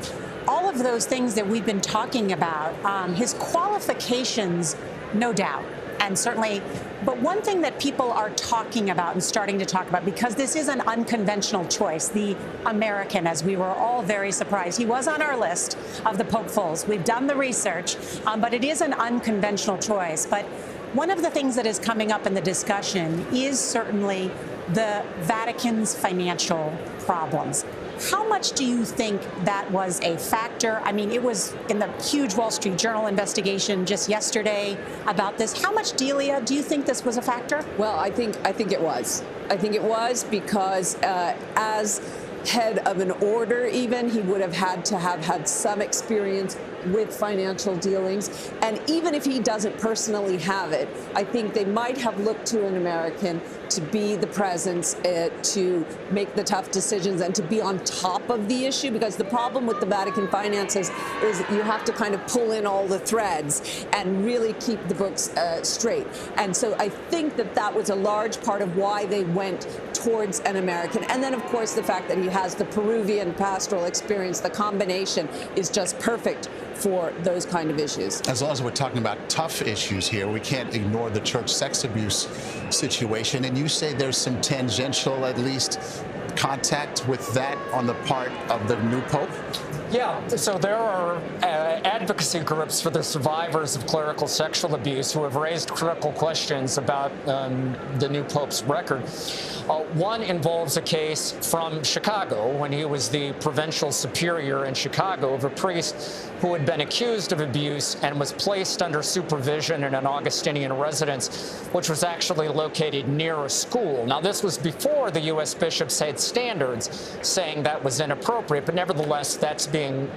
all of those things that we've been talking about, his qualifications, no doubt. And certainly, but one thing that people are talking about and starting to talk about, because this is an unconventional choice, the American, as we were all very surprised. He was on our list of the Popefuls. We've done the research, but it is an unconventional choice. But one of the things that is coming up in the discussion is certainly the Vatican's financial problems. How much do you think that was a factor? I mean, it was in the huge Wall Street Journal investigation just yesterday about this. How much, Delia, do you think this was a factor? Well, I think it was. I think it was because as head of an order, even, he would have had to have had some experience with financial dealings. And even if he doesn't personally have it, I think they might have looked to an American to be the presence, to make the tough decisions and to be on top of the issue, because the problem with the Vatican finances is that you have to kind of pull in all the threads and really keep the books straight. And so I think that that was a large part of why they went towards an American. And then, of course, the fact that he has the Peruvian pastoral experience, the combination is just perfect for those kind of issues. As long as we're talking about tough issues here, we can't ignore the church sex abuse situation. And you say there's some tangential, at least, contact with that on the part of the new pope? Yeah, so there are advocacy groups for the survivors of clerical sexual abuse who have raised critical questions about the new pope's record. One involves a case from Chicago when he was the provincial superior in Chicago of a priest who had been accused of abuse and was placed under supervision in an Augustinian residence, which was actually located near a school. Now, this was before the U.S. bishops had standards saying that was inappropriate, but nevertheless, that's being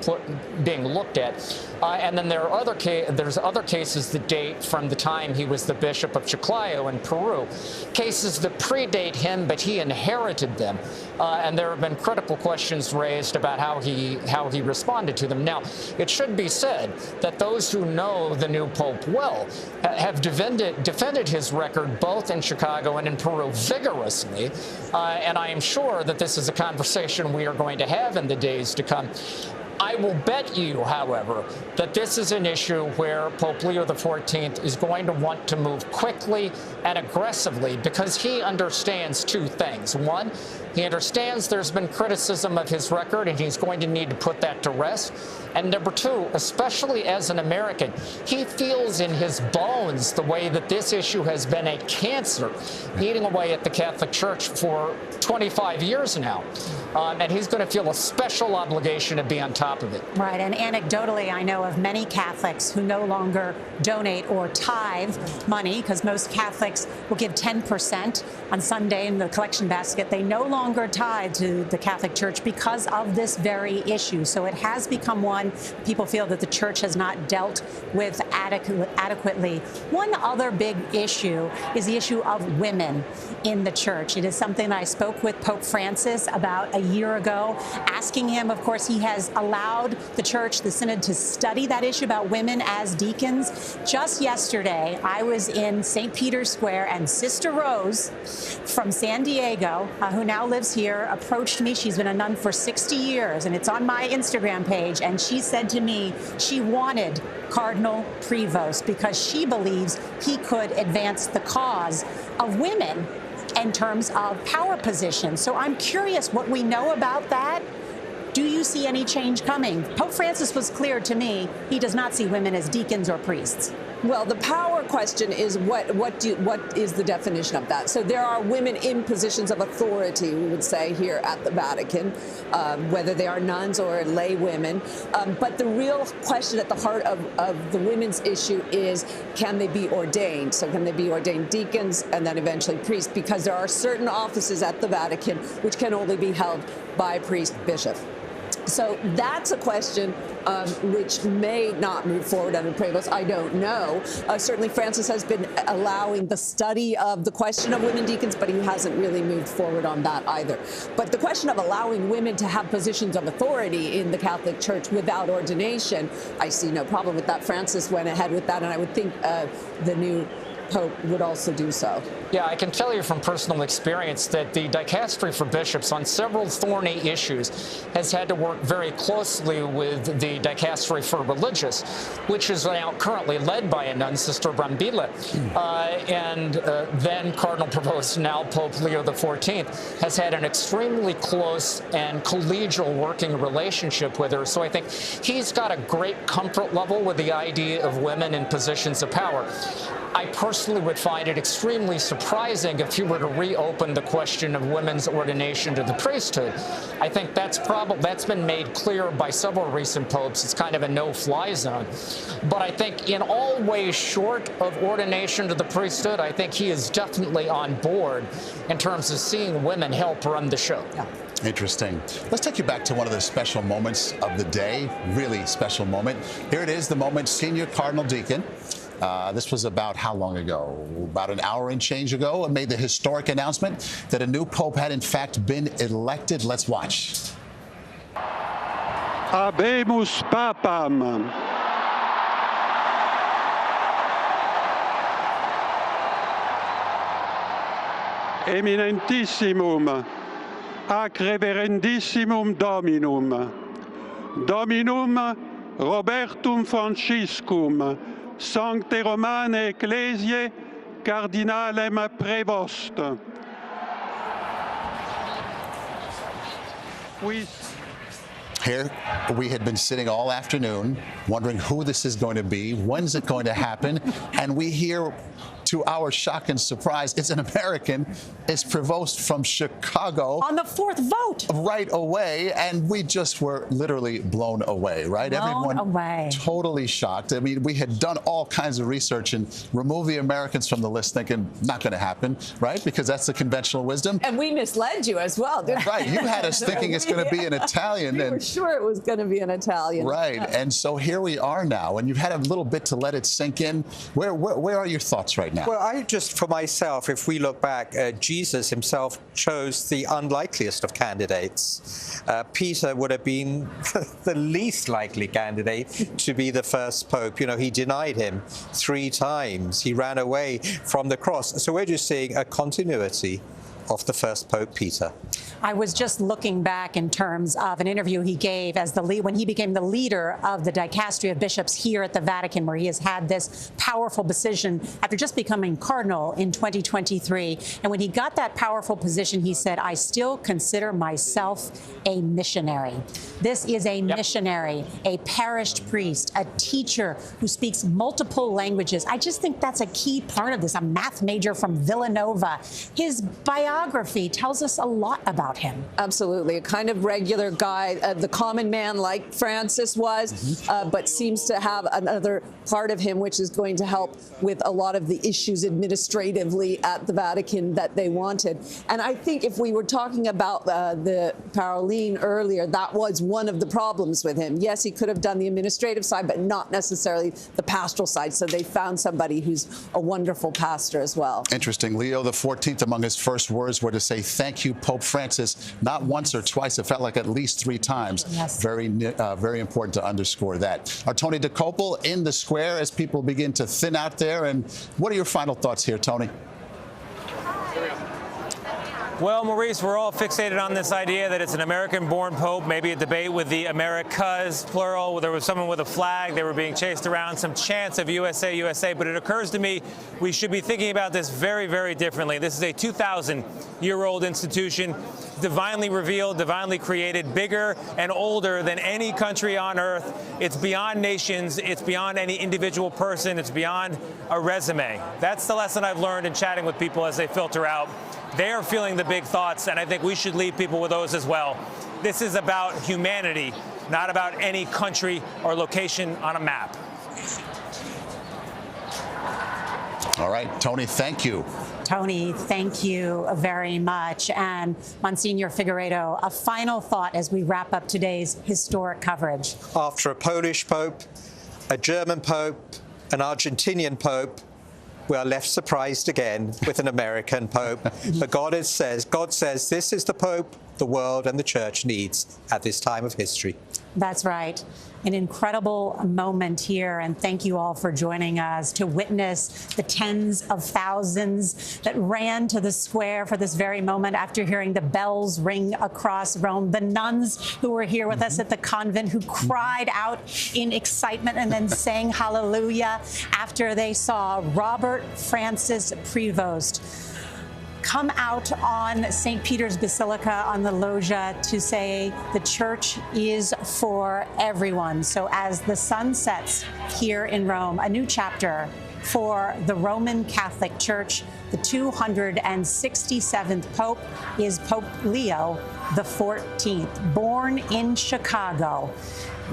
looked at. And then there's other cases that date from the time he was the bishop of Chiclayo in Peru, cases that predate him, but he inherited them. And there have been critical questions raised about how he responded to them. Now, it should be said that those who know the new pope well have defended his record both in Chicago and in Peru vigorously. And I am sure that this is a conversation we are going to have in the days to come. I will bet you, however, that this is an issue where Pope Leo XIV is going to want to move quickly and aggressively because he understands two things. One, he understands there's been criticism of his record, and he's going to need to put that to rest. And number two, especially as an American, he feels in his bones the way that this issue has been a cancer eating away at the Catholic Church for 25 years now. And he's going to feel a special obligation to be on top of it. Right. And anecdotally, I know of many Catholics who no longer donate or tithe money, because most Catholics will give 10% on Sunday in the collection basket. They no longer tithe to the Catholic Church because of this very issue. So it has become one people feel that the Church has not dealt with adequately. One other big issue is the issue of women in the Church. It is something I spoke with Pope Francis about a year ago, asking him, of course, he has allowed the Church, the Synod, to study that issue about women as deacons. Just yesterday, I was in St. Peter's Square, and Sister Rose from San Diego, who now lives here, approached me. She's been a nun for 60 years, and it's on my Instagram page, and she said to me she wanted Cardinal Prevost because she believes he could advance the cause of women in terms of power positions. So I'm curious what we know about that. Do you see any change coming? Pope Francis was clear to me he does not see women as deacons or priests. Well, the power question is what is the definition of that? So there are women in positions of authority, we would say, here at the Vatican, whether they are nuns or lay women. But the real question at the heart of the women's issue is, can they be ordained? So can they be ordained deacons and then eventually priests? Because there are certain offices at the Vatican which can only be held by a priest bishop. So that's a question which may not move forward under Prevost. I don't know. Certainly Francis has been allowing the study of the question of women deacons, but he hasn't really moved forward on that either. But the question of allowing women to have positions of authority in the Catholic Church without ordination, I see no problem with that. Francis went ahead with that, and I would think the new Pope would also do so. Yeah, I can tell you from personal experience that the dicastery for bishops on several thorny issues has had to work very closely with the dicastery for religious, which is now currently led by a nun, Sister Brambilla. And then Cardinal Prevost, now Pope Leo XIV, has had an extremely close and collegial working relationship with her. So I think he's got a great comfort level with the idea of women in positions of power. I personally would find it extremely surprising if he were to reopen the question of women's ordination to the priesthood. I think that's been made clear by several recent popes. It's kind of a no-fly zone. But I think in all ways short of ordination to the priesthood, I think he is definitely on board in terms of seeing women help run the show. Yeah. Interesting. Let's take you back to one of the special moments of the day, really special moment. Here it is, the moment Senior Cardinal Deacon. This was about how long ago? About an hour and change ago, and made the historic announcement that a new pope had in fact been elected. Let's watch. Habemus papam. Eminentissimum, ac reverendissimum Dominum, Dominum Robertum Franciscum, Sancte Romane Ecclesiae, Cardinalem Prevost. Here, we had been sitting all afternoon wondering who this is going to be, when's it going to happen, and we hear, to our shock and surprise, it's an American. It's Prevost from Chicago. On the fourth vote. Right away, and we just were literally blown away, right? Blown away. Totally shocked. I mean, we had done all kinds of research and removed the Americans from the list thinking, not going to happen, right? Because that's the conventional wisdom. And we misled you as well, didn't we? Right, you had us thinking it's going to be an Italian. We were sure it was going to be an Italian. Right, and so here we are now, and you've had a little bit to let it sink in. Where are your thoughts right now? Well, I just, for myself, if we look back, Jesus himself chose the unlikeliest of candidates. Peter would have been the least likely candidate to be the first pope. You know, he denied him 3 times. He ran away from the cross. So we're just seeing a continuity of the first Pope Peter. I was just looking back in terms of an interview he gave as when he became the leader of the dicastery of bishops here at the Vatican, where he has had this powerful position after just becoming cardinal in 2023. And when he got that powerful position, he said, I still consider myself a missionary. This is a missionary, a parished priest, a teacher who speaks multiple languages. I just think that's a key part of this, a math major from Villanova. His biography tells us a lot about him. Absolutely. A kind of regular guy, the common man like Francis was, but seems to have another part of him which is going to help with a lot of the issues administratively at the Vatican that they wanted. And I think if we were talking about the Paroline earlier, that was one of the problems with him. Yes, he could have done the administrative side, but not necessarily the pastoral side. So they found somebody who's a wonderful pastor as well. Interesting. Leo XIV, among his first words were to say, thank you, Pope Francis. Not once or twice. It felt like at least 3 times. Yes. Very important to underscore that. Our Tony DeCopel in the square as people begin to thin out there. And what are your final thoughts here, Tony? Well, Maurice, we're all fixated on this idea that it's an American-born pope, maybe a debate with the Americas, plural. There was someone with a flag. They were being chased around, some chants of USA, USA. But it occurs to me we should be thinking about this very, very differently. This is a 2,000-year-old institution, divinely revealed, divinely created, bigger and older than any country on earth. It's beyond nations. It's beyond any individual person. It's beyond a resume. That's the lesson I've learned in chatting with people as they filter out. They are feeling the big thoughts, and I think we should leave people with those as well. This is about humanity, not about any country or location on a map. All right, Tony, thank you. Tony, thank you very much. And Monsignor Figueiredo, a final thought as we wrap up today's historic coverage. After a Polish pope, a German pope, an Argentinian pope, we are left surprised again with an American pope. But God says this is the pope the world and the church needs at this time of history. That's right. An incredible moment here, and thank you all for joining us to witness the tens of thousands that ran to the square for this very moment after hearing the bells ring across Rome. The nuns who were here with us at the convent who cried out in excitement and then sang hallelujah after they saw Robert Francis Prevost come out on St. Peter's Basilica on the loggia to say the church is for everyone. So as the sun sets here in Rome, a new chapter for the Roman Catholic Church. The 267th Pope is Pope Leo XIV, born in Chicago.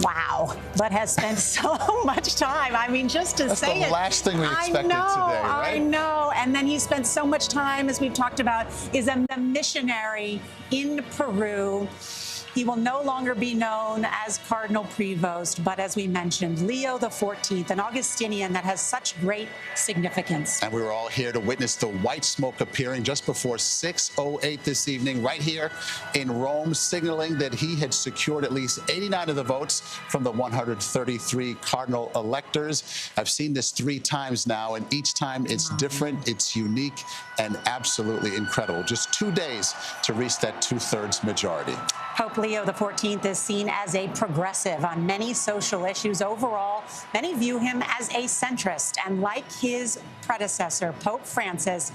Wow, but has spent so much time. I mean, just to That's say the it. last thing we expected today, right? I know. And then he spent so much time, as we've talked about, is a missionary in Peru. He will no longer be known as Cardinal Prevost, but as we mentioned, Leo XIV, an Augustinian that has such great significance. And we were all here to witness the white smoke appearing just before 6:08 this evening, right here in Rome, signaling that he had secured at least 89 of the votes from the 133 cardinal electors. I've seen this 3 times now, and each time it's different, it's unique, and absolutely incredible. Just 2 days to reach that 2/3 majority. Pope Leo XIV is seen as a progressive on many social issues. Overall, many view him as a centrist. And like his predecessor, Pope Francis,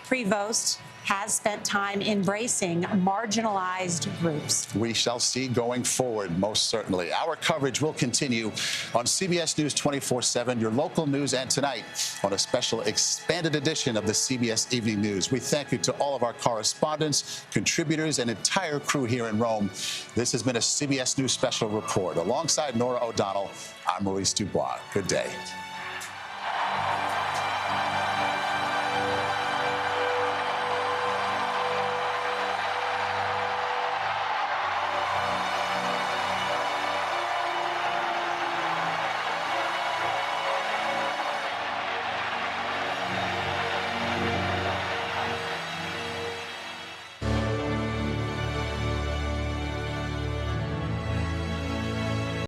Prevost has spent time embracing marginalized groups. We shall see going forward, most certainly. Our coverage will continue on CBS News 24/7, your local news, and tonight on a special expanded edition of the CBS Evening News. We thank you to all of our correspondents, contributors, and entire crew here in Rome. This has been a CBS News Special Report. Alongside Norah O'Donnell, I'm Maurice DuBois. Good day.